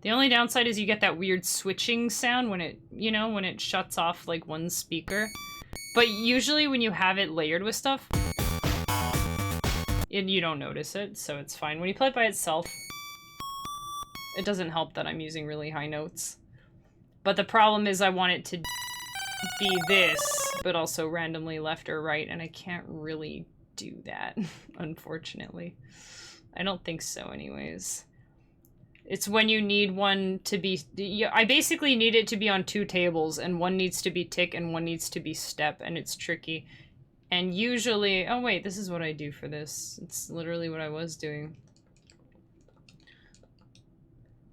The only downside is you get that weird switching sound when it, you know, when it shuts off, like, one speaker. But usually when you have it layered with stuff, you don't notice it, so it's fine. When you play it by itself, it doesn't help that I'm using really high notes. But the problem is I want it to be this, but also randomly left or right, and I can't really do that, unfortunately. I don't think so anyways. It's when you need one to be... I basically need it to be on 2 tables, and one needs to be tick and one needs to be step, and it's tricky. And usually... Oh wait, this is what I do for this. It's literally what I was doing.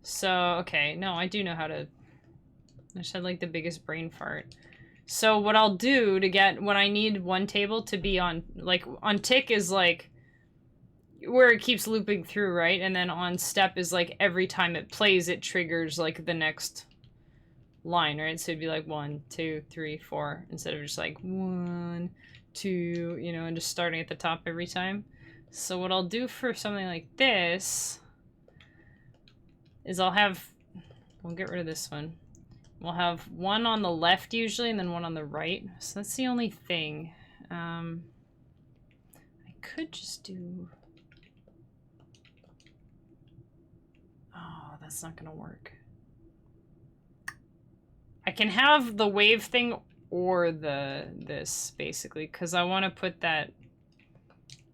So, okay, no, I do know how to... I just had like the biggest brain fart. So what I'll do to get... When I need one table to be on... Like, on tick is like... Where it keeps looping through, right? And then on step is like every time it plays, it triggers like the next line, right? So it'd be like 1, 2, 3, 4, instead of just like 1, to, you know, and just starting at the top every time. So what I'll do for something like this is we'll get rid of this one. We'll have one on the left usually and then one on the right. So that's the only thing. I could just do... Oh, that's not gonna work. I can have the wave thing or this basically, because I want to put that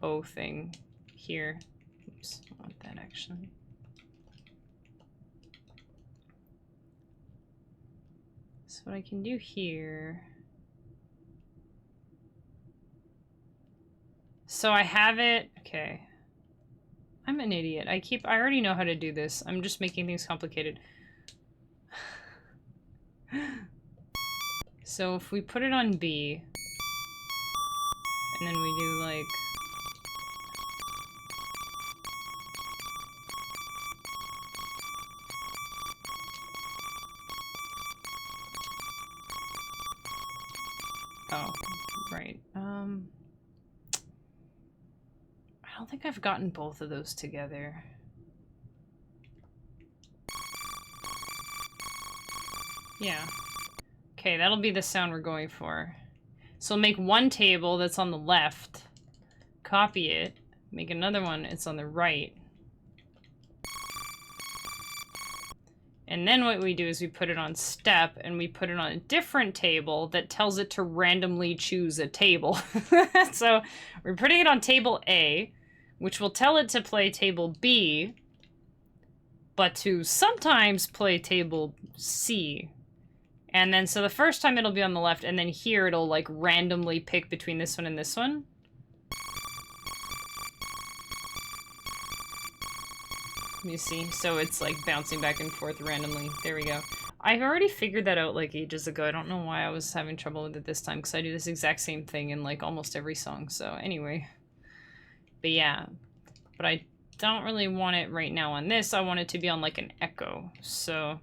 O thing here. Oops, I want that actually. So what I can do here. So I have it. Okay. I'm an idiot. I already know how to do this. I'm just making things complicated. So if we put it on B, and then we do like... Oh, right. I don't think I've gotten both of those together. Yeah. Okay, that'll be the sound we're going for. So make one table that's on the left, copy it, make another one, it's on the right. And then what we do is we put it on step and we put it on a different table that tells it to randomly choose a table. So we're putting it on table A, which will tell it to play table B, but to sometimes play table C. And then, so the first time it'll be on the left, and then here it'll, like, randomly pick between this one and this one. You see? So it's, like, bouncing back and forth randomly. There we go. I've already figured that out, like, ages ago. I don't know why I was having trouble with it this time, because I do this exact same thing in, like, almost every song. So, anyway. But, yeah. But I don't really want it right now on this. I want it to be on, like, an echo. So...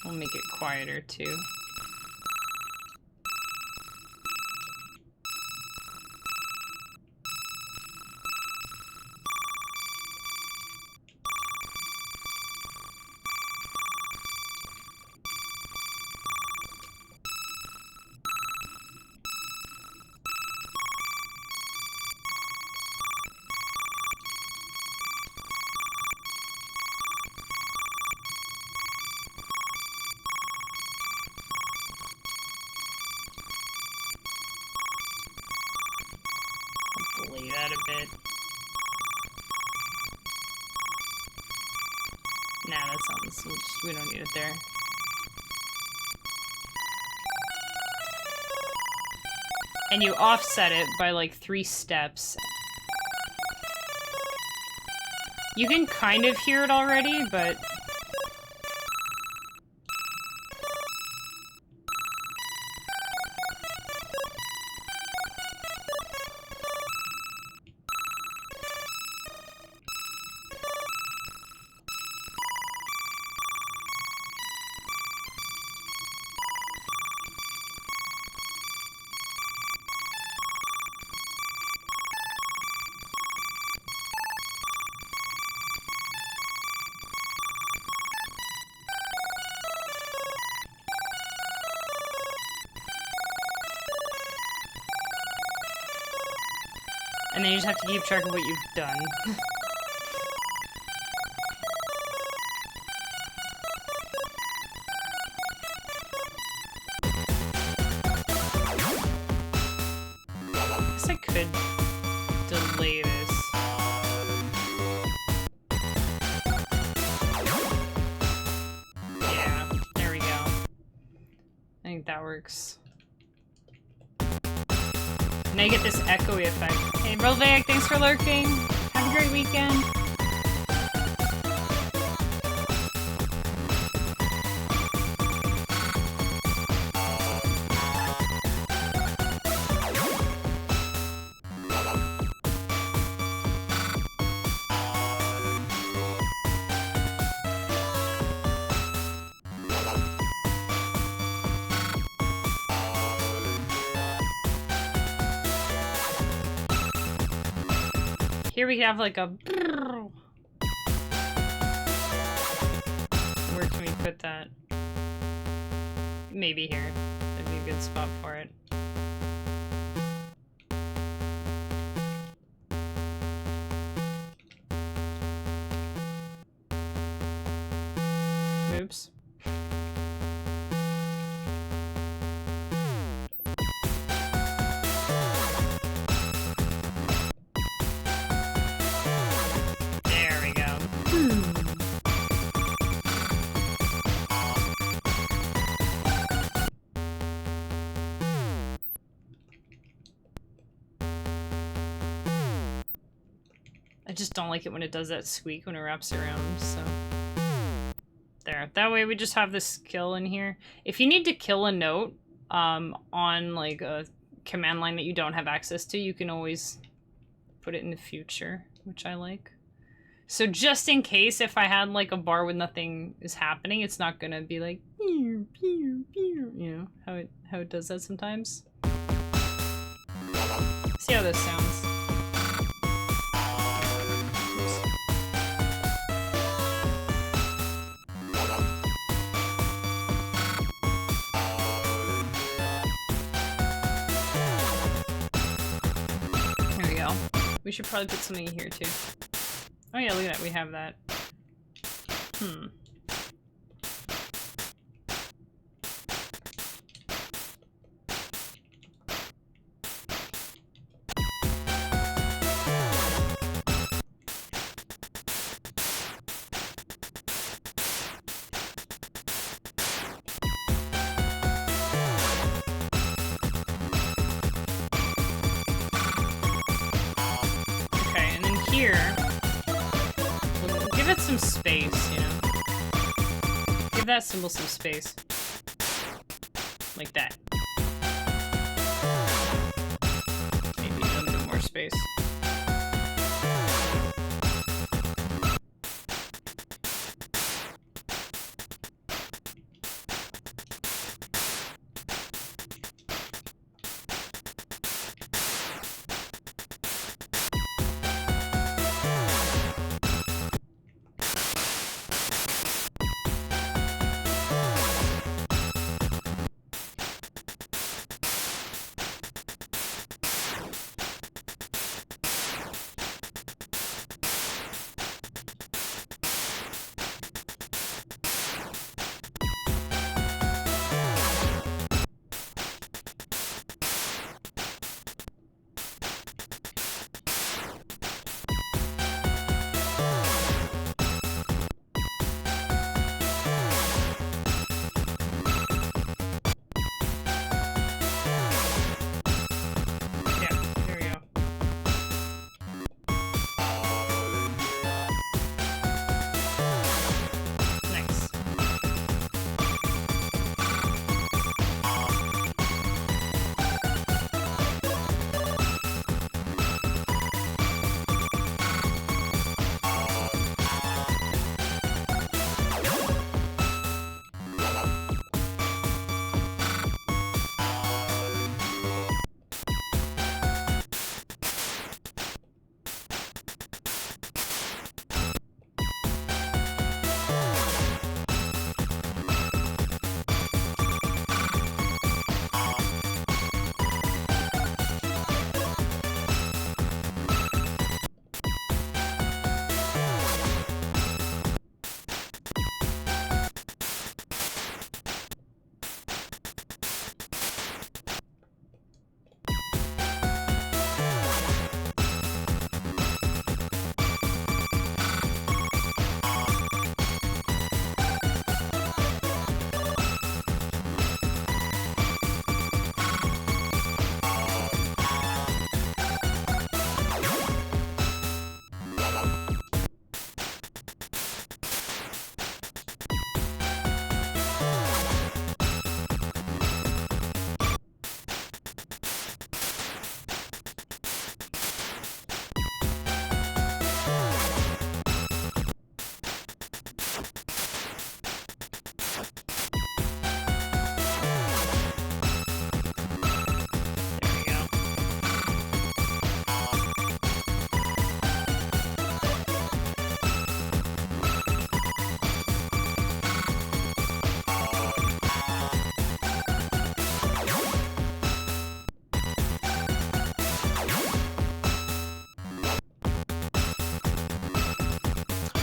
We'll make it quieter, too. Delay that a bit. Nah, that sounds... we don't need it there. And you offset it by like 3 steps. You can kind of hear it already, but... And then you just have to keep track of what you've done. I guess I could delay this. Yeah, there we go. I think that works. Now you get this echoey effect. Hey, Rolvaic, thanks for lurking. Have a great weekend. Here we have like a... Where can we put that? Maybe here. That'd be a good spot for it. Oops. There we go. I just don't like it when it does that squeak when it wraps around, so... There. That way we just have this skill in here. If you need to kill a note on like a command line that you don't have access to, you can always put it in the future, which I like. So just in case if I had like a bar with nothing is happening, it's not gonna be like pew, pew, pew, you know how it does that sometimes. See how this sounds. We should probably put something in here too. Oh yeah, look at that, we have that. Space, you know? Give that symbol some space. Like that. Maybe a little bit more space.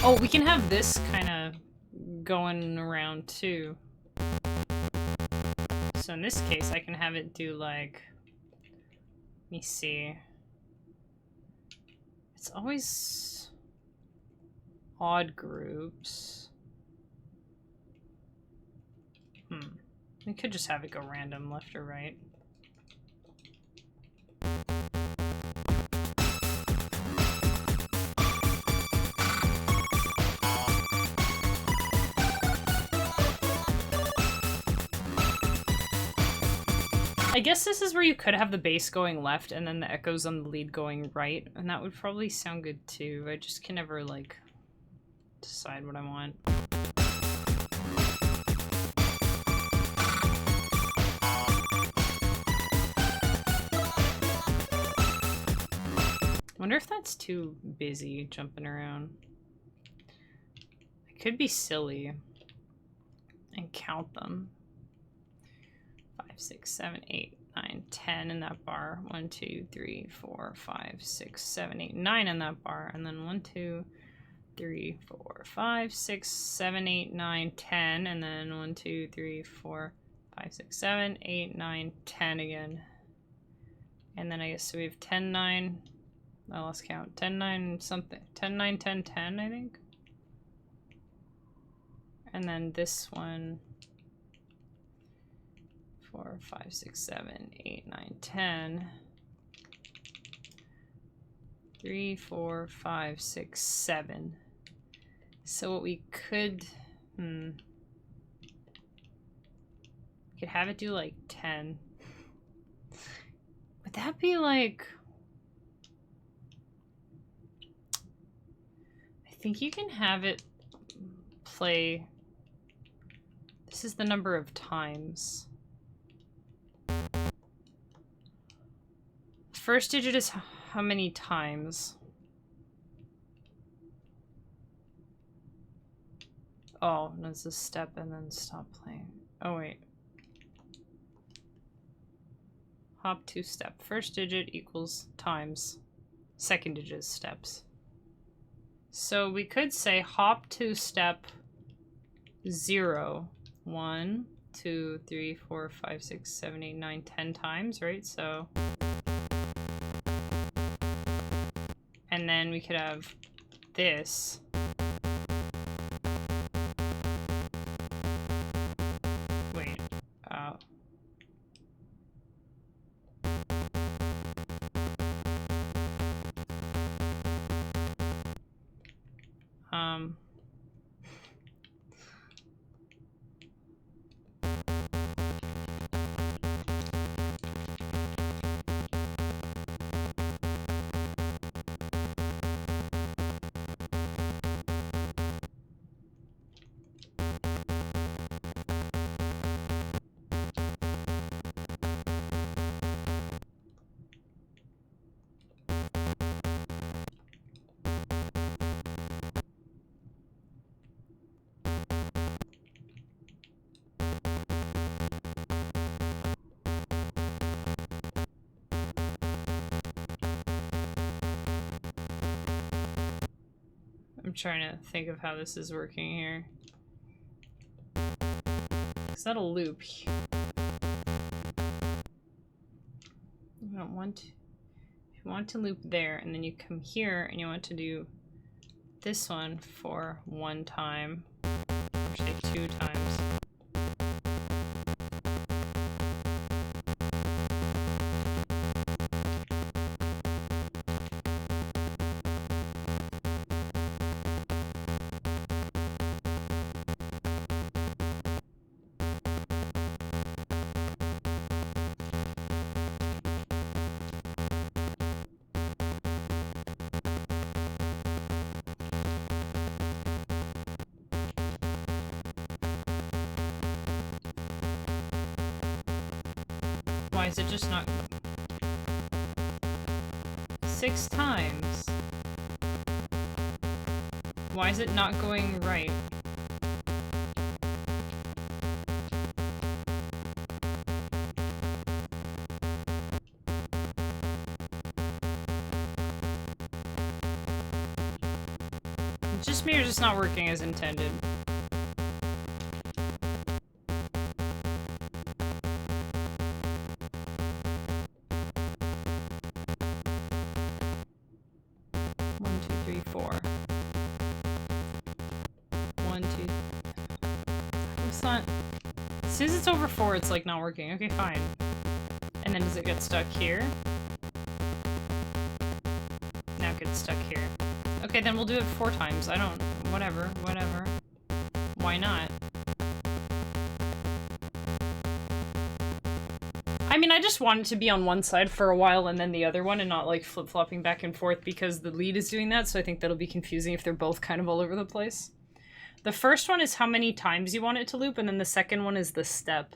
Oh, we can have this kind of going around too. So in this case, I can have it do like, let me see. It's always odd groups. We could just have it go random left or right. I guess this is where you could have the bass going left and then the echoes on the lead going right, and that would probably sound good too. I just can never, like, decide what I want. Wonder if that's too busy jumping around. I could be silly and count them. 5, 6, 7, 8, 9, 10 in that bar. 1, 2, 3, 4, 5, 6, 7, 8, 9 in that bar. And then 1, 2, 3, 4, 5, 6, 7, 8, 9, 10. And then 1, 2, 3, 4, 5, 6, 7, 8, 9, 10 again. And then I guess so we have 10, 9. I lost count. 10, 9 something. 10, 9, 10, 10, I think. And then this one. 4, 5, 6, 7, 8, 9, 10. 3, 4, 5, 6, 7. So what we could, could have it do like 10. Would that be like, I think you can have it play, this is the number of times. First digit is how many times? Oh, no, it's a step and then stop playing. Oh, wait. Hop 2 step. First digit equals times. Second digit is steps. So we could say hop 2 step 0. 1, 2, 3, 4, 5, 6, 7, 8, 9, 10 times, right? So. And then we could have this. Wait. I'm trying to think of how this is working here. Because that'll loop. You don't want to, if you want to loop there, and then you come here and you want to do this one for 1 time, or say 2 times. Why is it just not 6 times? Why is it not going right? I'm just me or just not working as intended? One, two, three, four. One, two. It's not. As soon as it's over 4, it's like not working. Okay, fine. And then does it get stuck here? Now it gets stuck here. Okay, then we'll do it 4 times. I don't... Whatever. Why not? I mean, I just want it to be on one side for a while and then the other one and not, like, flip-flopping back and forth because the lead is doing that, so I think that'll be confusing if they're both kind of all over the place. The first one is how many times you want it to loop, and then the second one is the step.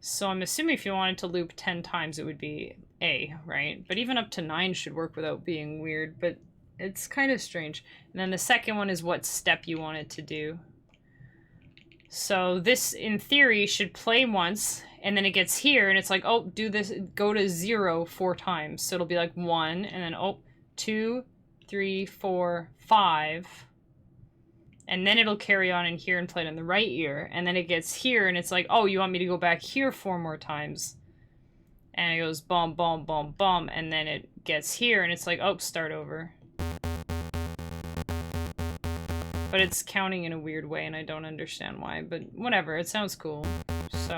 So I'm assuming if you wanted to loop 10 times, it would be A, right? But even up to 9 should work without being weird, but it's kind of strange. And then the second one is what step you want it to do. So this, in theory, should play once, and then it gets here, and it's like, oh, do this, go to 0 4 times. So it'll be like 1, and then, oh, 2, 3, 4, 5. And then it'll carry on in here and play it in the right ear. And then it gets here, and it's like, oh, you want me to go back here 4 more times. And it goes bum, bum, bum, bum. And then it gets here, and it's like, oh, start over. But it's counting in a weird way, and I don't understand why. But whatever, it sounds cool. So...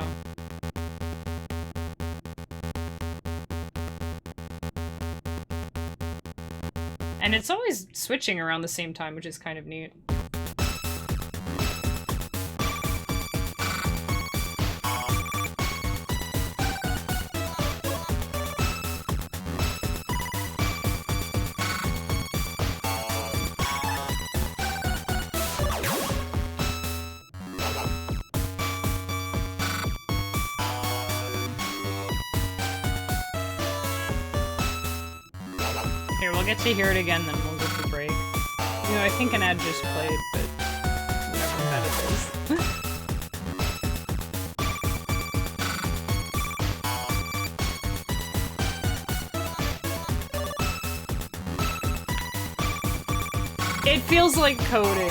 And it's always switching around the same time, which is kind of neat. Here, we'll get to hear it again, then we'll get the break. You know, I think an ad just played, but whatever that is. It feels like coding.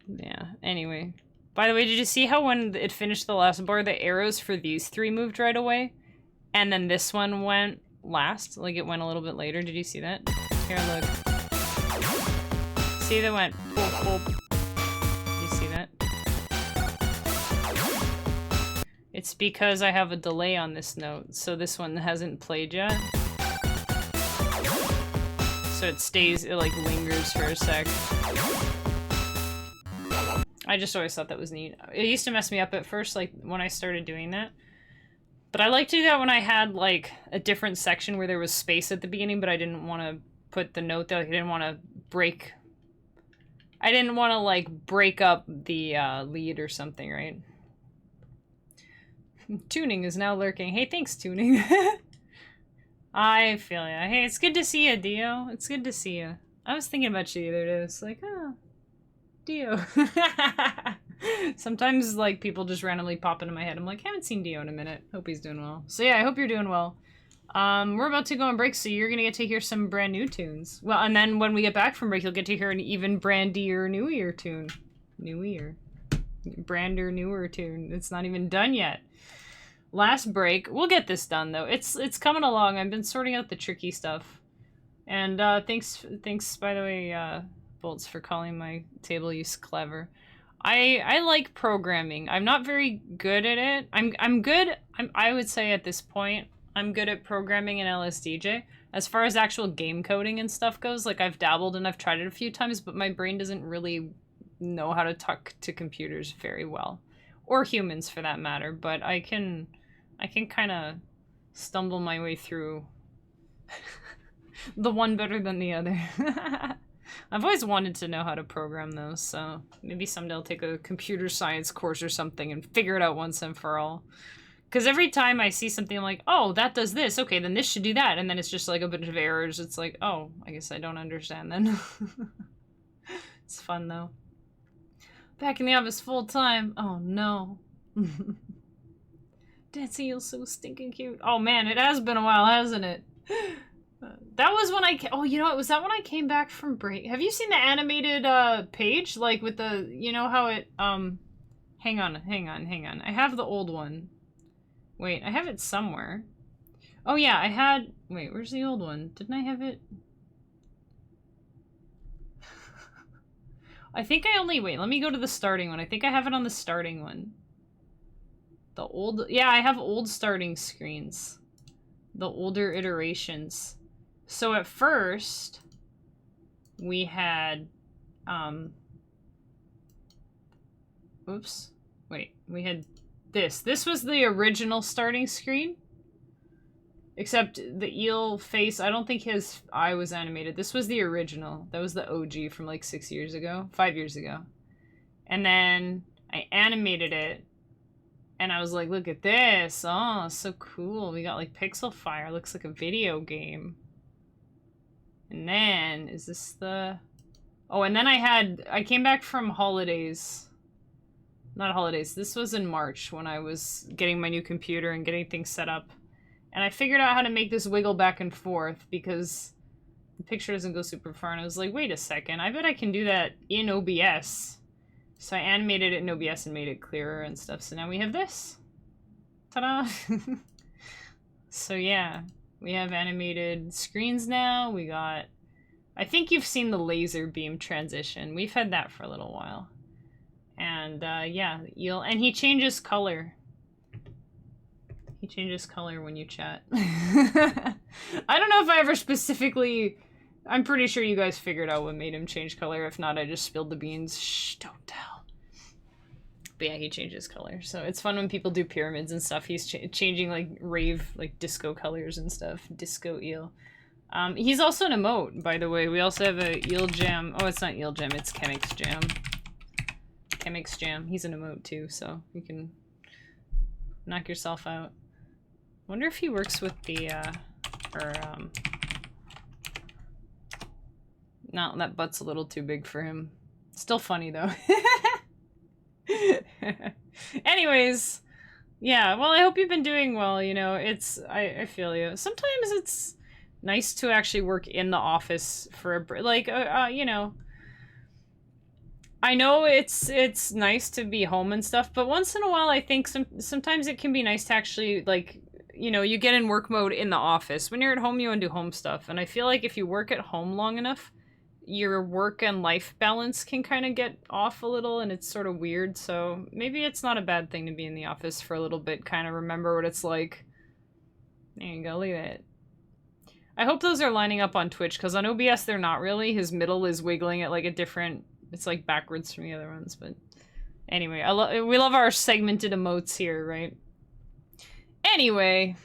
Yeah, anyway. By the way, did you see how when it finished the last bar, the arrows for these 3 moved right away? And then this one went last? Like, it went a little bit later. Did you see that? Here, look. See, that went boop, boop. Did you see that? It's because I have a delay on this note, so this one hasn't played yet. So it stays, it like lingers for a sec. I just always thought that was neat. It used to mess me up at first, like, when I started doing that. But I like to do that when I had, like, a different section where there was space at the beginning, but I didn't want to put the note there. Like, I didn't want to break... I didn't want to, like, break up the lead or something, right? Tuning is now lurking. Hey, thanks, Tuning. I feel ya. Hey, it's good to see you, Dio. It's good to see you. I was thinking about you the other day. It's like, oh... Dio. Sometimes, like, people just randomly pop into my head. I'm like, haven't seen Dio in a minute. Hope he's doing well. So yeah, I hope you're doing well. We're about to go on break, so you're gonna get to hear some brand new tunes. Well, and then when we get back from break, you'll get to hear an even brandier new ear tune. New ear. Brander newer tune. It's not even done yet. Last break. We'll get this done, though. It's coming along. I've been sorting out the tricky stuff. And thanks, by the way, Bolts, for calling my table use clever. I like programming. I'm not very good at it. I'm good. I would say at this point, I'm good at programming in LSDj. As far as actual game coding and stuff goes, like, I've dabbled and I've tried it a few times, but my brain doesn't really know how to talk to computers very well. Or humans, for that matter. But I can kind of stumble my way through the one better than the other. I've always wanted to know how to program those, so maybe someday I'll take a computer science course or something and figure it out once and for all. Because every time I see something, I'm like, oh, that does this. Okay, then this should do that. And then it's just like a bunch of errors. It's like, oh, I guess I don't understand then. It's fun, though. Back in the office full time. Oh, no. Dancy, you're so stinking cute. Oh, man, it has been a while, hasn't it? That was when oh, you know what? Was that when I came back from break? Have you seen the animated page? Like with the, you know how it, hang on. I have the old one. Wait, I have it somewhere. Oh yeah, I had, wait, where's the old one? Didn't I have it? I think I only, wait, let me go to the starting one. I think I have it on the starting one. The old, yeah, I have old starting screens. The older iterations. So at first, we had, oops, wait, we had this. This was the original starting screen. Except the eel face, I don't think his eye was animated. This was the original. That was the OG from like 6 years ago, 5 years ago. And then I animated it. And I was like, look at this. Oh, so cool. We got like pixel fire. Looks like a video game. And then, is this the... Oh, and then I came back from holidays. Not holidays. This was in March when I was getting my new computer and getting things set up. And I figured out how to make this wiggle back and forth because the picture doesn't go super far. And I was like, wait a second, I bet I can do that in OBS. So I animated it in OBS and made it clearer and stuff. So now we have this. Ta-da! So yeah, we have animated screens now. We got... I think you've seen the laser beam transition. We've had that for a little while. And yeah, eel. And he changes color. He changes color when you chat. I don't know if I ever specifically... I'm pretty sure you guys figured out what made him change color. If not, I just spilled the beans. Shh, don't tell. But yeah, he changes color. So it's fun when people do pyramids and stuff. He's changing like rave, like disco colors and stuff. Disco eel. He's also an emote, by the way. We also have a eel jam. Oh, it's not eel jam. It's Chemix jam. Chemix jam. He's an emote too, so you can knock yourself out. Wonder if he works with the, no, that butt's a little too big for him. Still funny, though. Anyways, yeah, well, I hope you've been doing well, you know, I feel you. Sometimes it's nice to actually work in the office for a break, like, you know, I know it's nice to be home and stuff, but once in a while, I think sometimes it can be nice to actually, like, you know, you get in work mode in the office. When you're at home, you want to do home stuff. And I feel like if you work at home long enough, your work and life balance can kind of get off a little and it's sort of weird. So maybe it's not a bad thing to be in the office for a little bit, kind of remember what it's like. There you go, look at it. I hope those are lining up on Twitch, because on OBS they're not really. His middle is wiggling at like a different, it's like backwards from the other ones. But anyway, we love our segmented emotes here, right? Anyway,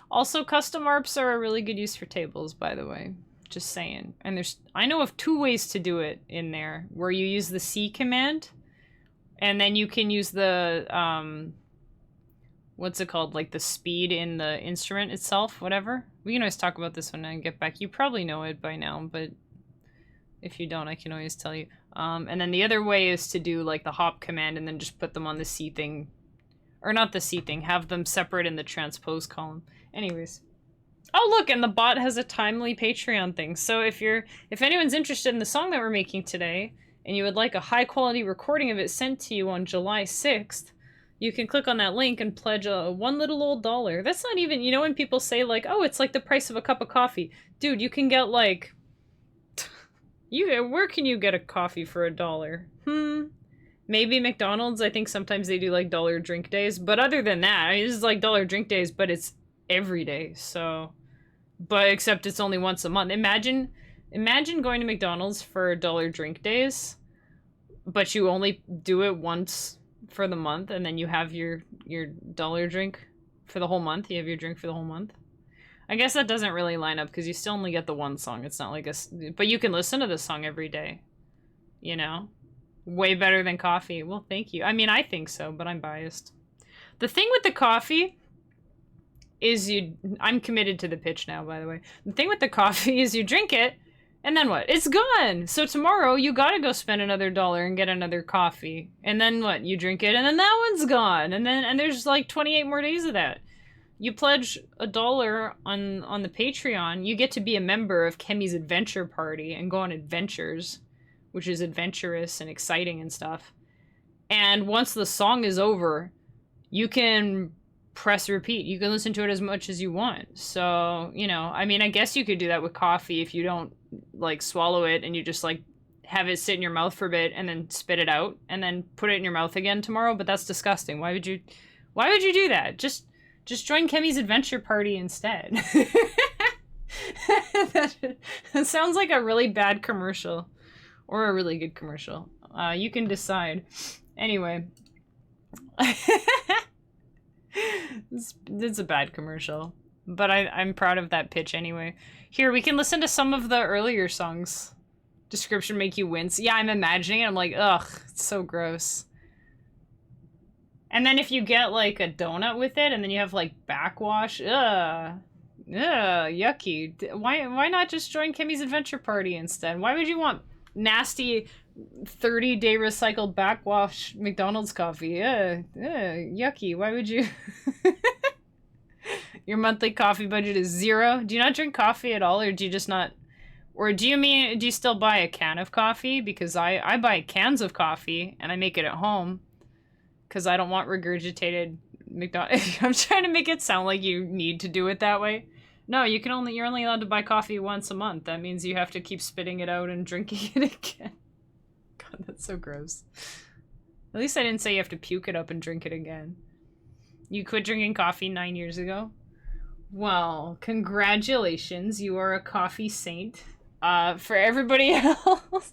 also custom ARPs are a really good use for tables, by the way. Just saying. And I know of 2 ways to do it in there, where you use the C command, and then you can use the, what's it called? Like the speed in the instrument itself, whatever. We can always talk about this when I get back. You probably know it by now, but if you don't, I can always tell you. And then the other way is to do like the hop command and then just put them on the C thing. Or not the C thing, have them separate in the transpose column. Anyways. Oh look, and the bot has a timely Patreon thing. So if anyone's interested in the song that we're making today, and you would like a high quality recording of it sent to you on July 6th, you can click on that link and pledge one little old dollar. That's not even, you know when people say like, oh, it's like the price of a cup of coffee. Dude, you can get like, where can you get a coffee for $1? Maybe McDonald's. I think sometimes they do like dollar drink days, but other than that, I mean, this is like dollar drink days, but it's every day. So, but except it's only once a month. Imagine going to McDonald's for dollar drink days, but you only do it once for the month, and then you have your dollar drink for the whole month. You have your drink for the whole month. I guess that doesn't really line up because you still only get the one song. It's not like but you can listen to the song every day, you know? Way better than coffee. Well, thank you. I mean, I think so, but I'm biased. The thing with the coffee is I'm committed to the pitch now, by the way. The thing with the coffee is you drink it, and then what? It's gone! So tomorrow, you gotta go spend another $1 and get another coffee. And then what? You drink it, and then that one's gone. And there's like 28 more days of that. you pledge $1 on the Patreon, you get to be a member of Kemi's Adventure Party and go on adventures, which is adventurous and exciting and stuff. And once the song is over, you can press repeat. You can listen to it as much as you want. So, you know, I mean, I guess you could do that with coffee if you don't, like, swallow it and you just, like, have it sit in your mouth for a bit and then spit it out and then put it in your mouth again tomorrow, but that's disgusting. Why would you do that? Just join Kemi's Adventure Party instead. That sounds like a really bad commercial. Or a really good commercial. You can decide. Anyway. It's a bad commercial. But I'm proud of that pitch anyway. Here, we can listen to some of the earlier songs. Description make you wince. Yeah, I'm imagining it. I'm like, ugh, it's so gross. And then if you get, like, a donut with it, and then you have, like, backwash, yucky. Why not just join Kemi's Adventure Party instead? Why would you want nasty 30-day recycled backwash McDonald's coffee? Yucky. Why would you? Your monthly coffee budget is $0. Do you not drink coffee at all, or do you just not? Or do you still buy a can of coffee? Because I buy cans of coffee and I make it at home. Because I don't want regurgitated McDonald's. I'm trying to make it sound like you need to do it that way. No, you're only allowed to buy coffee once a month. That means you have to keep spitting it out and drinking it again. God, that's so gross. At least I didn't say you have to puke it up and drink it again. You quit drinking coffee 9 years ago? Well, congratulations. You are a coffee saint. For everybody else...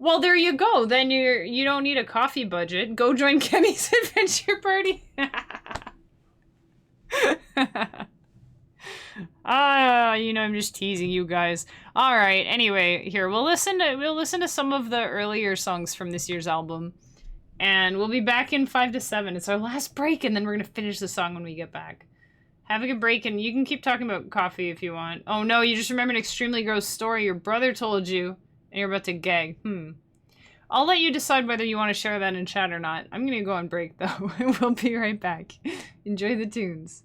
Well, there you go. Then you don't need a coffee budget. Go join Kemi's Adventure Party. You know, I'm just teasing you guys. All right. Anyway, here we'll listen to some of the earlier songs from this year's album, and we'll be back in 5 to 7. It's our last break, and then we're gonna finish the song when we get back. Have a good break, and you can keep talking about coffee if you want. Oh no, you just remembered an extremely gross story your brother told you. And you're about to gag. I'll let you decide whether you want to share that in chat or not. I'm gonna go on break, though. We'll be right back. Enjoy the tunes.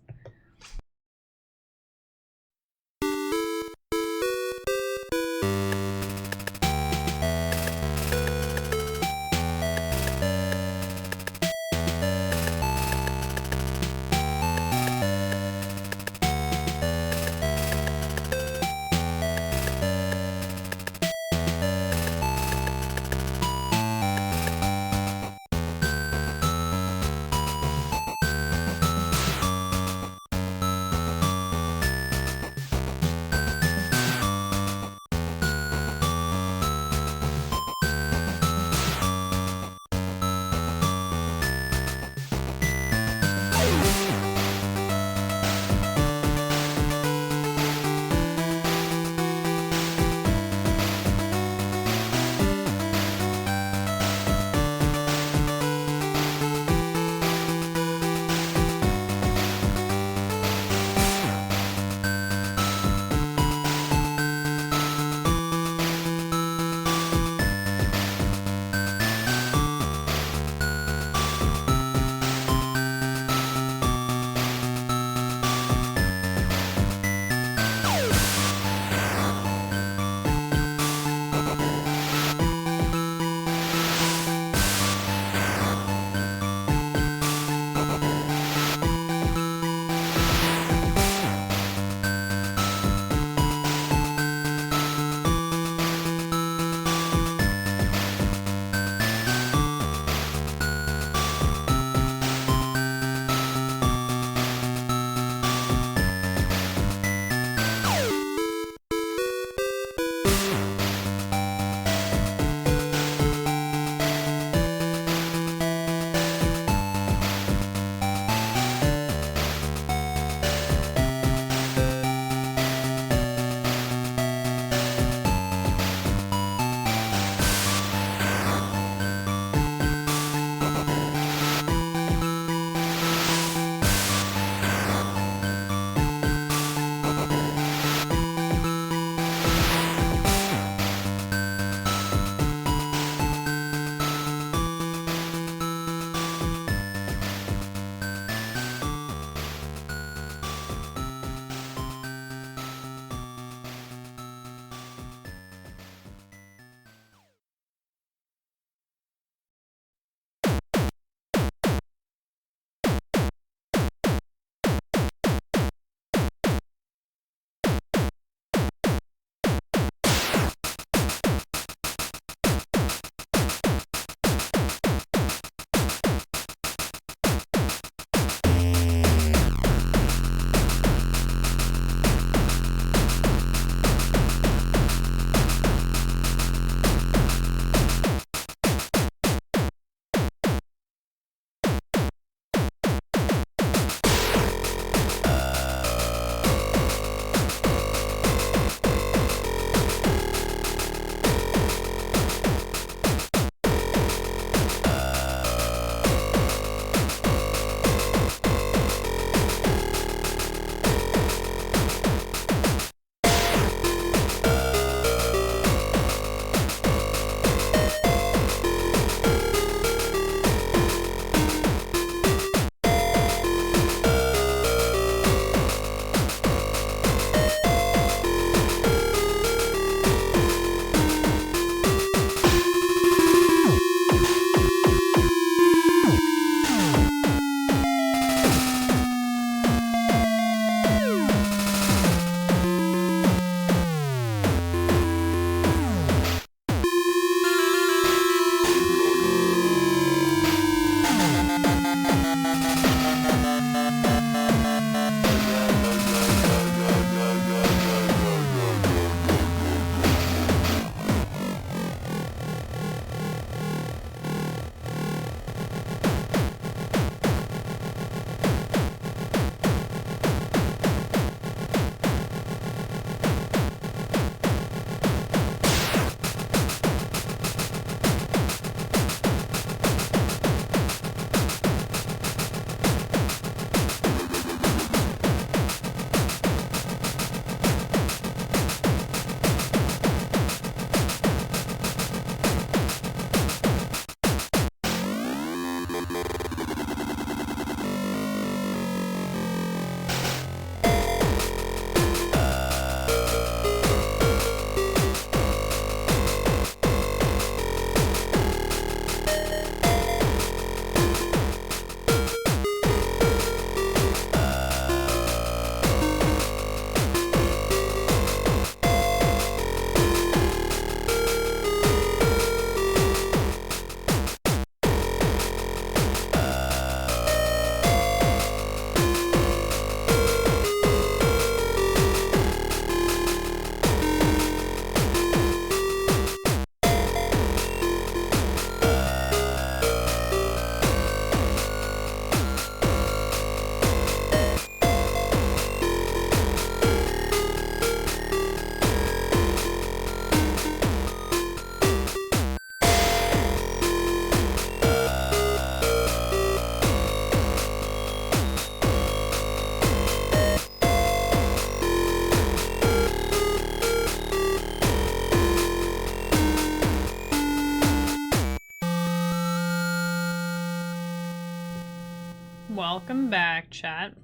Welcome back, chat.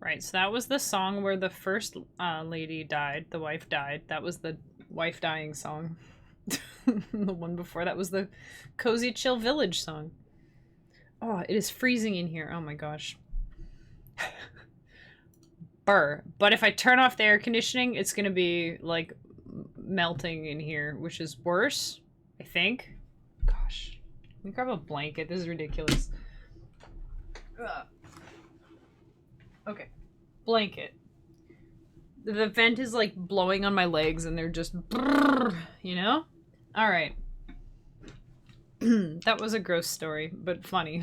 Right, so that was the song where the first lady died, the wife died. That was the wife dying song. The one before that was the Cozy Chill Village song. Oh, it is freezing in here. Oh my gosh. Burr. But if I turn off the air conditioning, it's gonna be, like, melting in here, which is worse, I think. Gosh. Let me grab a blanket. This is ridiculous. Ugh. Okay. Blanket. The vent is, like, blowing on my legs, and they're just... brrr, you know? Alright. That was a gross story, but funny.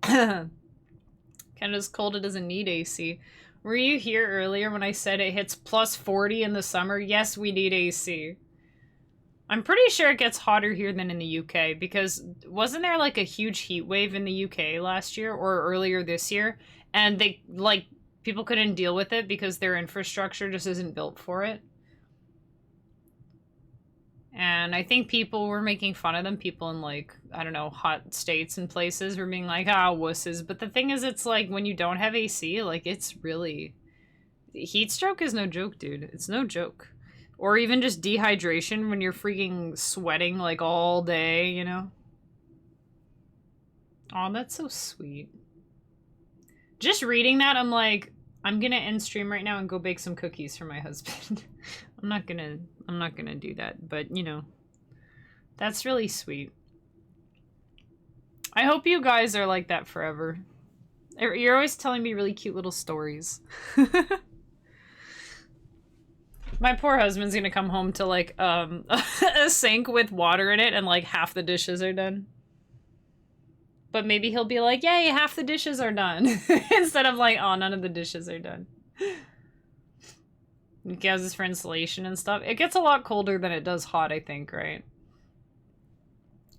Canada's cold, it doesn't need AC. Were you here earlier when I said it hits plus 40 in the summer? Yes, we need AC. I'm pretty sure it gets hotter here than in the UK, because wasn't there like a huge heat wave in the UK last year or earlier this year? And they, like, people couldn't deal with it because their infrastructure just isn't built for it. And I think people were making fun of them. People in, like, I don't know, hot states and places were being like, ah, wusses. But the thing is, it's like, when you don't have AC, like, it's really... Heat stroke is no joke, dude. It's no joke. Or even just dehydration when you're freaking sweating, like, all day, you know? Oh, that's so sweet. Just reading that, I'm like, I'm gonna end stream right now and go bake some cookies for my husband. I'm not gonna do that, but, you know, that's really sweet. I hope you guys are like that forever. You're always telling me really cute little stories. My poor husband's gonna come home to, like, a sink with water in it and, like, half the dishes are done. But maybe he'll be like, yay, half the dishes are done. Instead of like, oh, none of the dishes are done. He has this for insulation and stuff. It gets a lot colder than it does hot, I think, right?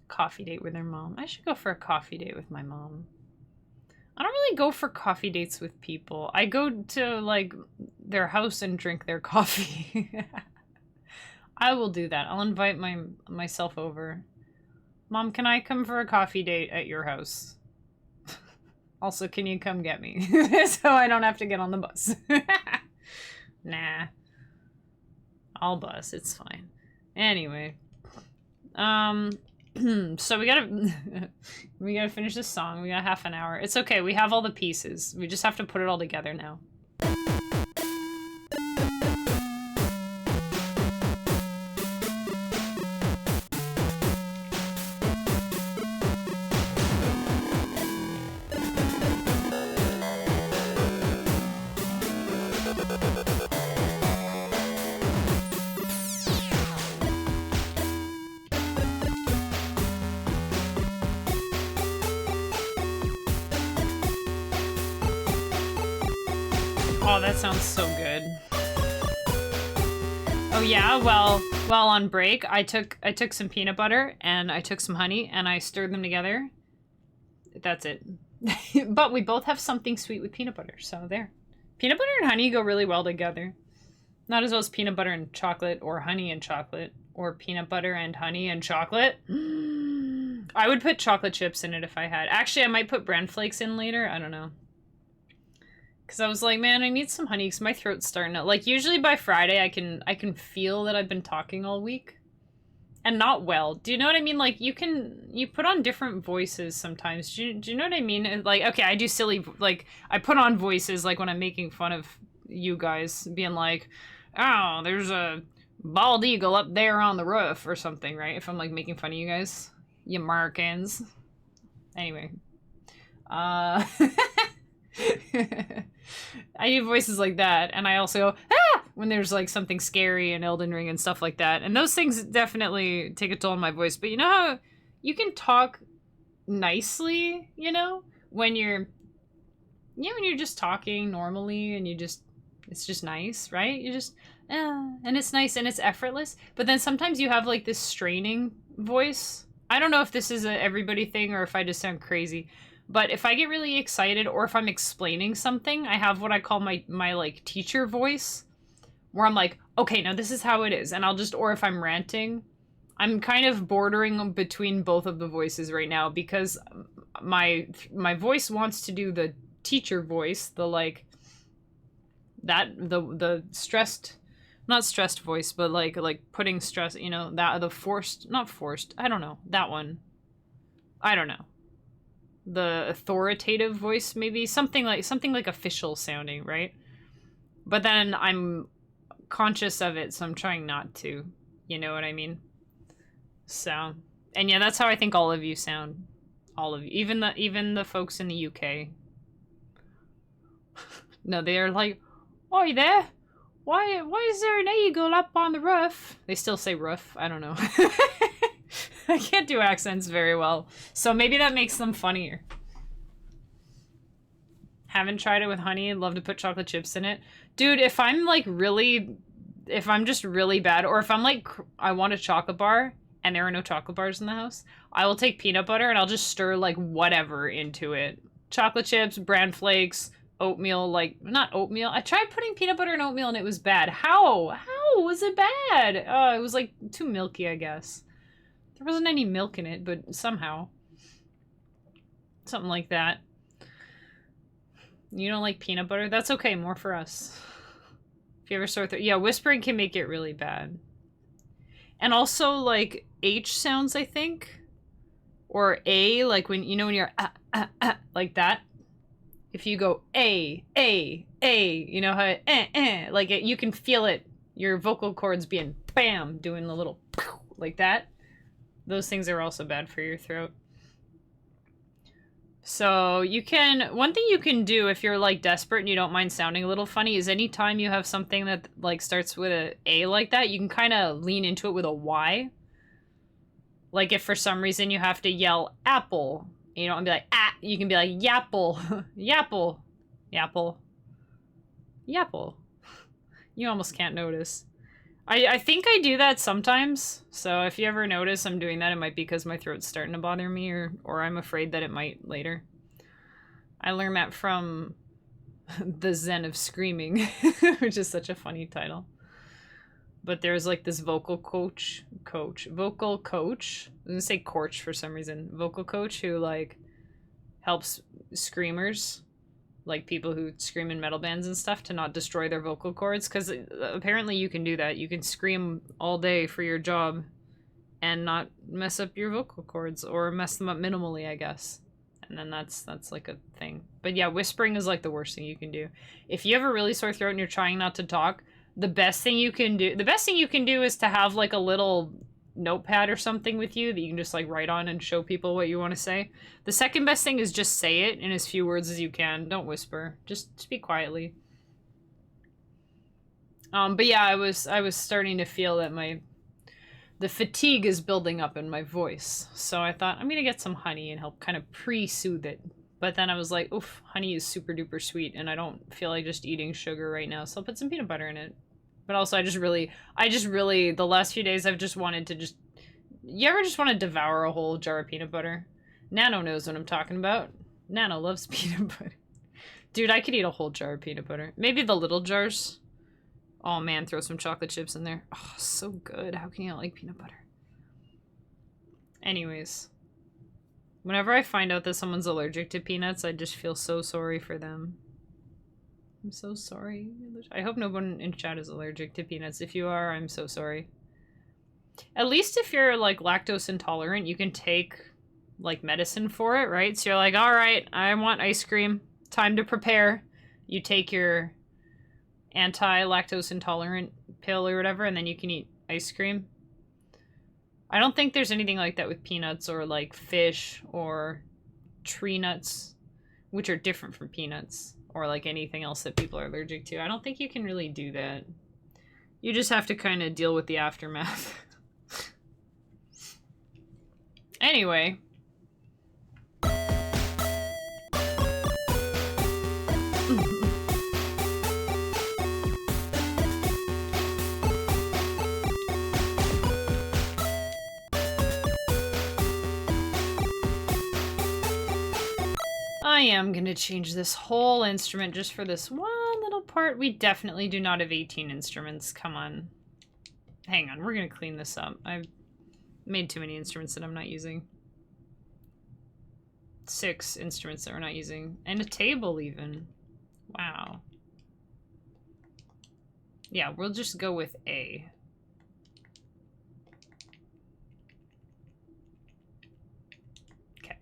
Coffee date with their mom. I should go for a coffee date with my mom. I don't really go for coffee dates with people. I go to, like, their house and drink their coffee. I will do that. I'll invite myself over. Mom, can I come for a coffee date at your house? Also, can you come get me? So I don't have to get on the bus. Nah. I'll bus. It's fine. Anyway. So we gotta finish this song. We got half an hour. It's okay. We have all the pieces. We just have to put it all together now. Oh, that sounds so good. Oh yeah, well, while on break, I took some peanut butter and I took some honey and I stirred them together. That's it. But we both have something sweet with peanut butter, so there. Peanut butter and honey go really well together. Not as well as peanut butter and chocolate or honey and chocolate or peanut butter and honey and chocolate. I would put chocolate chips in it if I had. Actually, I might put bran flakes in later. I don't know. Because I was like, man, I need some honey because my throat's starting to... Like, usually by Friday, I can feel that I've been talking all week. And not well. Do you know what I mean? Like, you put on different voices sometimes. Do you know what I mean? Like, okay, I do silly... Like, I put on voices, like, when I'm making fun of you guys. Being like, oh, there's a bald eagle up there on the roof or something, right? If I'm, like, making fun of you guys. You Americans. Anyway. I do voices like that, and I also go, ah! When there's, like, something scary in Elden Ring and stuff like that. And those things definitely take a toll on my voice. But you know how you can talk nicely, you know? When you're just talking normally and it's just nice, right? You just, and it's nice and it's effortless. But then sometimes you have, like, this straining voice. I don't know if this is a everybody thing or if I just sound crazy. But if I get really excited or if I'm explaining something, I have what I call my like, teacher voice. Where I'm like, okay, now this is how it is. And I'll just, or if I'm ranting, I'm kind of bordering between both of the voices right now because my voice wants to do the teacher voice, the like that the stressed, not stressed voice, but like putting stress, you know, that the forced, not forced, I don't know, that one. I don't know. The authoritative voice, maybe something like official sounding, right? But then I'm conscious of it, so I'm trying not to. You know what I mean? So, and yeah, that's how I think all of you sound. All of you, even the folks in the UK. No, they are like, "Oi there! Why is there an eagle up on the roof?" They still say roof. I don't know. I can't do accents very well, so maybe that makes them funnier. Haven't tried it with honey. I'd love to put chocolate chips in it. Dude, if I'm like really, if I'm just really bad, or if I'm like, I want a chocolate bar and there are no chocolate bars in the house, I will take peanut butter and I'll just stir like whatever into it. Chocolate chips, bran flakes, oatmeal, like, not oatmeal. I tried putting peanut butter in oatmeal and it was bad. How? How was it bad? It was like too milky, I guess. There wasn't any milk in it, but somehow. Something like that. You don't like peanut butter? That's okay, more for us. If you ever sore throat. Yeah, whispering can make it really bad. And also, like, H sounds, I think. Or A, like when, you know, when you're like that. If you go A, you know how like it, you can feel it. Your vocal cords being bam, doing the little like that. Those things are also bad for your throat. So you can, one thing you can do if you're like desperate and you don't mind sounding a little funny is anytime you have something that like starts with a like that, you can kind of lean into it with a Y. Like if for some reason you have to yell apple, you know, and be like, ah, you can be like yapple, yapple, yapple, yapple. You almost can't notice. I think I do that sometimes, so if you ever notice I'm doing that, it might be because my throat's starting to bother me, or I'm afraid that it might later. I learned that from The Zen of Screaming, which is such a funny title. But there's like this vocal coach. I was gonna say coach for some reason. Vocal coach who like helps screamers, like people who scream in metal bands and stuff, to not destroy their vocal cords, because apparently you can do that. You can scream all day for your job and not mess up your vocal cords, or mess them up minimally, I guess. And then that's like a thing. But yeah, whispering is like the worst thing you can do. If you have a really sore throat and you're trying not to talk, the best thing you can do is to have like a little notepad or something with you that you can just like write on and show people what you want to say. The second best thing is just say it in as few words as you can. Don't whisper. Just speak quietly. But yeah, I was starting to feel that the fatigue is building up in my voice. So I thought I'm gonna get some honey and help kind of pre-soothe it. But then I was like, oof, honey is super duper sweet and I don't feel like just eating sugar right now. So I'll put some peanut butter in it. But also I just really, the last few days I've just wanted to just, you ever just want to devour a whole jar of peanut butter? Nano knows what I'm talking about. Nano loves peanut butter. Dude, I could eat a whole jar of peanut butter. Maybe the little jars. Oh man, throw some chocolate chips in there. Oh, so good. How can you not like peanut butter? Anyways. Whenever I find out that someone's allergic to peanuts, I just feel so sorry for them. I'm so sorry. I hope no one in chat is allergic to peanuts. If you are, I'm so sorry. At least if you're like lactose intolerant, you can take like medicine for it, right? So you're like, all right, I want ice cream. Time to prepare. You take your anti-lactose intolerant pill or whatever, and then you can eat ice cream. I don't think there's anything like that with peanuts or like fish or tree nuts, which are different from peanuts, or like anything else that people are allergic to. I don't think you can really do that. You just have to kind of deal with the aftermath. Anyway. I am going to change this whole instrument just for this one little part. We definitely do not have 18 instruments. Come on. Hang on, we're going to clean this up. Made too many instruments that I'm not using. 6 instruments that we're not using. And a table even. Wow. Yeah, we'll just go with A. Okay.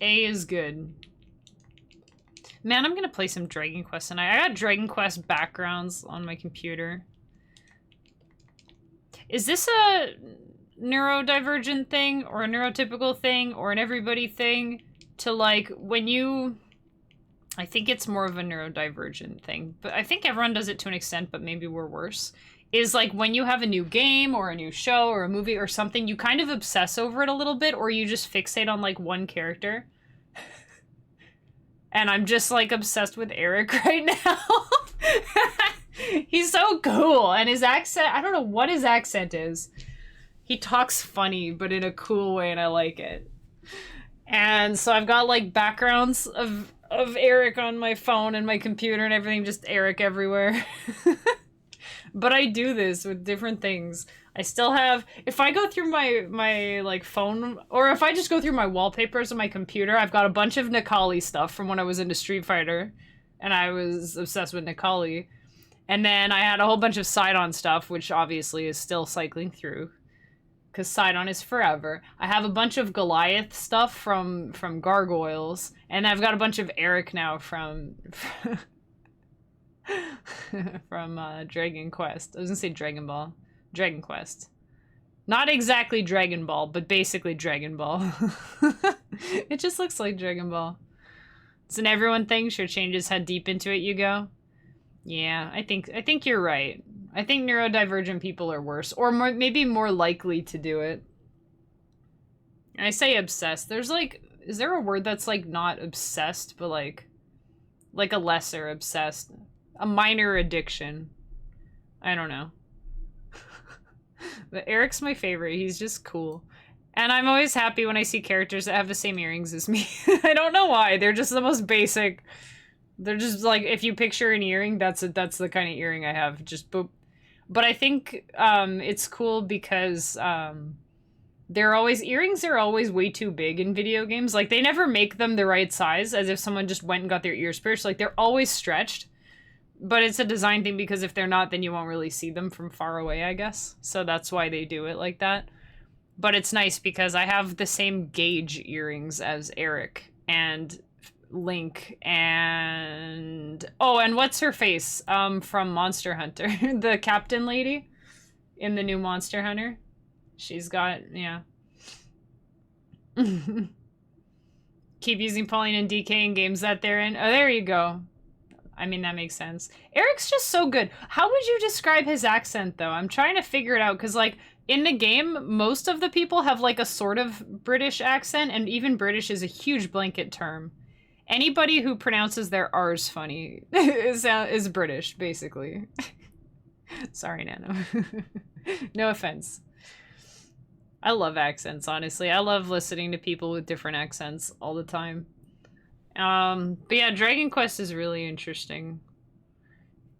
A is good. Man, I'm gonna play some Dragon Quest tonight. I got Dragon Quest backgrounds on my computer. Is this a neurodivergent thing, or a neurotypical thing, or an everybody thing? To like, when you... I think it's more of a neurodivergent thing, but I think everyone does it to an extent, but maybe we're worse. Is like when you have a new game or a new show or a movie or something, you kind of obsess over it a little bit, or you just fixate on like one character. And I'm just like obsessed with Eric right now. He's so cool, and his accent, I don't know what his accent is. He talks funny, but in a cool way, and I like it. And so I've got like backgrounds of Eric on my phone and my computer and everything, just Eric everywhere. But I do this with different things. I still have, if I go through my like phone, or if I just go through my wallpapers on my computer, I've got a bunch of Nikali stuff from when I was into Street Fighter, and I was obsessed with Nikali. And then I had a whole bunch of Sidon stuff, which obviously is still cycling through, because Sidon is forever. I have a bunch of Goliath stuff from Gargoyles, and I've got a bunch of Eric now from Dragon Quest. I was gonna say Dragon Ball. Dragon Quest. Not exactly Dragon Ball, but basically Dragon Ball. It just looks like Dragon Ball. It's an everyone thing. Sure changes how deep into it you go. Yeah, I think you're right. I think neurodivergent people are worse, or more, maybe more likely to do it. And I say obsessed. There's like, is there a word that's like not obsessed, but like a lesser obsessed? A minor addiction. I don't know. But Eric's my favorite. He's just cool. And I'm always happy when I see characters that have the same earrings as me. I don't know why. They're just the most basic. They're just like, if you picture an earring, that's the kind of earring I have. Just boop. But I think it's cool because earrings are always way too big in video games. Like, they never make them the right size, as if someone just went and got their ears pierced. Like, they're always stretched. But it's a design thing, because if they're not, then you won't really see them from far away, I guess. So that's why they do it like that. But it's nice because I have the same gauge earrings as Eric and Link and... Oh, and what's her face? From Monster Hunter. The captain lady in the new Monster Hunter. She's got... yeah. Keep using Pauline and DK in games that they're in. Oh, there you go. I mean, that makes sense. Eric's just so good. How would you describe his accent, though? I'm trying to figure it out, because, like, in the game, most of the people have, like, a sort of British accent, and even British is a huge blanket term. Anybody who pronounces their R's funny is British, basically. Sorry, Nano. No offense. I love accents, honestly. I love listening to people with different accents all the time. But yeah, Dragon Quest is really interesting.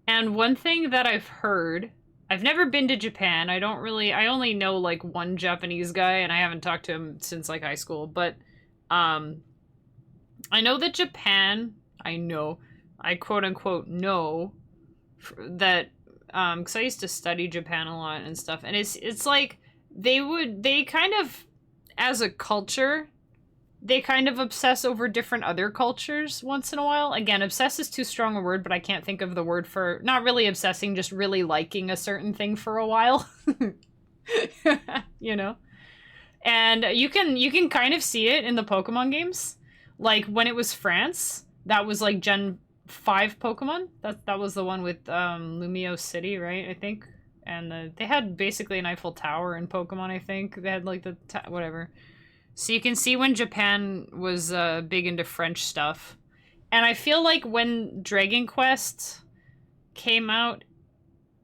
And one thing that I've heard, I've never been to Japan. I only know like one Japanese guy, and I haven't talked to him since like high school, but I know that Japan, I quote unquote know that, because I used to study Japan a lot and stuff, and it's like they kind of, as a culture, they kind of obsess over different other cultures once in a while. Again, obsess is too strong a word, but I can't think of the word for, not really obsessing, just really liking a certain thing for a while. You know? And you can kind of see it in the Pokemon games. Like, when it was France, that was like Gen 5 Pokemon. That was the one with Lumio City, right? I think. And they had basically an Eiffel Tower in Pokemon, I think. They had like the, whatever. So you can see when Japan was big into French stuff. And I feel like when Dragon Quest came out,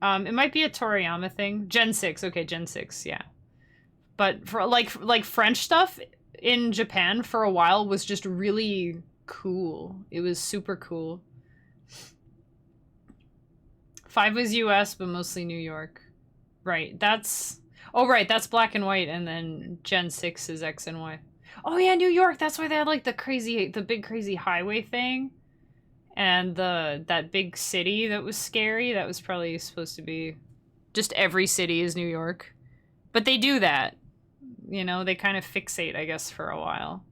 it might be a Toriyama thing. Gen 6, okay, Gen 6, yeah. But for like French stuff in Japan for a while was just really cool. It was super cool. 5 was US, but mostly New York. Right, that's... Oh, right, that's black and white, and then Gen 6 is X and Y. Oh, yeah, New York, that's why they had, like, the big crazy highway thing. And that big city that was scary, that was probably supposed to be... Just every city is New York. But they do that. You know, they kind of fixate, I guess, for a while.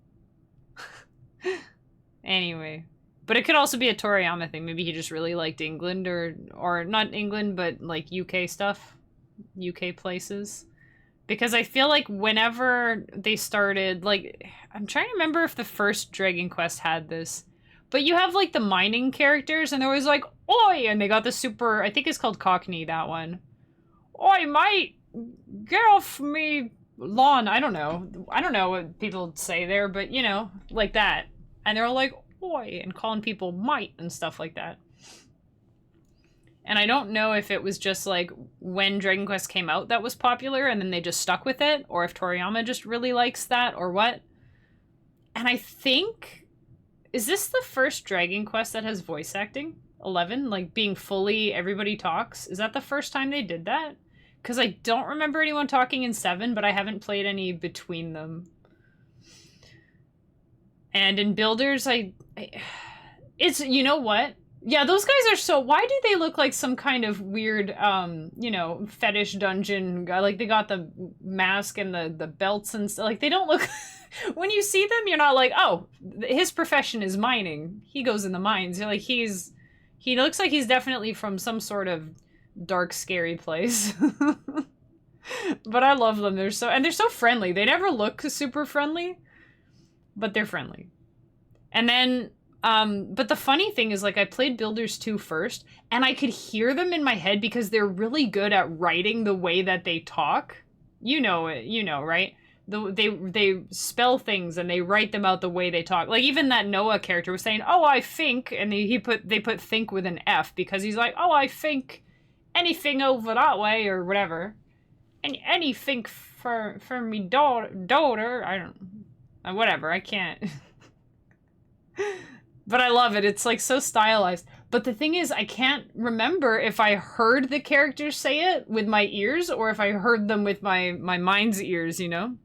Anyway. But it could also be a Toriyama thing. Maybe he just really liked England, or not England, but, like, UK stuff. UK places. Because I feel like whenever they started, like... I'm trying to remember if the first Dragon Quest had this. But you have, like, the mining characters, and they're always like, oi! And they got the super... I think it's called Cockney, that one. Oi, mate! Get off me lawn. I don't know. I don't know what people say there, but, you know, like that. And they're all like, oi! And calling people mate and stuff like that. And I don't know if it was just, like, when Dragon Quest came out that was popular, and then they just stuck with it, or if Toriyama just really likes that, or what. And I think... Is this the first Dragon Quest that has voice acting? 11? Like, being fully everybody talks? Is that the first time they did that? Because I don't remember anyone talking in 7, but I haven't played any between them. And in Builders, it's, you know what? Yeah, those guys are so... Why do they look like some kind of weird, you know, fetish dungeon guy? Like, they got the mask and the belts and stuff. Like, they don't look... When you see them, you're not like, oh, his profession is mining. He goes in the mines. You're like, he looks like he's definitely from some sort of dark, scary place. But I love them. They're so friendly. They never look super friendly, but they're friendly. And then, but the funny thing is, like, I played Builders 2 first, and I could hear them in my head because they're really good at writing the way that they talk. You know it, right? They spell things and they write them out the way they talk. Like, even that Noah character was saying, "Oh, I think," and they put think with an F because he's like, "Oh, I think anything over that way," or whatever. And anything for me daughter. I don't, whatever. I can't. But I love it. It's, like, so stylized. But the thing is, I can't remember if I heard the characters say it with my ears or if I heard them with my mind's ears, you know?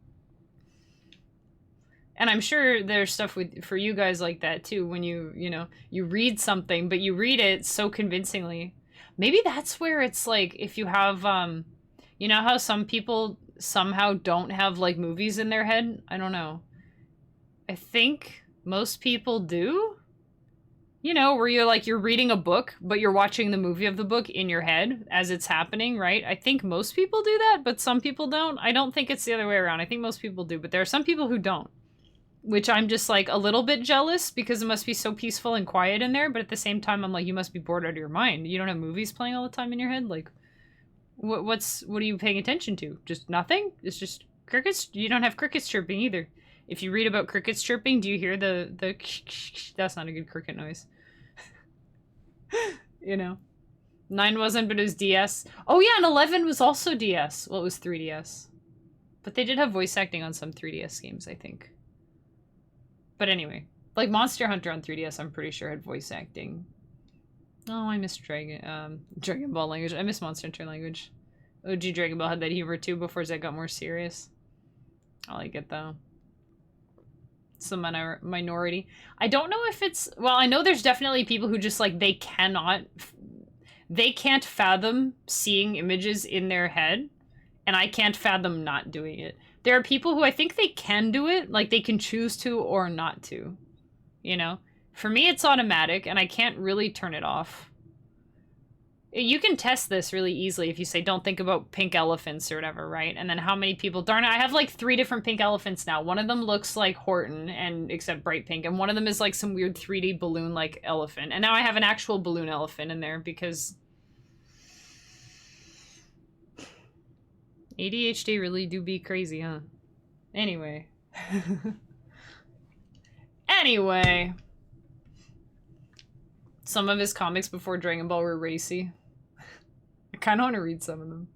And I'm sure there's stuff for you guys like that too, when you know, you read something, but you read it so convincingly. Maybe that's where it's like, if you have, you know how some people somehow don't have, like, movies in their head? I don't know. I think most people do. You know, where you're reading a book, but you're watching the movie of the book in your head as it's happening, right? I think most people do that, but some people don't. I don't think it's the other way around. I think most people do, but there are some people who don't. Which I'm just, like, a little bit jealous because it must be so peaceful and quiet in there, but at the same time, I'm like, you must be bored out of your mind. You don't have movies playing all the time in your head? Like, what are you paying attention to? Just nothing? It's just crickets? You don't have crickets chirping either. If you read about crickets chirping, do you hear the that's not a good cricket noise. You know? 9 wasn't, but it was DS. Oh yeah, and 11 was also DS. Well, it was 3DS. But they did have voice acting on some 3DS games, I think. But anyway, like Monster Hunter on 3DS, I'm pretty sure had voice acting. Oh, I miss Dragon Ball language. I miss Monster Hunter language. OG Dragon Ball had that humor too before it got more serious. I like it though. It's the minority. I don't know if it's... Well, I know there's definitely people who just, like, they can't fathom seeing images in their head, and I can't fathom not doing it. There are people who I think they can do it, like, they can choose to or not to, you know? For me, it's automatic, and I can't really turn it off. You can test this really easily if you say, don't think about pink elephants or whatever, right? And then how many people... Darn it, I have, like, 3 different pink elephants now. One of them looks like Horton, except bright pink, and one of them is, like, some weird 3D balloon-like elephant. And now I have an actual balloon elephant in there because... ADHD really do be crazy, huh? Anyway. Anyway. Some of his comics before Dragon Ball were racy. I kind of want to read some of them.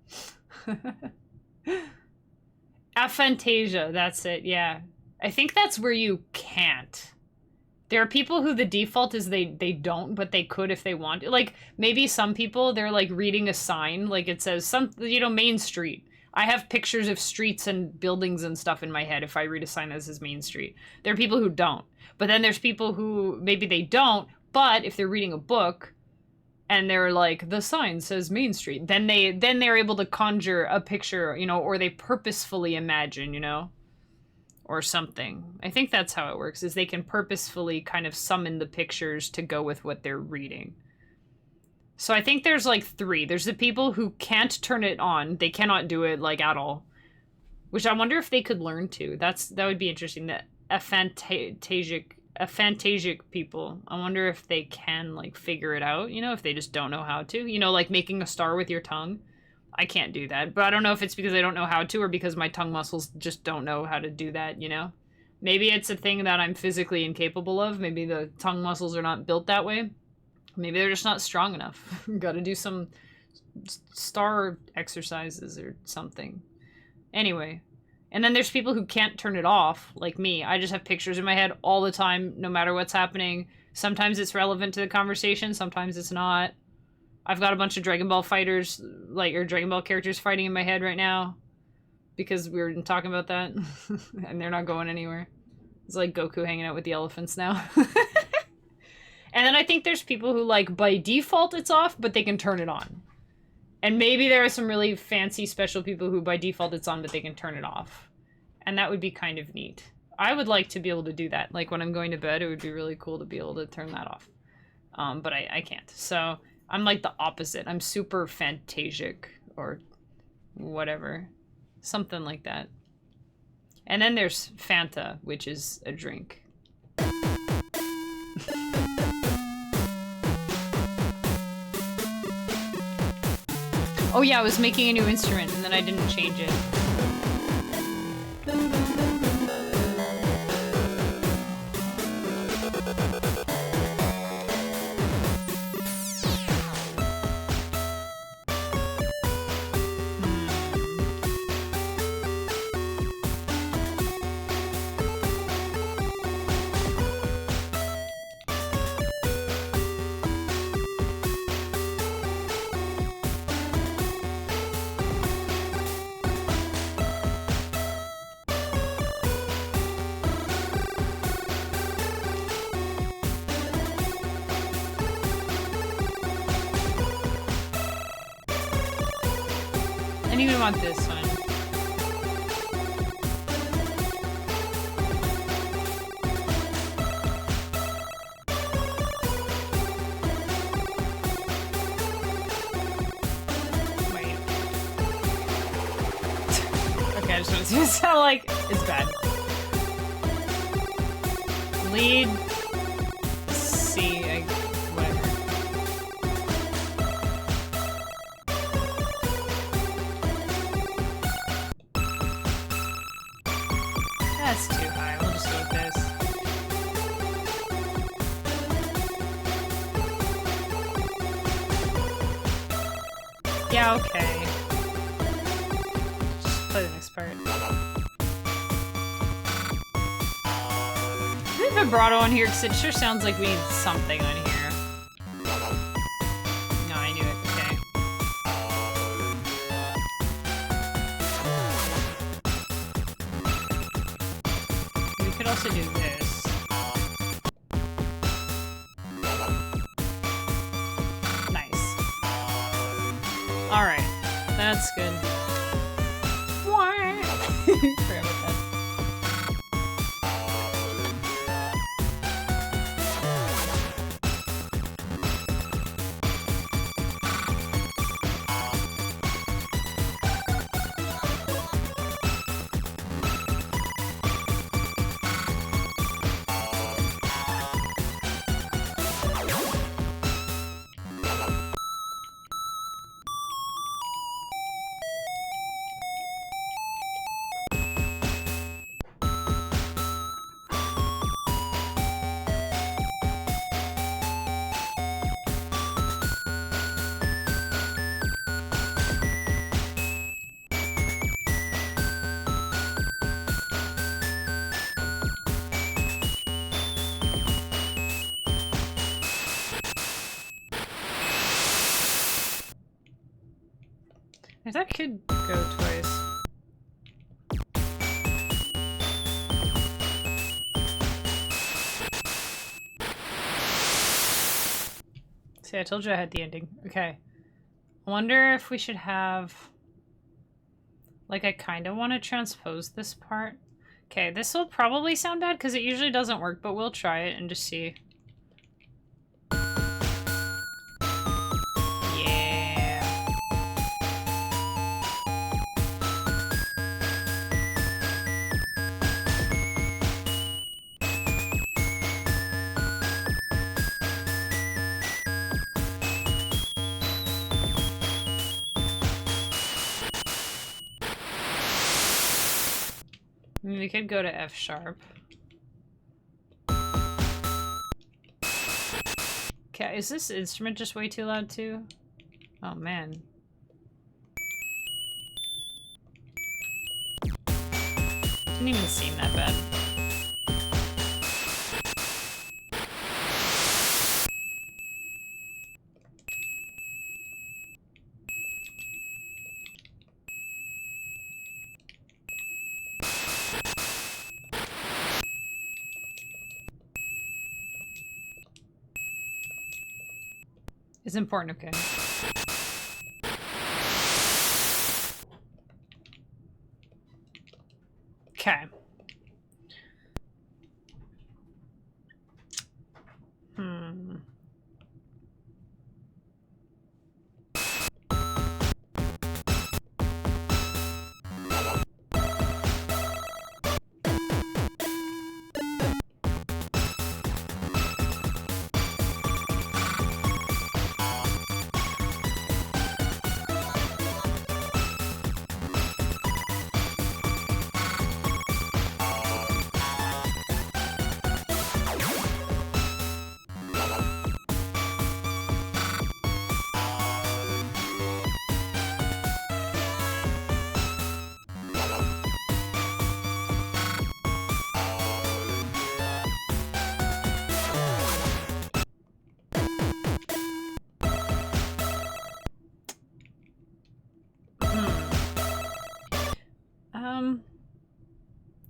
Aphantasia, that's it, yeah. I think that's where you can't. There are people who the default is they don't, but they could if they want. Like, maybe some people, they're, like, reading a sign, like it says, some, you know, Main Street. I have pictures of streets and buildings and stuff in my head if I read a sign that says Main Street. There are people who don't. But then there's people who maybe they don't, but if they're reading a book and they're like, the sign says Main Street, then they're able to conjure a picture, you know, or they purposefully imagine, you know, or something. I think that's how it works, is they can purposefully kind of summon the pictures to go with what they're reading. So I think there's like 3. There's the people who can't turn it on. They cannot do it like at all. Which I wonder if they could learn to. That would be interesting. That aphantasic people. I wonder if they can like figure it out, you know, if they just don't know how to. You know, like making a star with your tongue. I can't do that. But I don't know if it's because I don't know how to or because my tongue muscles just don't know how to do that, you know? Maybe it's a thing that I'm physically incapable of. Maybe the tongue muscles are not built that way. Maybe they're just not strong enough. Gotta do some star exercises or something. Anyway. And then there's people who can't turn it off, like me. I just have pictures in my head all the time, no matter what's happening. Sometimes it's relevant to the conversation, sometimes it's not. I've got a bunch of Dragon Ball fighters, like, or Dragon Ball characters fighting in my head right now. Because we were talking about that. And they're not going anywhere. It's like Goku hanging out with the elephants now. And then I think there's people who, like, by default it's off, but they can turn it on. And maybe there are some really fancy special people who by default it's on, but they can turn it off. And that would be kind of neat. I would like to be able to do that. Like when I'm going to bed, it would be really cool to be able to turn that off. But I can't. So I'm like the opposite. I'm super fantasic or whatever. Something like that. And then there's Fanta, which is a drink. Oh yeah, I was making a new instrument and then I didn't change it. I don't even want this one. Wait. Okay, I just want to see what it sounds like. It's bad. Lead. C. Whatever. That's too high. We'll just go with this. Yeah, okay. Just play the next part. Put vibrato on here because it sure sounds like we need something on here. No, I knew it. Okay. We could also do this. Nice. Alright. That's good. Forgot about that. That could go twice. See, I told you I had the ending. Okay. I wonder if we should have... Like, I kind of want to transpose this part. Okay, this will probably sound bad because it usually doesn't work, but we'll try it and just see. Yeah. I mean, we could go to F sharp. Okay, is this instrument just way too loud too? Oh man. Didn't even seem that bad. It's important, okay. Okay.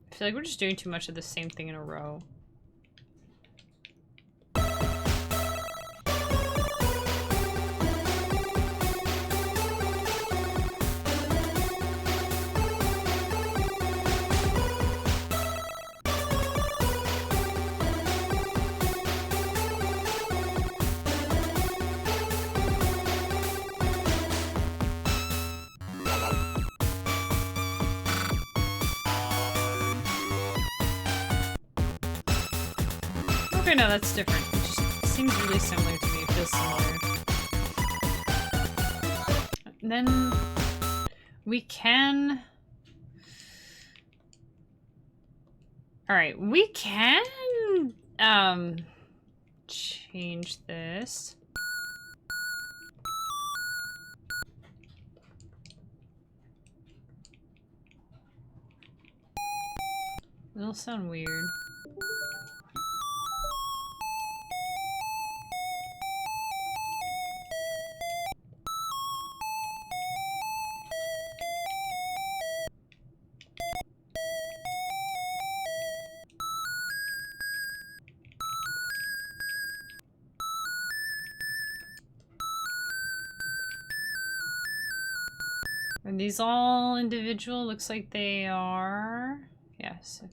I feel like we're just doing too much of the same thing in a row. Okay, no, that's different. It just seems really similar to me. It feels similar. And then we can... Alright, we can change this. It'll sound weird. Are these all individual? Looks like they are. Yes, okay.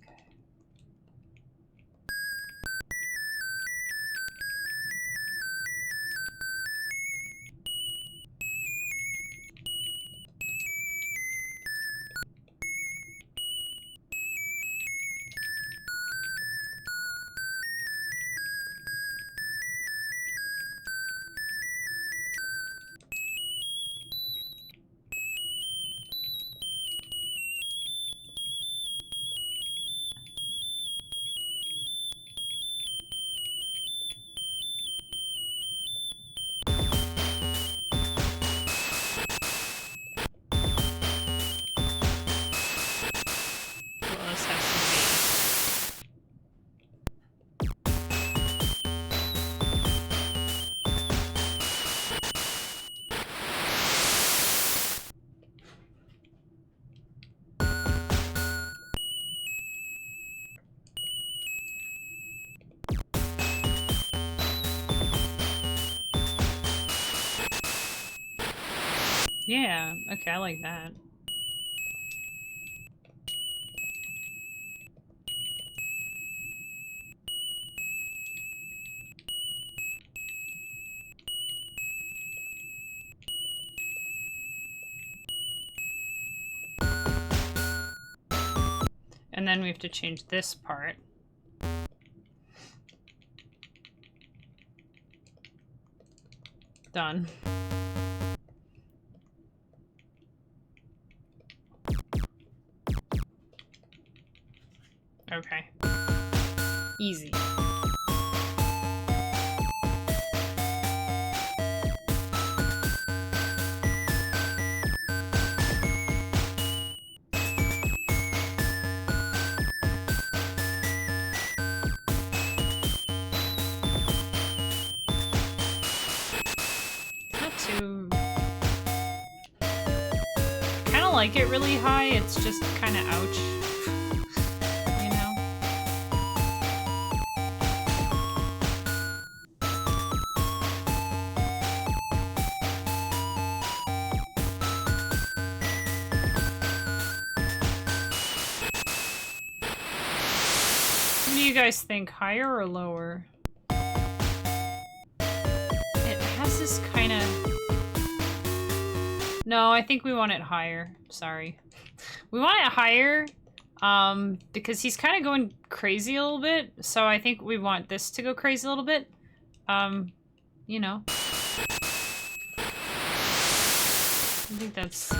Yeah, okay, I like that. And then we have to change this part. Done. Okay. Easy. Not too... Kinda like it really high, it's just kinda ouch. You know? What do you guys think? Higher or lower? It has this kind of... No, I think we want it higher. Sorry. We want it higher, because he's kind of going crazy a little bit. So I think we want this to go crazy a little bit. You know. I think that's...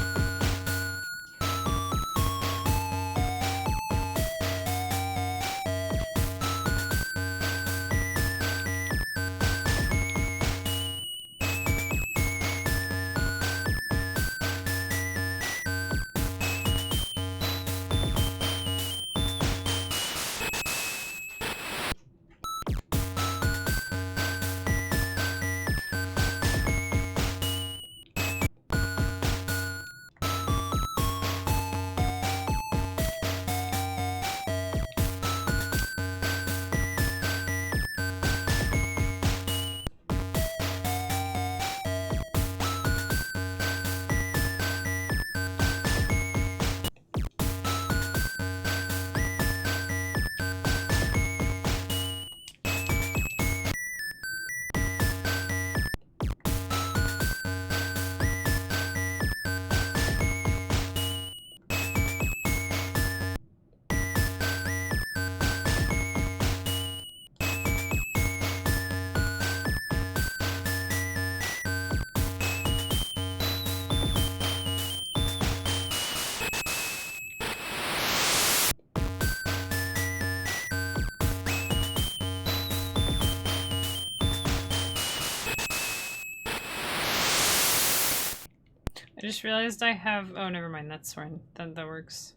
I just realized I have... Oh, never mind. That's fine. That works.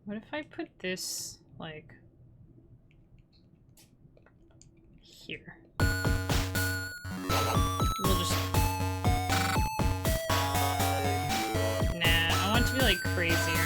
What if I put this, like... here? We'll just... Nah, I want it to be, like, crazier.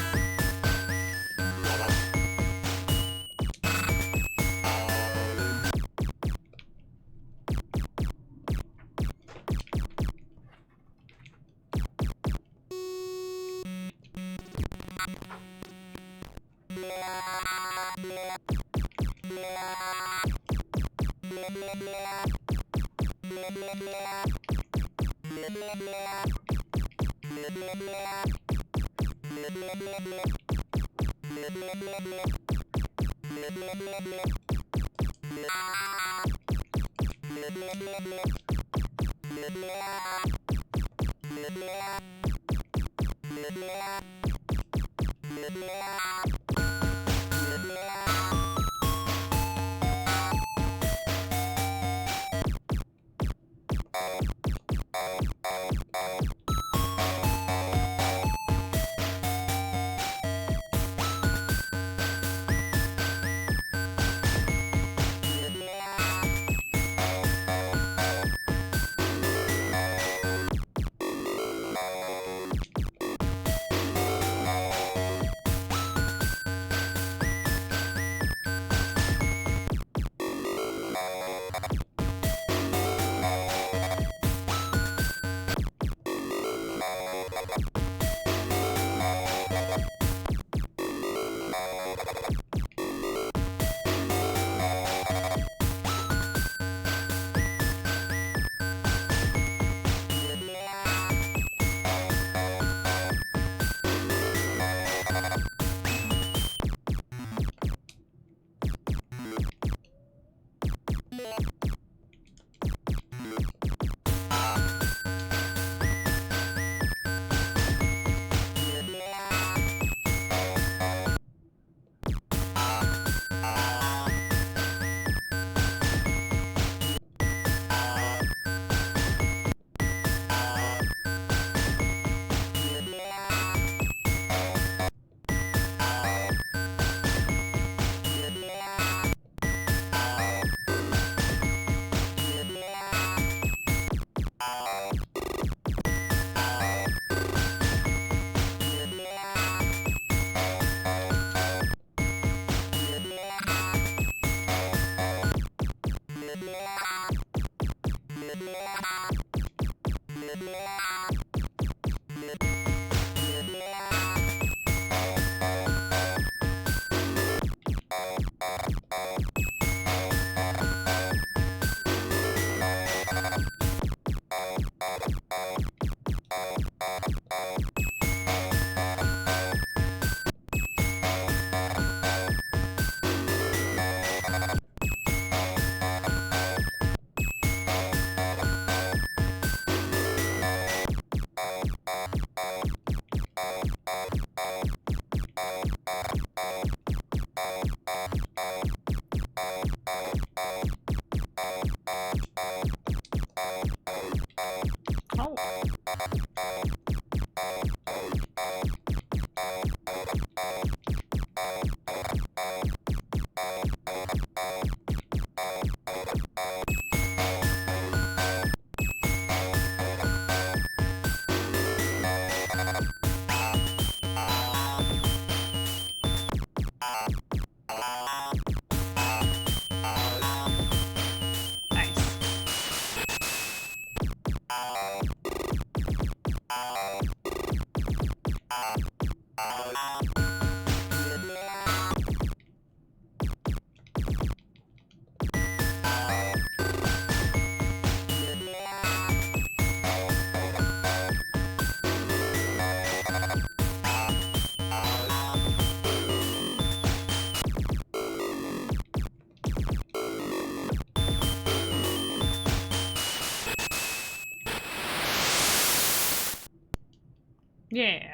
Yeah.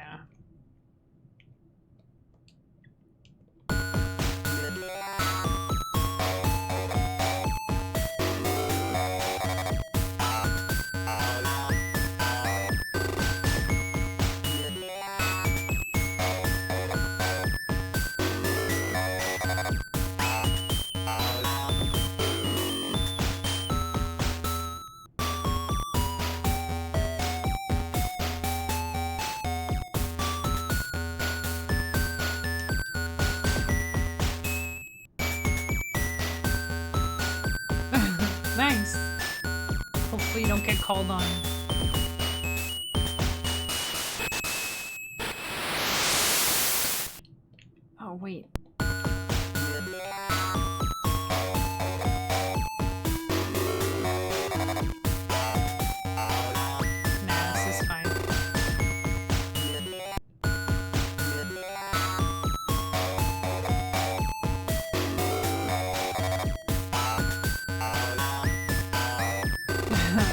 Nice. Hopefully you don't get called on. Oh, wait. Nah, this is fine.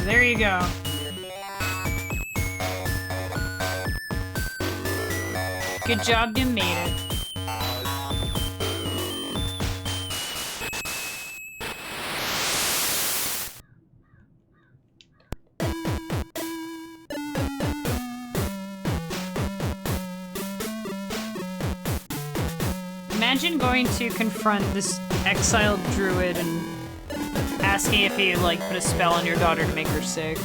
There you go. Good job, you made it. Imagine going to confront this exiled druid and asking if he, like, put a spell on your daughter to make her sick.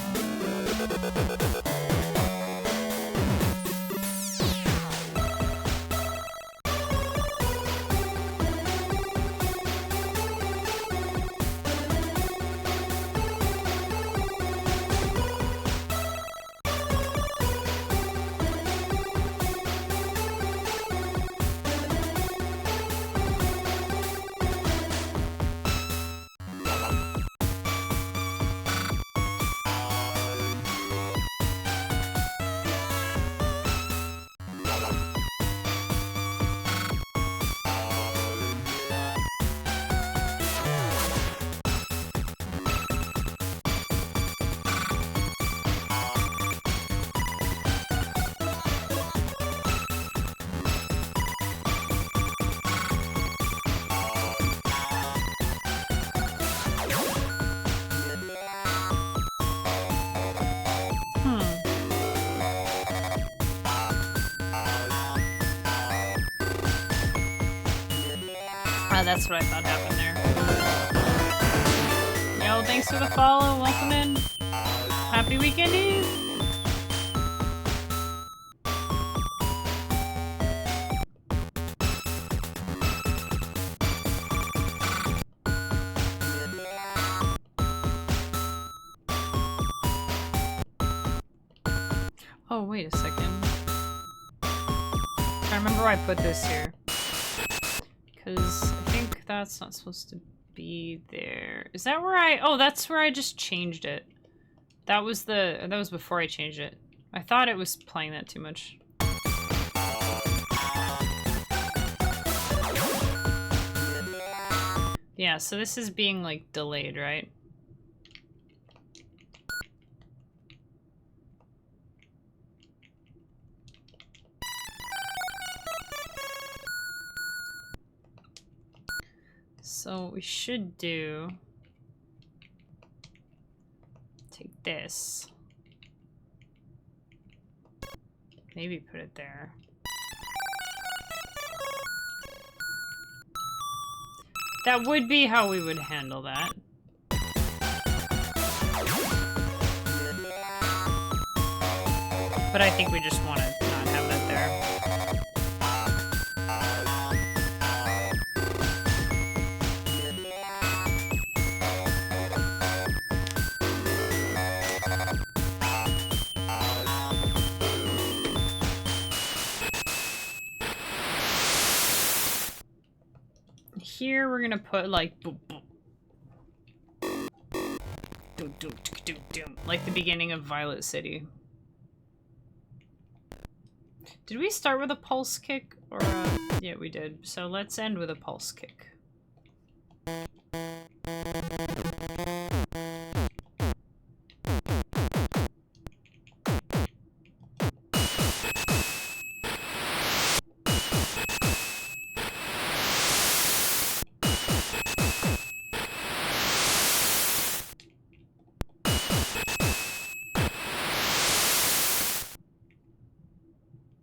That's what I thought happened there. Yo, thanks for the follow. Welcome in. Happy weekend Eve. Oh, wait a second. I remember why I put this here. Because I think that's not supposed to be there. Is that where I... Oh, that's where I just changed it. That was before I changed it. I thought it was playing that too much. Yeah, so this is being, like, delayed, right? So what we should do... Take this. Maybe put it there. That would be how we would handle that. But I think we just want to not have that there. Here we're gonna put like boom, boom. Doom, doom, doom, doom, like the beginning of Violet City. Did we start with a pulse kick or yeah, we did. So let's end with a pulse kick.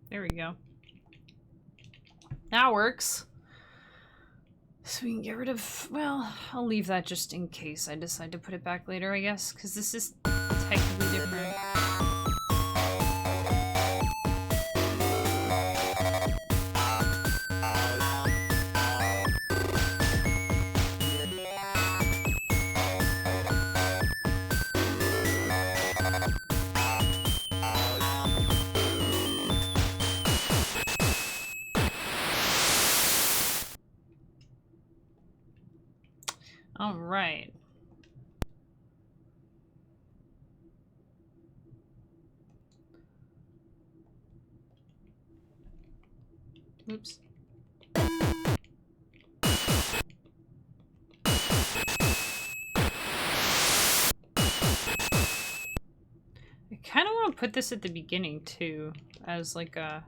There we go. That works. So we can get rid of... Well, I'll leave that just in case I decide to put it back later, I guess. Because this is technically different. All right. Oops. I kind of want to put this at the beginning too, as like a...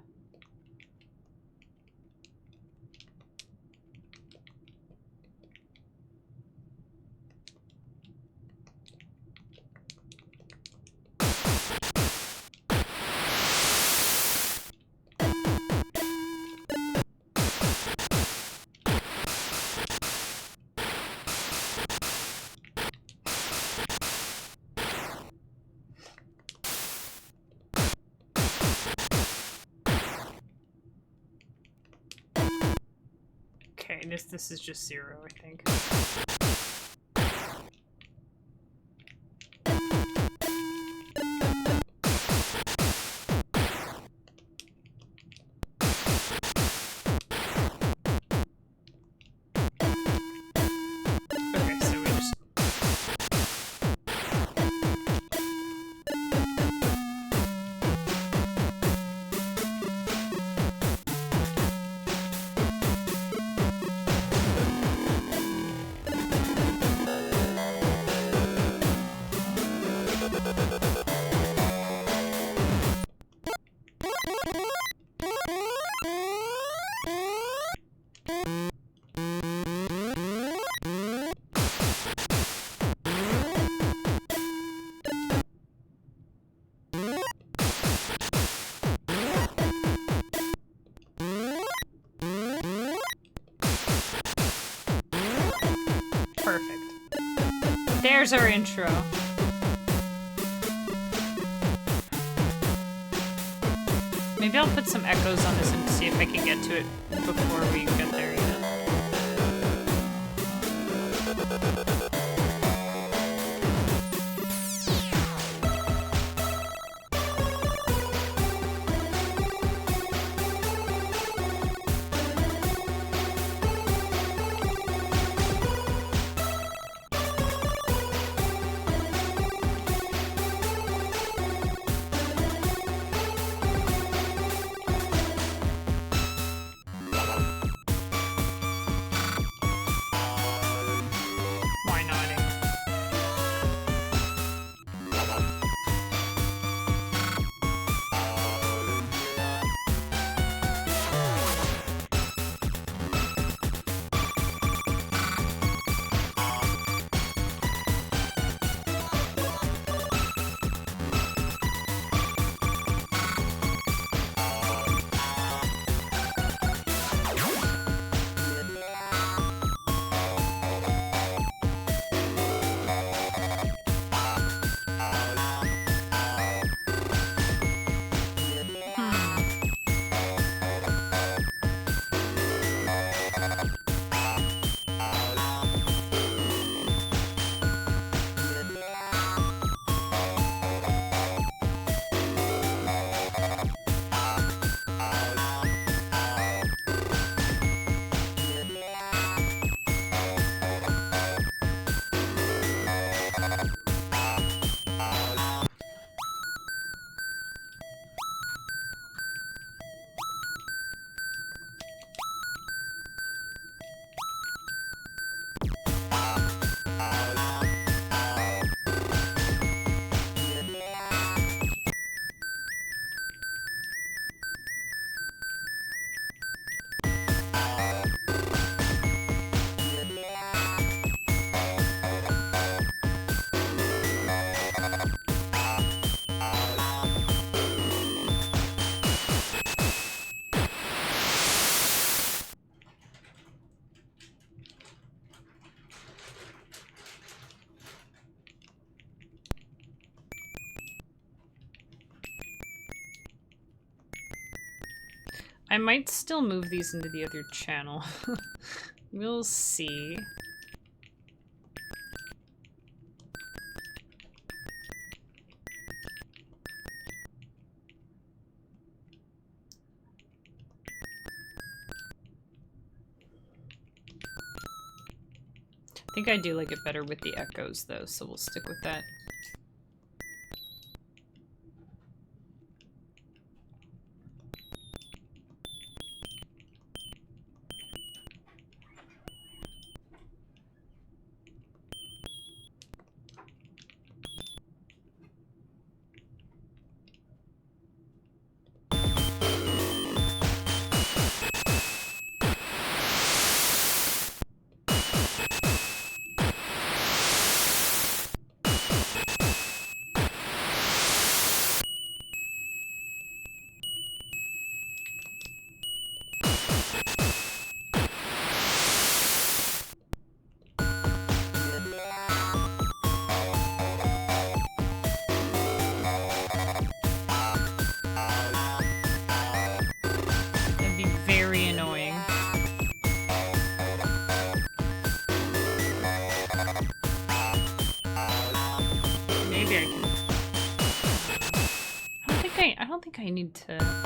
Okay, this is just 0, I think. Okay, so we just... There's our intro. Maybe I'll put some echoes on this and see if I can get to it before we get there, you know? I might still move these into the other channel. We'll see. I think I do like it better with the echoes though, so we'll stick with that. I need to...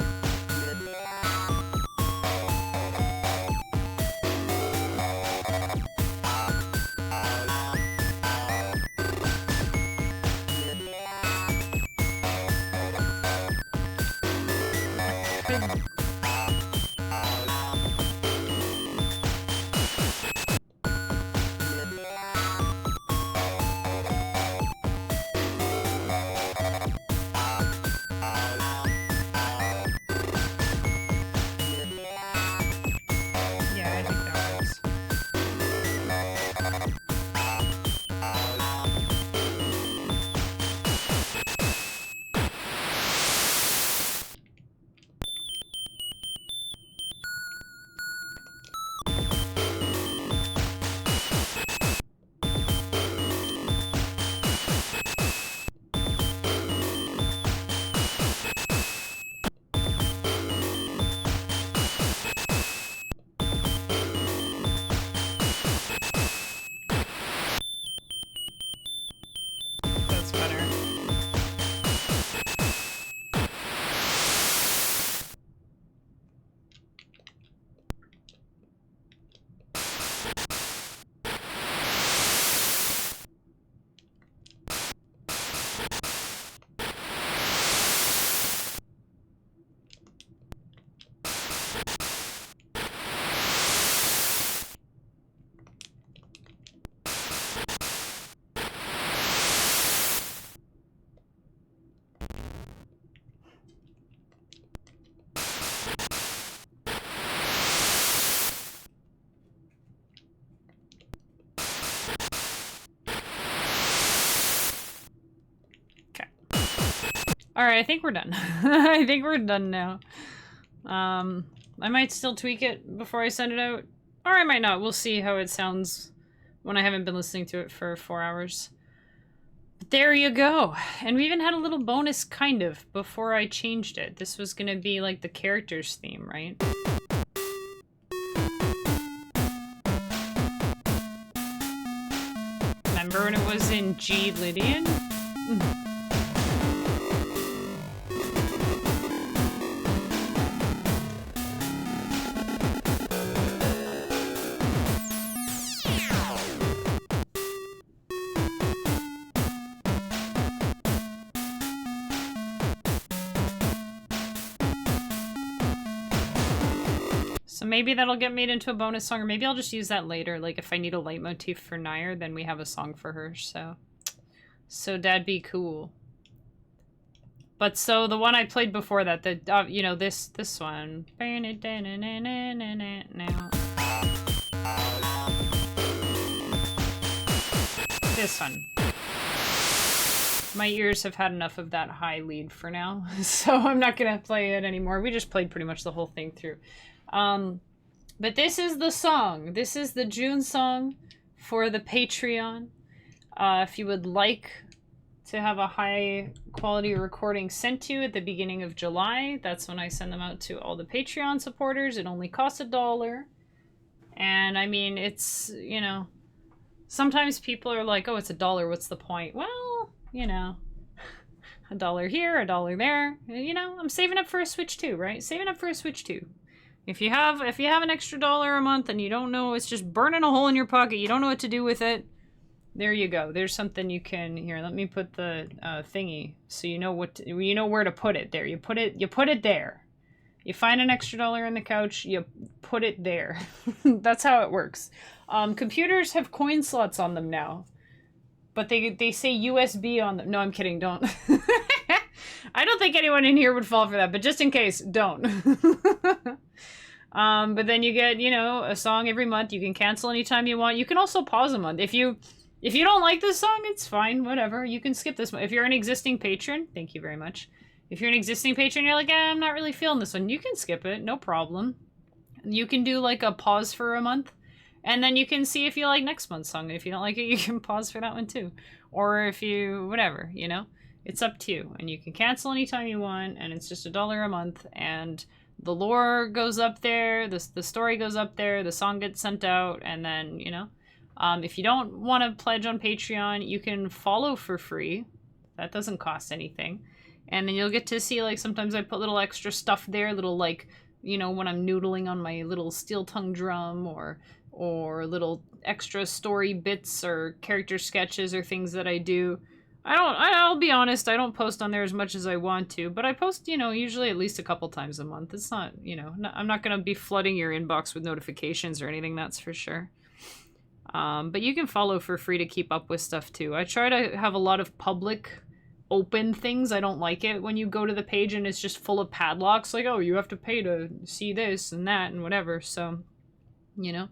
Alright, I think we're done. I think we're done now. I might still tweak it before I send it out. Or I might not. We'll see how it sounds when I haven't been listening to it for 4 hours. But there you go. And we even had a little bonus, kind of, before I changed it. This was gonna be like the character's theme, right? Remember when it was in G Lydian? So maybe that'll get made into a bonus song, or maybe I'll just use that later. Like, if I need a leitmotif for Nyir, then we have a song for her, so that'd be cool. But so the one I played before that, the you know, this one. This one. My ears have had enough of that high lead for now, so I'm not gonna play it anymore. We just played pretty much the whole thing through. But this is the song. This is the June song for the Patreon. If you would like to have a high quality recording sent to you at the beginning of July. That's when I send them out to all the Patreon supporters. It only costs $1. And I mean, it's, you know, sometimes people are like, oh, it's $1. What's the point? Well, you know, $1 here, $1 there. You know, I'm saving up for a Switch 2, right? Saving up for a Switch 2. If you have an extra $1 a month and you don't know, it's just burning a hole in your pocket, you don't know what to do with it, there you go. There's something you can, here, let me put the thingy so you know you know where to put it there. You put it there. You find an extra $1 in the couch, you put it there. That's how it works. Computers have coin slots on them now, but they say USB on them. No, I'm kidding, don't. I don't think anyone in here would fall for that, but just in case, don't. But then you get, you know, a song every month. You can cancel anytime you want. You can also pause a month. If you don't like this song, it's fine, whatever. You can skip this one. If you're an existing patron, thank you very much. If you're an existing patron, you're like, I'm not really feeling this one. You can skip it, no problem. You can do like a pause for a month, and then you can see if you like next month's song. And if you don't like it, you can pause for that one too. Or if you, whatever, you know, it's up to you. And you can cancel anytime you want, and it's just $1 a month, and the lore goes up there, the story goes up there, the song gets sent out, and then, you know, if you don't want to pledge on Patreon, you can follow for free. That doesn't cost anything. And then you'll get to see, like, sometimes I put little extra stuff there, little, like, you know, when I'm noodling on my little steel tongue drum, or little extra story bits or character sketches or things that I do. I'll be honest, I don't post on there as much as I want to, but I post, you know, usually at least a couple times a month. It's not, you know, I'm not going to be flooding your inbox with notifications or anything, that's for sure. But you can follow for free to keep up with stuff too. I try to have a lot of public, open things. I don't like it when you go to the page and it's just full of padlocks, like, oh, you have to pay to see this and that and whatever. So, you know,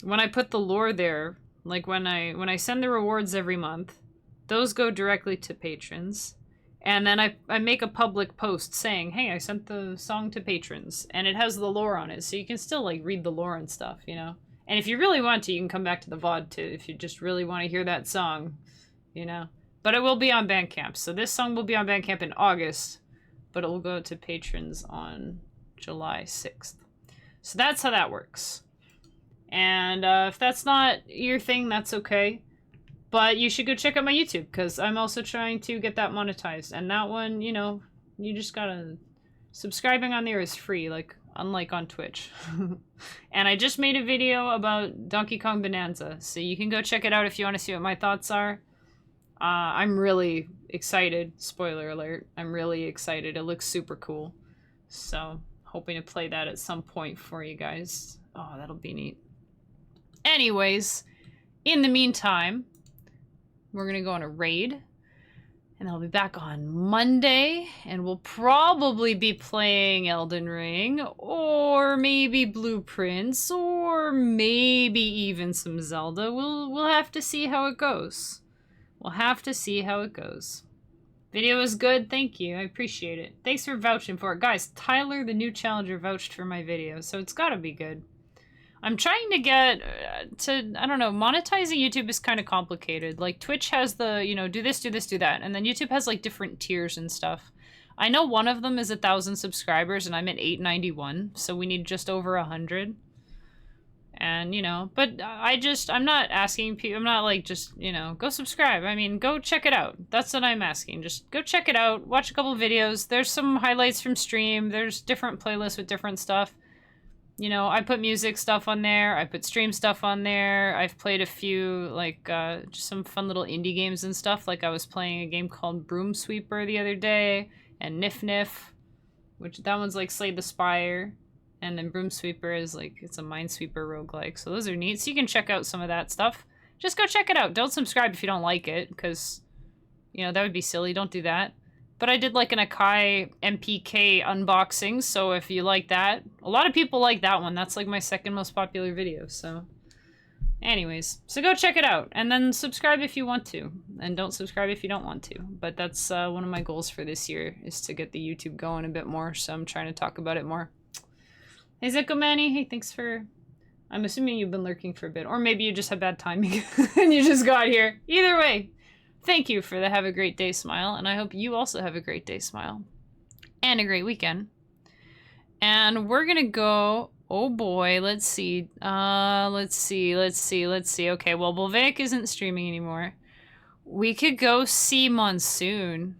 when I put the lore there, like when I send the rewards every month, those go directly to patrons. And then I make a public post saying, hey, I sent the song to patrons. And it has the lore on it, so you can still, like, read the lore and stuff, you know? And if you really want to, you can come back to the VOD, too, if you just really want to hear that song, you know? But it will be on Bandcamp. So this song will be on Bandcamp in August, but it will go to patrons on July 6th. So that's how that works. And if that's not your thing, that's okay. But you should go check out my YouTube, because I'm also trying to get that monetized. And that one, you know, you just gotta... Subscribing on there is free, like, unlike on Twitch. And I just made a video about Donkey Kong Bonanza, so you can go check it out if you want to see what my thoughts are. I'm really excited. Spoiler alert. I'm really excited. It looks super cool. So, hoping to play that at some point for you guys. Oh, that'll be neat. Anyways, in the meantime... We're going to go on a raid, and I'll be back on Monday, and we'll probably be playing Elden Ring, or maybe Blueprints, or maybe even some Zelda. We'll have to see how it goes. We'll have to see how it goes. Video was good, thank you, I appreciate it. Thanks for vouching for it. Guys, Tyler, the new challenger, vouched for my video, so it's gotta be good. I'm trying to get to, I don't know, monetizing YouTube is kind of complicated. Like, Twitch has the, you know, do this, do that. And then YouTube has, like, different tiers and stuff. I know one of them is 1,000 subscribers, and I'm at 891, so we need just over 100. And, you know, but I'm not asking people, I'm not like, just, you know, go subscribe. I mean, go check it out. That's what I'm asking. Just go check it out, watch a couple videos. There's some highlights from stream. There's different playlists with different stuff. You know, I put music stuff on there. I put stream stuff on there. I've played a few, like, just some fun little indie games and stuff. Like, I was playing a game called Broom Sweeper the other day, and Nif Nif, which that one's like Slay the Spire. And then Broom Sweeper is like, it's a Minesweeper roguelike. So those are neat. So you can check out some of that stuff. Just go check it out. Don't subscribe if you don't like it, because, you know, that would be silly. Don't do that. But I did like an Akai MPK unboxing, so if you like that, a lot of people like that one. That's like my second most popular video, so. Anyways, so go check it out, and then subscribe if you want to, and don't subscribe if you don't want to. But that's one of my goals for this year, is to get the YouTube going a bit more, so I'm trying to talk about it more. Hey Zeko Manny, hey, thanks for... I'm assuming you've been lurking for a bit, or maybe you just had bad timing, and you just got here. Either way, Thank you for the have a great day smile, and I hope you also have a great day smile. And a great weekend. And we're gonna go... Oh boy, let's see. Let's see. Okay, well, Bolvaic isn't streaming anymore. We could go see Monsoon.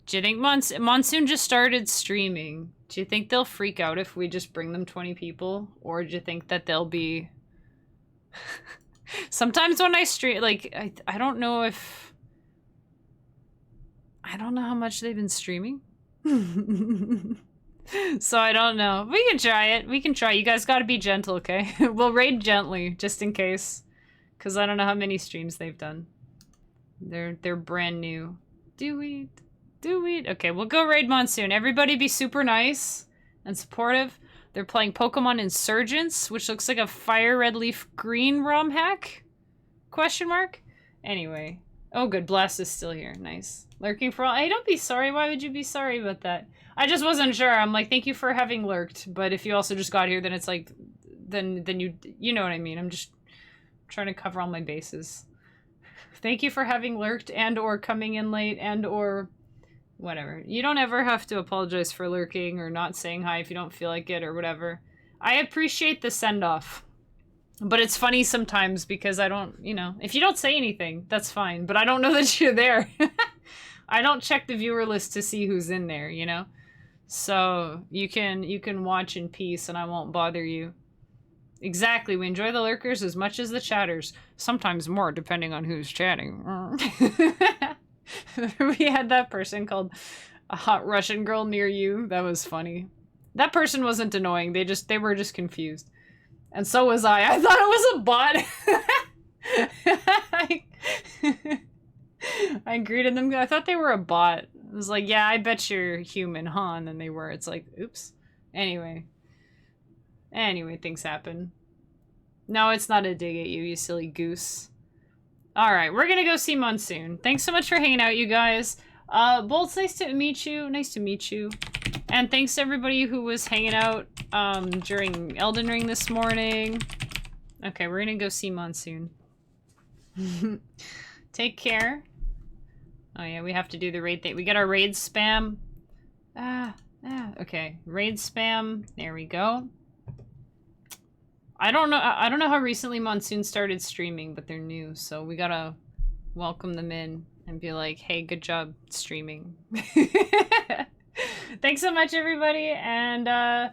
Do you think Monsoon just started streaming? Do you think they'll freak out if we just bring them 20 people? Or do you think that they'll be... Sometimes when I stream, like, I don't know if... I don't know how much they've been streaming. So I don't know. We can try it. We can try. You guys gotta be gentle, okay? We'll raid gently, just in case. Because I don't know how many streams they've done. They're brand new. Do we? Okay, we'll go raid Monsoon. Everybody be super nice and supportive. They're playing Pokemon Insurgents, which looks like a fire red leaf green ROM hack? Question mark? Anyway. Oh good, Blast is still here. Nice. Lurking for all- Hey, don't be sorry. Why would you be sorry about that? I just wasn't sure. I'm like, thank you for having lurked. But if you also just got here, then it's like... Then you know what I mean. I'm just trying to cover all my bases. Thank you for having lurked and or coming in late and or... Whatever. You don't ever have to apologize for lurking or not saying hi if you don't feel like it or whatever. I appreciate the send-off. But it's funny sometimes because I don't, you know, if you don't say anything, that's fine. But I don't know that you're there. I don't check the viewer list to see who's in there, you know? So you can watch in peace and I won't bother you. Exactly. We enjoy the lurkers as much as the chatters. Sometimes more, depending on who's chatting. We had that person called a hot Russian girl near you. That was funny. That person wasn't annoying. They were just confused. And so was I. I thought it was a bot. I greeted them. I thought they were a bot. I was like, yeah, I bet you're human, huh? And then they were. It's like, oops. Anyway, things happen. No, it's not a dig at you, you silly goose. Alright, we're gonna go see Monsoon. Thanks so much for hanging out, you guys. Bolt's, nice to meet you. Nice to meet you. And thanks to everybody who was hanging out during Elden Ring this morning. Okay, we're gonna go see Monsoon. Take care. Oh yeah, we have to do the raid thing. We got our raid spam. Okay. Raid spam. There we go. I don't know how recently Monsoon started streaming, but they're new, so we gotta welcome them in and be like, hey, good job streaming. Thanks so much, everybody, and I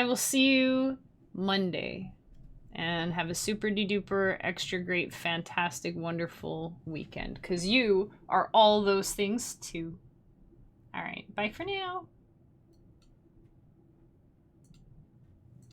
will see you Monday. And have a super-de-duper, extra great, fantastic, wonderful weekend. Because you are all those things, too. Alright, bye for now.